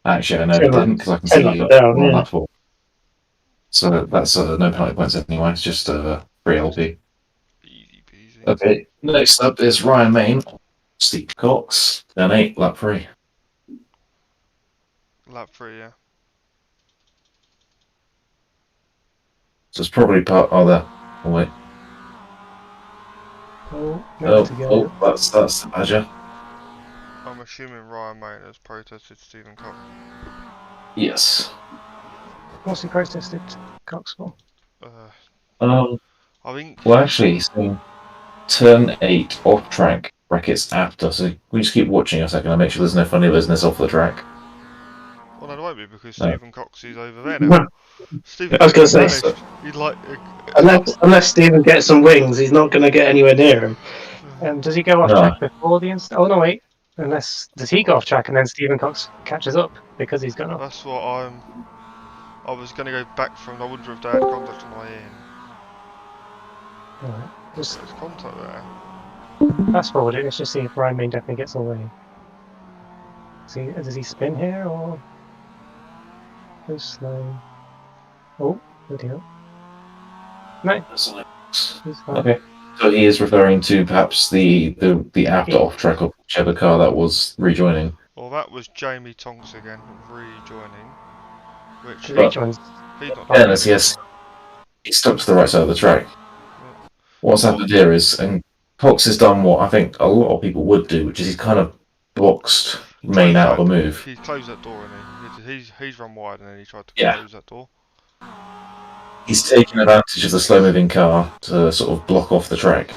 Actually, I know he didn't because I can see he got down, one yeah. lap for. So that's no penalty points anyway. It's just free LP. Easy peasy. Okay, next up is Ryan Main, Steve Cox, turn 8, lap 3. Lap 3, yeah. So it's probably part. Oh, there. Oh, wait. Oh, never to go. That's the badger. I'm assuming Ryan Main has protested Stephen Cox. Yes. What's he protested Cox for? I think. Well, actually, he's saying turn 8 off track brackets after. So we just keep watching a second and make sure there's no funny business off the track. Well, no, there won't be because No. Stephen Cox is over there now. Stephen I was Cox gonna is say, finished. He'd like. unless Stephen gets some wings, he's not going to get anywhere near him. Does he go off No. track before the instant? Oh no, wait. Does he go off track and then Stephen Cox catches up because he's gone off? That's what I was going to go back from. I wonder if they had contact on my end. Alright. Just There's contact there. fast forward it. Let's just see if Ryan Main definitely gets away. Does he spin here or go slow? Oh, good deal. No, he's fine. Okay. So he is referring to perhaps the after off track of whichever car that was rejoining. Well, that was Jamie Tonks again rejoining. Which The rejoins. he's not. Fairness, yes. He stuck to the right side of the track. What's happened here is, and Cox has done what I think a lot of people would do, which is he's kind of boxed Main out of a move. He's closed that door, and he's run wide, and then he tried to Yeah. close that door. He's taken advantage of the slow-moving car to sort of block off the track.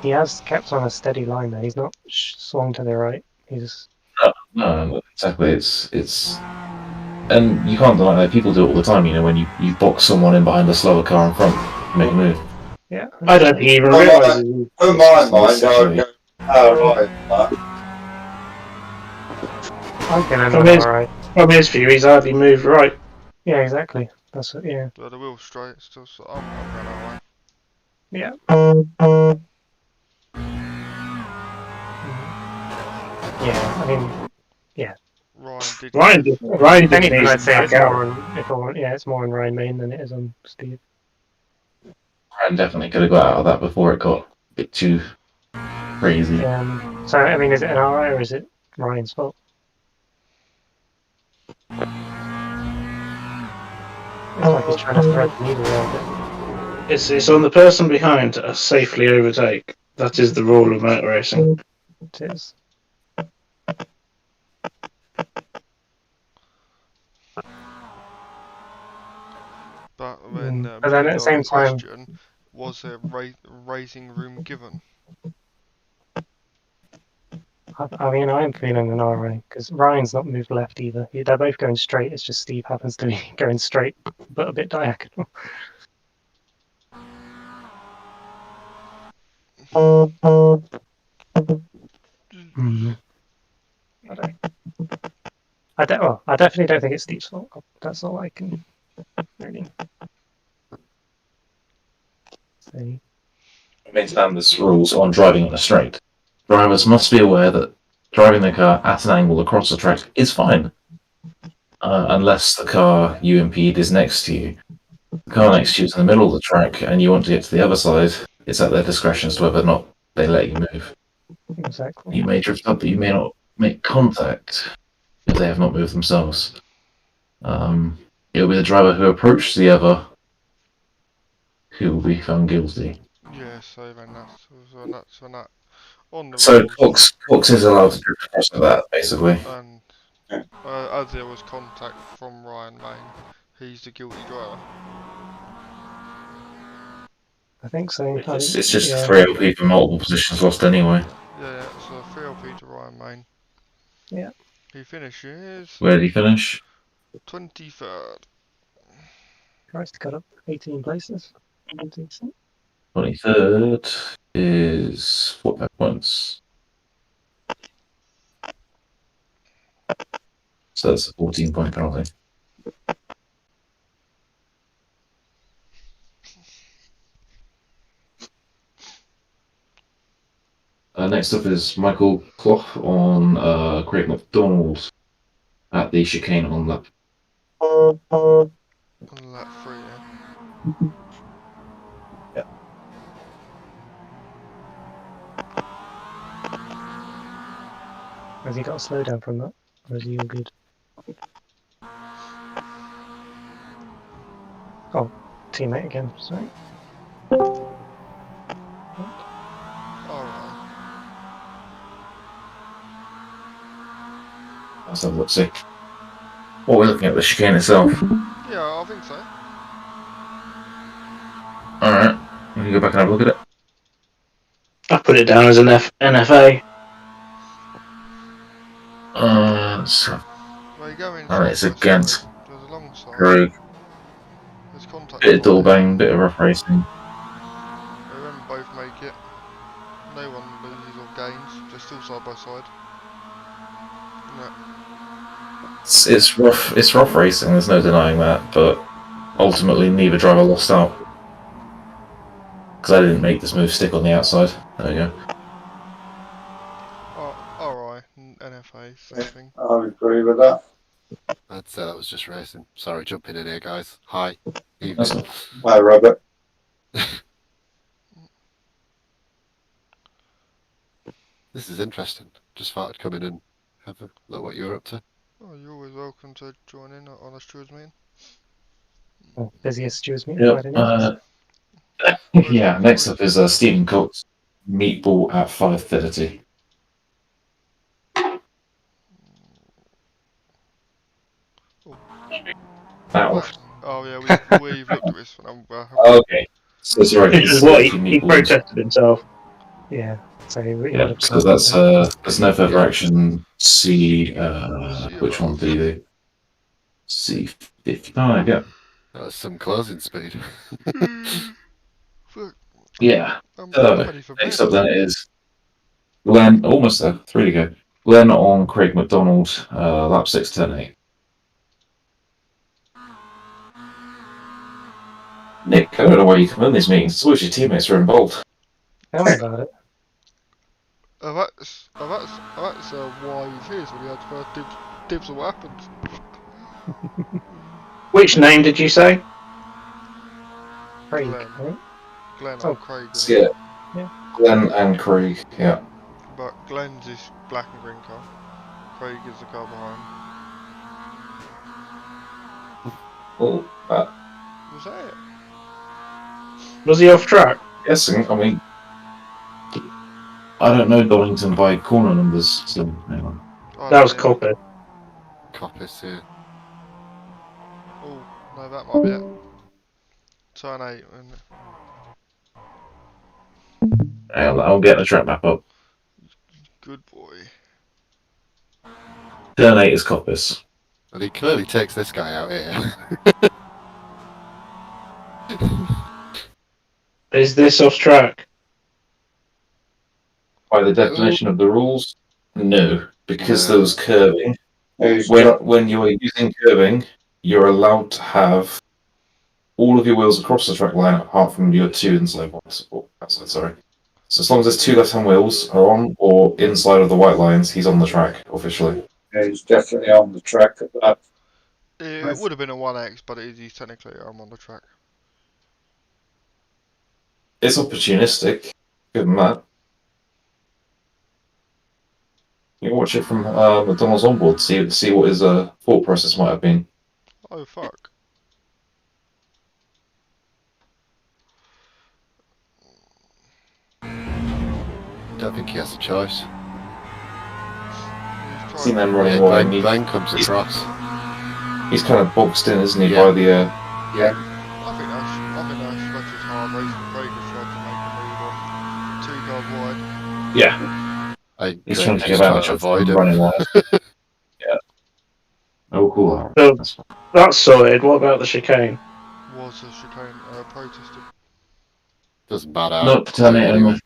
He has kept on a steady line there. He's not swung to the right. He's No, exactly. It's, and you can't deny that people do it all the time. You know, when you box someone in behind a slower car in front, make a move. yeah. I don't think he even Well, realises. For my mind, I'd go right. I'm gonna From know his- alright. From his view, he's hardly moved right. Yeah, exactly. That's what. Yeah. The wheel's straight, still. So I'm going that way. Yeah. Yeah. I mean, Ryan did. Ryan if did anything, need I'd to say back it's out. more on. It's more on Ryan Main than it is on Steve. Ryan definitely could have got out of that before it got a bit too crazy. So I mean, is it an RI or is it Ryan's fault? It's like he's trying to thread the needle around it. It's on the person behind to safely overtake. That is the rule of motor racing. It is. But when But then at the same time, question, was there racing room given? I mean, I am feeling an RI because Ryan's not moved left either. They're both going straight. It's just Steve happens to be going straight, but a bit diagonal. I definitely don't think it's Steve's fault. That's all I can really say. Main standards rules on driving on a straight. Drivers must be aware that driving the car at an angle across the track is fine, unless the car you impede is next to you. The car next to you is in the middle of the track, and you want to get to the other side. It's at their discretion as to whether or not they let you move. Exactly. You may drift up, but you may not make contact if they have not moved themselves. It'll be the driver who approached the other who will be found guilty. Yeah, so then that's on the So rules. Cox is allowed to drift across to that, basically. And as there was contact from Ryan Main, he's the guilty driver. I think so. It's just yeah. a 3 LP for multiple positions lost anyway. Yeah, so 3 LP to Ryan Main. Yeah. He finishes Where did he finish? 23rd. Christ, cut up 18 places. Decent. 23rd is 45 points. So that's a 14-point penalty. Next up is Michael Clough on Craig McDonald at the chicane on lap. On lap 3, yeah. Yeah. Has he got a slowdown from that? Or is he all good? Oh, teammate again, sorry. Alright. Let's have a look, see. What we're looking at the chicane itself. Yeah, I think so. Alright, we can go back and have a look at it. I put it down as an NFA. So, Where you going? alright, it's side by against side. There's a long side. Craig. There's contact. Bit of before dull bang, bit of rough racing. They won't both make it. No one loses or gains. They're still side by side. No. It's rough racing, there's no denying that, but ultimately neither driver lost out. Because I didn't make this move stick on the outside. There we go. Oh, alright. NFA, same thing. I agree with that. I'd say that was just racing. Sorry, jumping in here, guys. Hi. That's Evening. Hi, Robert. This is interesting. Just thought I'd come in and have a look what you're up to. Oh, you're always welcome to join in on a Stewards meeting. Oh, busiest Stewards meeting Yep, Friday night. yeah, next up is Stephen Coates, meatball at 5:30. That one. Oh yeah, we've looked at this one. Okay. So sorry. Which is what he protested himself. Yeah, so he would Yeah, have so that's there's no further action. C which one do you do? C55, yeah. That was some closing speed. Yeah. I'm So ready for next bed. up then is Glenn, almost there, 3 to go. Glenn on Craig McDonald, lap 6, turn 8. Nick, I don't know why you come in these meetings. It's always your teammates are involved. Tell me about it. That's why he's here, so we had first dibs on what happened. Which name did you say? Craig, Glenn. right? Glenn Oh. or Craig. Yeah. Yeah. Glenn and Craig, yeah. But Glenn's is black and green car. Craig is the car behind. Well, Was that it? Was he off track? guessing, I mean, I don't know Donington by corner numbers, so hang on. Oh, That was yeah. Copper. Coppice here. Oh, no, that might be it. Turn 8. And Hang on, I'll get the track map up. good boy. Turn 8 is Coppice. And he clearly takes this guy out here. Is this off track? By the definition of the rules, no, because Yeah. there was curving. He's got, When you're using curving, you're allowed to have all of your wheels across the track line apart from your 2 inside ones. Or outside, sorry. So as long as there's 2 left-hand wheels are on or inside of the white lines, he's on the track officially. he's definitely on the track of that. It would have been a 1x, but he's technically I'm on the track. It's opportunistic, give him that. You can watch it from McDonald's onboard, see what his thought process might have been. Oh fuck. Don't think he has a choice. He's Seen trying them to- running Yeah, wide. Glenn comes he's- across. He's kind of boxed in, isn't he, Yeah. by the I think that's just hard racing. Craig has tried to make a move on 2 cars wide. yeah. I He's think trying to he's take advantage to of avoid him. running wide. Yeah. Oh, cool. Alright, So- that's fine. That's sorted. What about the chicane? Was a chicane protested? Doesn't matter. Nope, Do turn it it anyway.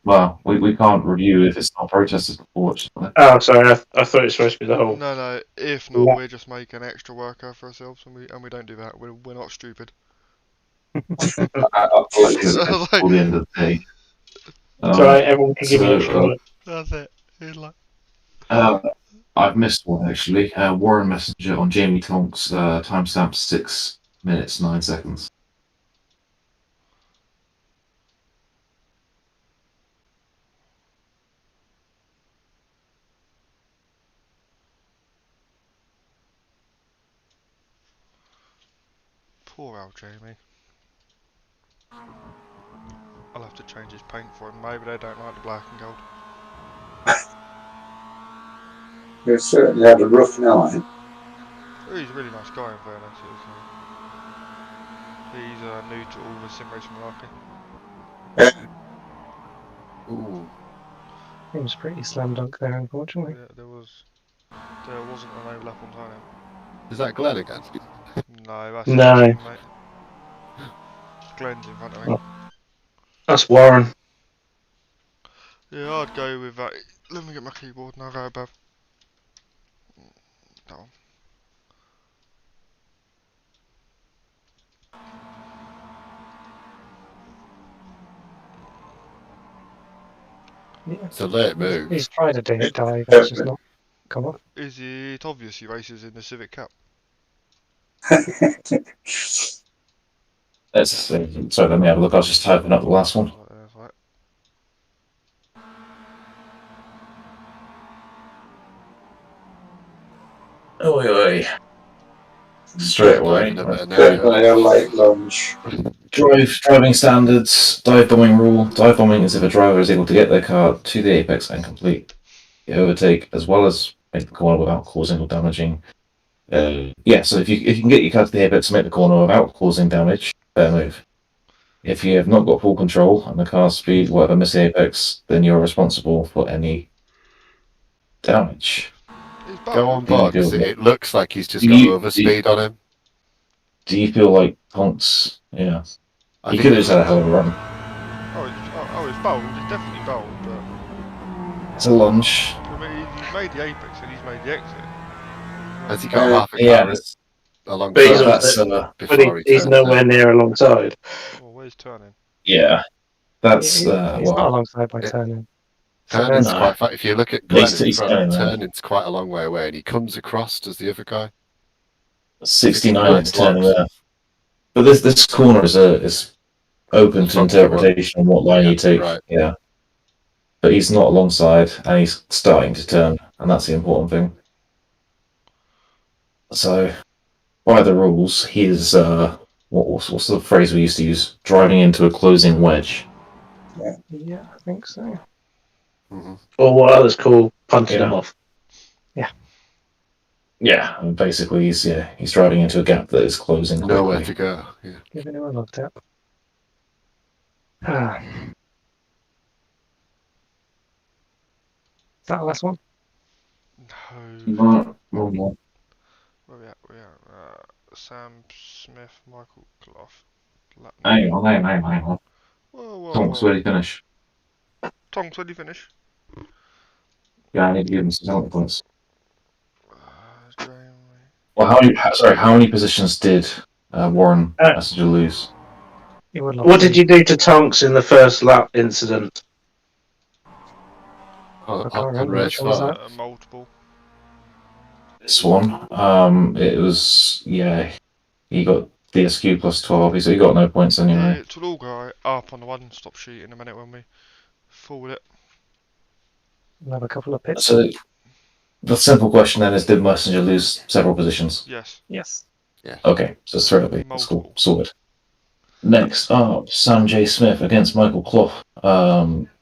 Well, we can't review if it's not protested, unfortunately. Oh, sorry. I thought it was supposed to be the whole. No. If not, Yeah. we're just making extra work out for ourselves, and we don't do that. We're not stupid. I'll let you Like, before the end of the day. Sorry, everyone can give me so, extra work. that's it. It's like, I've missed one actually. Warren Messenger on Jamie Tonks, timestamp 6 minutes 9 seconds. poor old Jamie. I'll have to change his paint for him. Maybe they don't like the black and gold. He certainly had a rough night. Oh, he's a really nice guy in fairness. He's new to all the sim racing malarkey. Ooh. Seems pretty slam dunk there, unfortunately. Yeah, there wasn't an overlap on time. Is that Glenn again? No, that's No. his teammate. Glenn's in front of me. That's Warren. Yeah, I'd go with that. Let me get my keyboard and I'll go above. That one. Yeah. It's a late move. He's tried to do it dive, it's just not come off. Is it obvious he races in the Civic Cup? Sorry, let me have a look. I was just typing up the last one. That's right. Oi, oi. Straight away. Diving a bit of Definitely a late lunch. Driving standards, dive bombing rule. Dive bombing is if a driver is able to get their car to the apex and complete the overtake, as well as make the corner without causing or damaging. So if you can get your car to the apex and make the corner without causing damage, fair move. If you have not got full control and the car's speed, whatever, miss the apex, then you're responsible for any damage. He's Go on, bald. Box. Yeah. It looks like he's just got overspeed on him. Do you feel like Tonks? Yeah. I He think could have just had a it's- hell of a run. It's bold. It's definitely bold, but It's a lunge. I mean, he's made the apex and he's made the exit. Has he got half a Yeah, car that's, alongside But he's that's But before he he's turns nowhere in? near alongside. Oh, where's turning? yeah. That's He's not well. alongside by Yeah. turning. So Turning's No. quite far. If you look at Glenn in He's front, turning there. turning's quite a long way away, and he comes across as the other guy. 69 is turning blocks. there. But this corner is open to From the one. interpretation on what line Yeah, you take. right. Yeah. But he's not alongside and he's starting to turn, and that's the important thing. So by the rules, he is what's the phrase we used to use? Driving into a closing wedge. Yeah, I think so. Mm-hmm. Or what others call punching him off. Yeah, and basically he's driving into a gap that is closing Nowhere quickly. to go. Yeah. Giving him a log tap. Ah. Is that the last one? No. One more. Where we at? Sam Smith, Michael Clough. Hang on. Whoa. Tonks, where did he finish? Tonks, where did you finish? Yeah, I need to give him some help points. Jamie. Well, how many positions did Warren Messenger lose? He would love What to. did you do to Tonks in the first lap incident? On, can't on remember race which one was 5. that. Multiple. This one, it was he got DSQ plus 12, so he got no points anyway. It will all go up on the one-stop sheet in a minute when we forward it. We'll have a couple of pits. So the simple question then is, did Messenger lose several positions? Yes. Yes. Okay, so it's 3 of it. That's cool. Multiple. Sorted. Next up, Sam J. Smith against Michael Clough,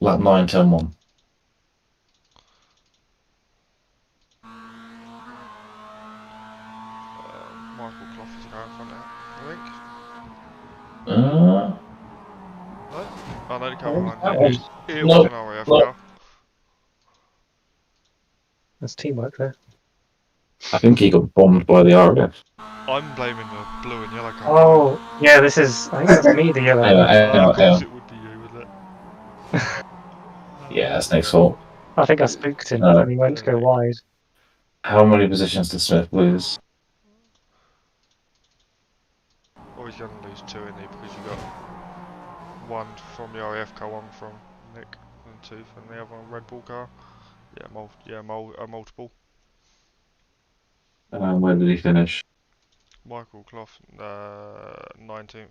lap 9, turn 1. Michael Clough is the guy in front of it, I think. Uh, No? Oh, no, the car behind that it. one. It No, was an RAF no. car. There's teamwork there. I think he got bombed by the RAF. I'm blaming the blue and yellow car. Oh, yeah, this is. I think that's me, the yellow Hang on, car. hang Of on, hang course on. it would be you, wouldn't it? Yeah, that's Nick's fault. I think I spooked him No. when he went to go wide. How many positions did Smith lose? Or he's going to lose 2 in there because you got 1 from the RAF car, 1 from Nick, and 2 from the other Red Bull car. Yeah, multiple. Where did he finish? Michael Clough, 19th.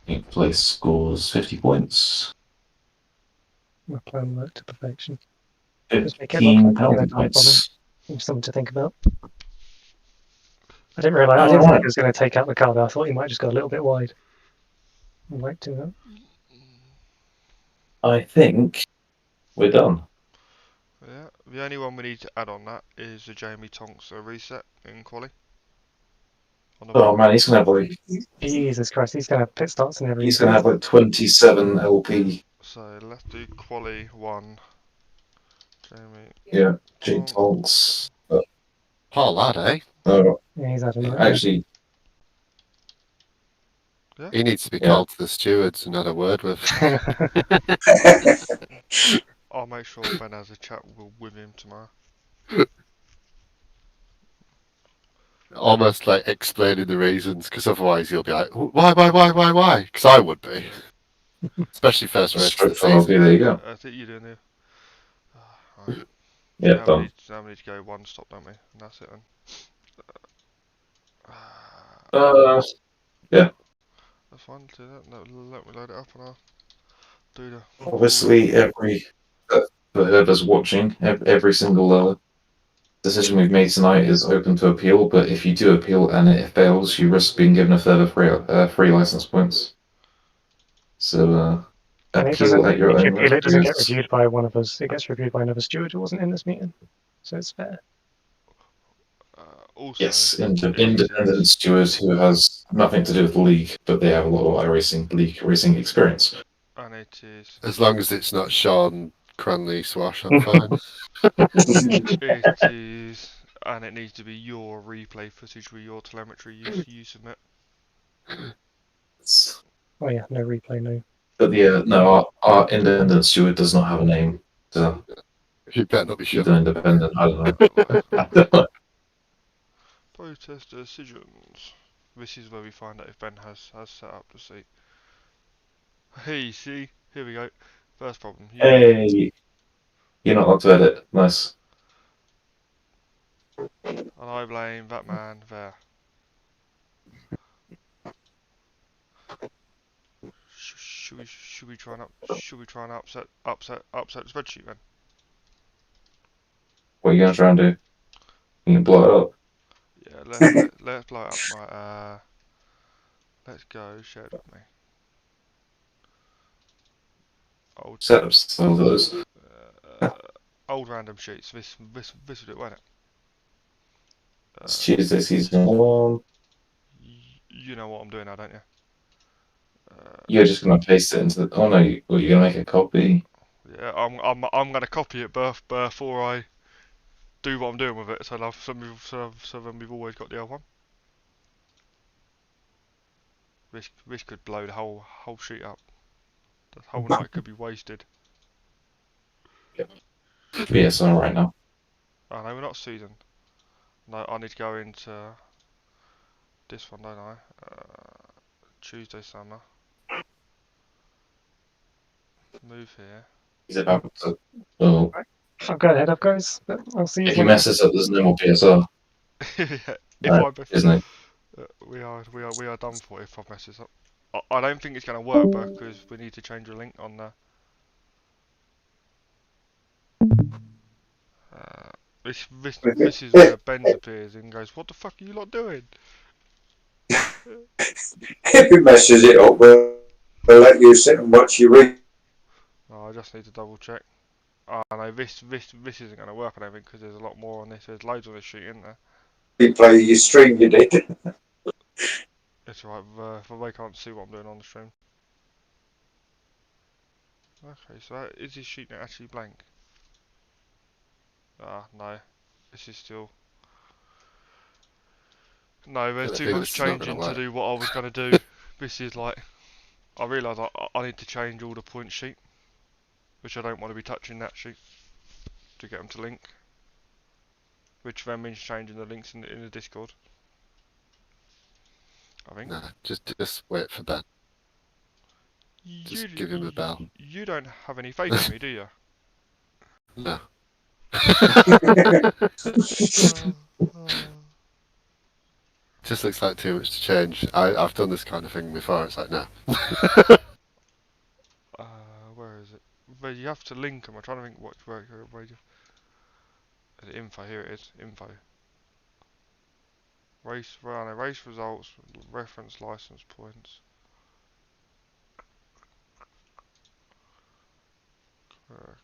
Eighth place scores 50 points. My plan worked to perfection. Just make it look 15 like we're penalty going to dive bomb him. points. Give something to think about. I didn't realise. I Oh, didn't think right. he was going to take out the car. I thought he might just go a little bit wide. Right to that. I think we're done. Yeah, the only one we need to add on that is the Jamie Tonks reset in quali. On the Oh board. man, he's gonna have like Jesus Christ, he's going to have pit starts in every. he's gonna have like 27 LP. So let's do quali 1. Jamie. Yeah, G Tonks. Poor lad, eh? No, Yeah, he's had a nightmare. actually, He needs to be Yeah. called to the stewards and had a word with. I'll make sure Ben has a chat with him tomorrow. Almost like explaining the reasons, because otherwise he'll be like, why? Because I would be. Especially first race of the stroke LP, season. there you go. I think you're doing it. Right. Yeah, now, done. now we need to go 1 stop, don't we? And that's it then. That's fine, do that. Let me load it up and I'll do the. Obviously, for whoever's watching, every single decision we've made tonight is open to appeal. But if you do appeal and it fails, you risk being given a further free license points. So And it appeal doesn't. at your If you own appeal, it doesn't get risk. reviewed by one of us. It gets reviewed by another steward who wasn't in this meeting, so it's fair. Also, Yes, it independent is, stewards who has nothing to do with the league, but they have a lot of league racing experience. and it is, As long as it's not Sean Cranley Swash, I'm fine. it is, and it needs to be your replay footage with your telemetry you submit. Oh yeah, no replay, no. But no, our independent steward does not have a name. So You better not be he's sure. an independent. I don't know. I don't know. Protest decisions. This is where we find out if Ben has set up the seat. Hey, see? Here we go. First problem. Hey, you're not allowed to edit. Nice. And I blame that man there. Should we try and upset the spreadsheet then? What are you gonna try and do? You can blow it up. Yeah, let's blow it up. Right, let's go. Shared with me. Old Setups, some of those. old random sheets. This will do it, won't it? It's Tuesday, season 1. You know what I'm doing now, don't you? You're just gonna paste it into the. Oh no, you're gonna make a copy. Yeah, I'm gonna copy it before I do what I'm doing with it. So then we've always got the other one. This could blow the whole sheet up. The whole night could be wasted. BSR right now. Oh no, we're not season. No, I need to go into this one, don't I? Tuesday summer. Move here. He's about to. Oh, I'll go ahead up, guys. But I'll see you. if he when- messes up, there's no more BSR. If No, isn't it? we are done for if I mess this up. I don't think it's gonna work because we need to change the link on the. This is where Ben's appears and goes, "What the fuck are you lot doing?" If he messes it up, we'll let you sit and watch your read. Oh, I just need to double check. Oh no, this isn't gonna work. I don't think because there's a lot more on this. There's loads on this sheet, isn't there? replay your stream you did. It's alright, if they can't see what I'm doing on the stream. Okay, so is this sheet now actually blank? Ah, no. This is still... No, there's I too think much this is not going to changing to work. do what I was going to do. This is like... I realise I need to change all the point sheet. Which I don't want to be touching that sheet. To get them to link. Which then means changing the links in the Discord. I think. No, just wait for Ben. Just give him a bell. You don't have any faith in me, do you? No. Just looks like too much to change. I've done this kind of thing before. It's like, no. Where is it? But you have to link them. I'm trying to think where is it info? Here it is. Info. Race results. Reference license points.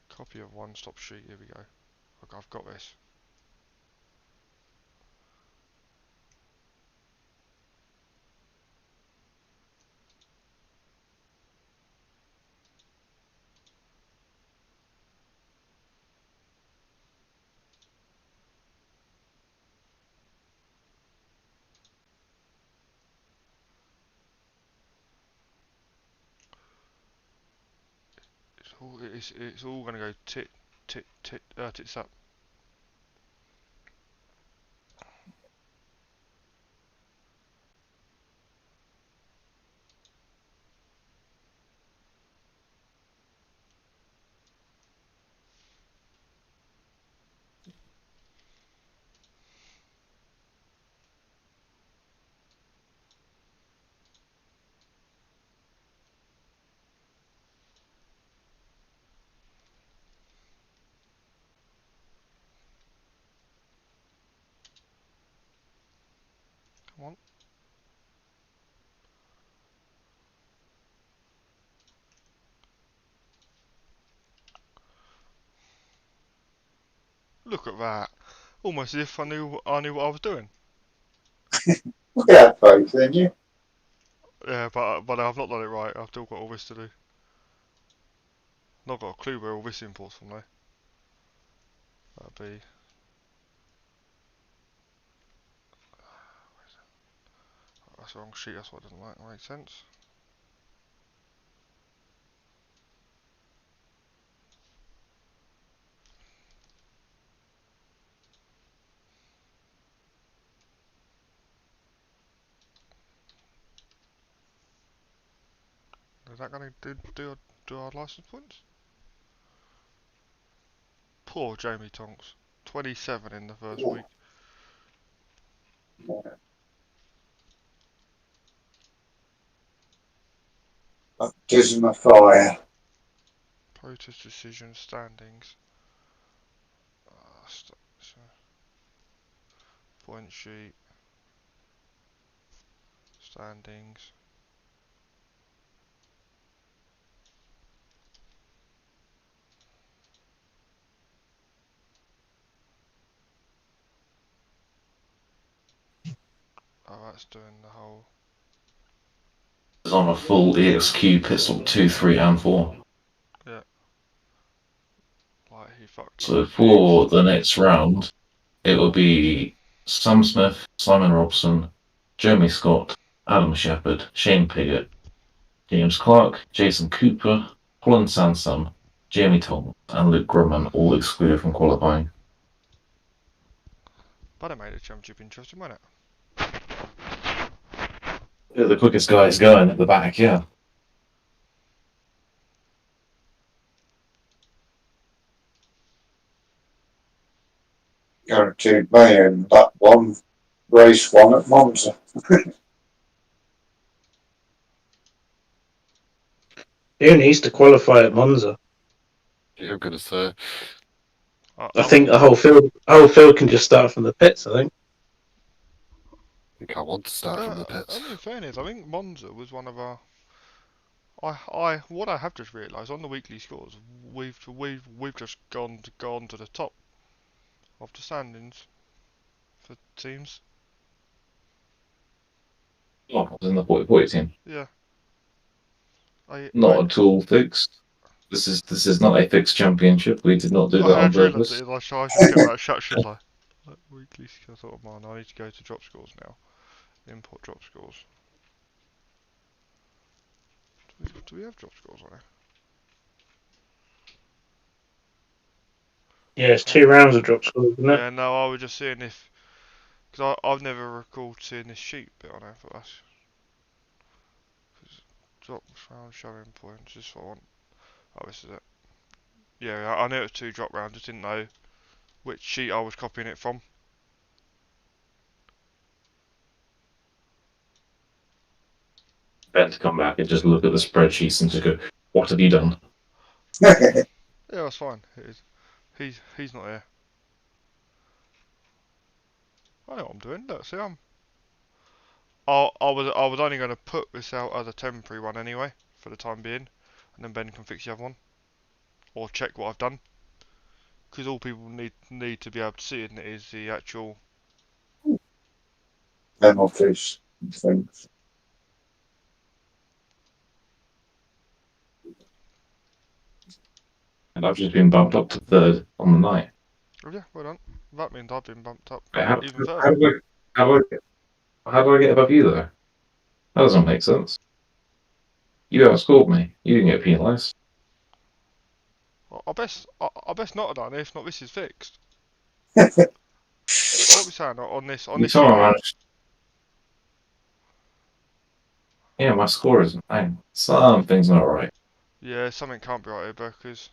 Copy of one-stop sheet. Here we go. Okay, I've got this. It's all gonna go tits up. Come on. Look at that. Almost as if I knew what I was doing. We had faith in you. Yeah, but I've not done it right. I've still got all this to do. Not got a clue where all this imports from though. That'd be... That's the wrong sheet, that's what doesn't make sense. Is that going to do our license points? Poor Jamie Tonks. 27 in the first week. Baptism of fire. Protest decision standings. Point sheet. Standings. Oh, that's doing the whole... Is on a full EXQ pit stop 2, 3, and 4. Yeah. Like he fucked So up. for the next round, it will be Sam Smith, Simon Robson, Jeremy Scott, Adam Shepherd, Shane Piggott, James Clark, Jason Cooper, Colin Sansom, Jamie Thomas, and Luke Grumman all excluded from qualifying. But it made a championship interesting, wasn't it? Yeah, the quickest guys going at the back, yeah. Guaranteed me in that one race one at Monza. Who needs to qualify at Monza? Yeah, I'm going to say. I think the whole field can just start from the pits. I think. I think I want to start from the pits. I mean, in fairness, I think Monza was one of our... what I have just realised on the weekly scores, we've just gone to the top of the standings for teams. Oh, I was in the 40-40 team. Yeah. I Not at all fixed. This is not a fixed championship. We did not do that I on had realised purpose. it. I should check that shut, shouldn't I? Like, weekly skills. I thought of mine. I need to go to drop scores now. Import drop scores. Do we have drop scores on here? Yeah, it's 2 rounds of drop scores, isn't it? Yeah, no, I was just seeing if... Because I've never recalled seeing this sheet bit on here, but that's... Cause drop round showing points, this is what I want. Oh, this is it. Yeah, I knew it was 2 drop rounds, just didn't know which sheet I was copying it from. Ben to come back and just look at the spreadsheets and just go, "What have you done?" Yeah, that's fine. It is. He's not here. I know what I'm doing. Look, see, I was only going to put this out as a temporary one anyway, for the time being, and then Ben can fix the other one, or check what I've done. Because all people need to be able to see it is the actual. Penalties and things. And I've just been bumped up to 3rd on the night. Oh yeah, well done. That means I've been bumped up How, even how, further. do I, how do I get above you though? That doesn't make sense. You outscored me. You didn't get penalised. I best not have done it, if not this is fixed. What are we saying on this You sheet saw here? Yeah, my score is 9. Something's not right. Yeah, something can't be right here because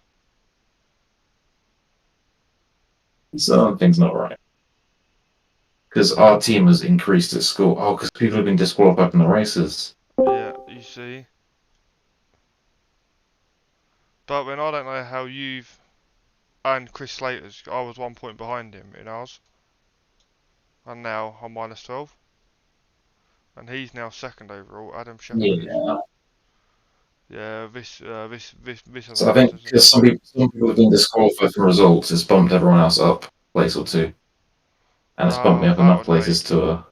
Something's not right. Because our team has increased its score. Oh, because people have been disqualified from the races. yeah, you see. But when I don't know how you've and Chris Slater's, I was 1 point behind him in ours, and now I'm minus 12, and he's now second overall. Adam Shepherd is. Yeah. Yeah, this So I think doesn't. because some people have been disqualified from results, it's bumped everyone else up a place or 2. And it's bumped me Oh, up that enough would make. places to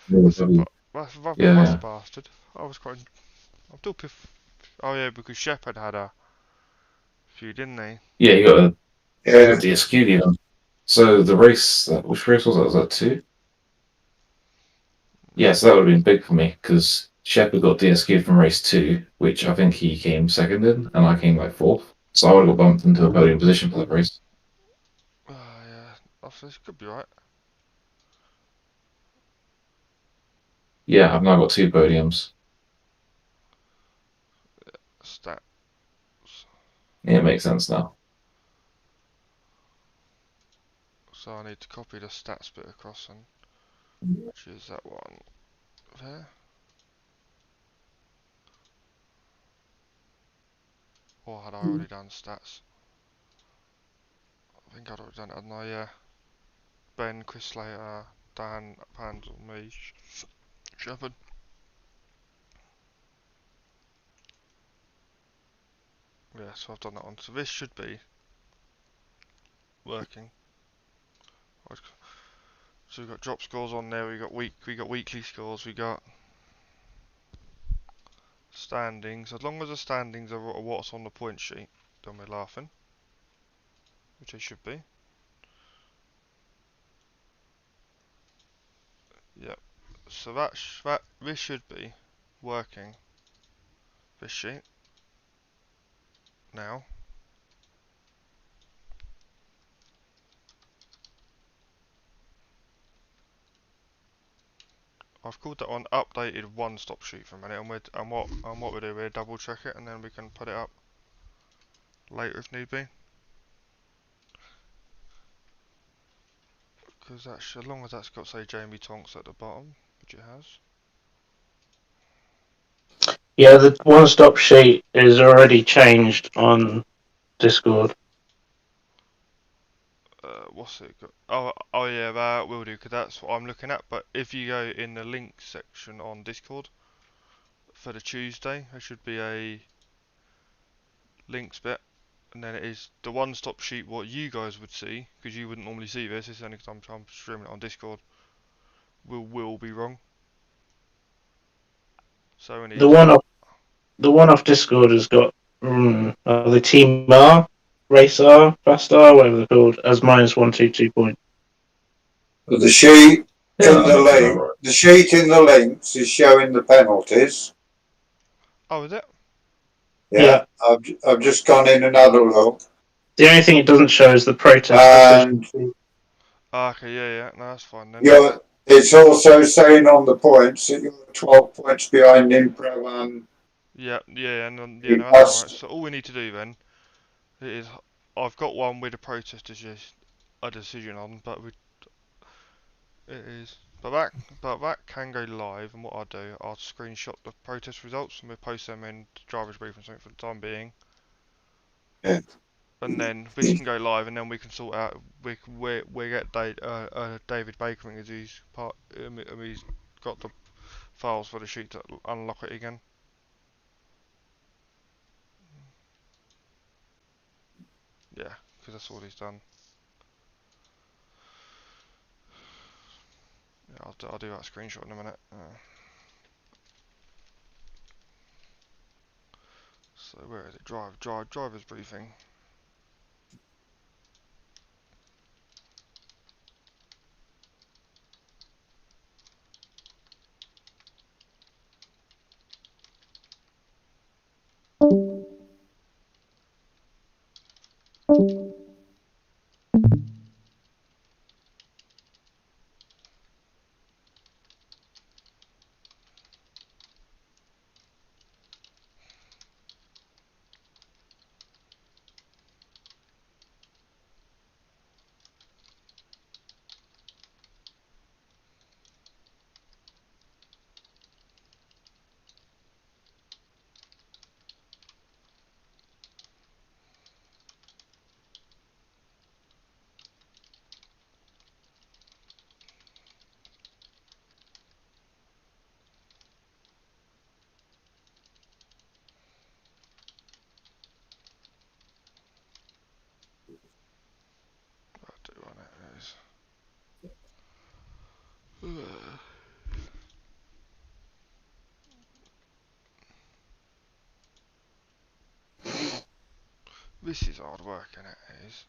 That's a yeah, that's a yeah. bastard. I was quite. I'm still piff. Oh yeah, because Shepherd had a few, didn't he? Yeah, you got a Yeah, DSQ even. So the race, which race was that? Was that 2? Yeah, so that would have been big for me because Shepard got DSQ'd from race 2, which I think he came second in, and I came like 4th. So I would have got bumped into a podium position for that race. Oh yeah, this could be right. Yeah, I've now got 2 podiums. Stats. Yeah, it makes sense now. So I need to copy the stats bit across and choose that one there. Or had I already done stats? I think I'd already done it, hadn't I? Yeah. Ben, Chris Slater, Dan, Pandel, me, Shepherd. Yeah, so I've done that one. So this should be working. So we've got drop scores on there. We got weekly scores. We got standings. As long as the standings are what's on the point sheet, then we're laughing, which they should be. Yep. So this should be working. This sheet now. I've called that one updated one-stop sheet for a minute, and what we do, we double check it, and then we can put it up later if need be. Because that's as long as that's got say Jamie Tonks at the bottom, which it has. Yeah, the one-stop sheet is already changed on Discord. What's it got? Oh yeah, that will do, because that's what I'm looking at. But if you go in the links section on Discord for the Tuesday, there should be a links bit, and then it is the one-stop sheet what you guys would see, because you wouldn't normally see this. It's only because I'm streaming it on Discord. will be wrong. So we need The one off Discord has got the Team R, Race R, Fast R, whatever they're called, as -122 points. But the sheet Yeah, in that the makes it link, alright. the sheet in the links is showing the penalties. Oh, is it? Yeah, I've just gone in and had a look, The only thing it doesn't show is the protest and decision. Ah, okay, yeah. No, that's fine then. it's also saying on the points that you're 12 points behind Impro and Yeah, no, you that's alright. must. So all we need to do then is I've got one with a protest a decision on, but it is. But that can go live, and what I'll do, I'll screenshot the protest results and we'll post them in driver's briefing something for the time being. Yeah. And then this can go live, and then we can sort out. We get David Baker as he's he's got the files for the sheet to unlock it again. Yeah, because that's all he's done. Yeah, I'll do that screenshot in a minute. So where is it? Driver's briefing. I'll do on it is. This is hard work, innit? It is.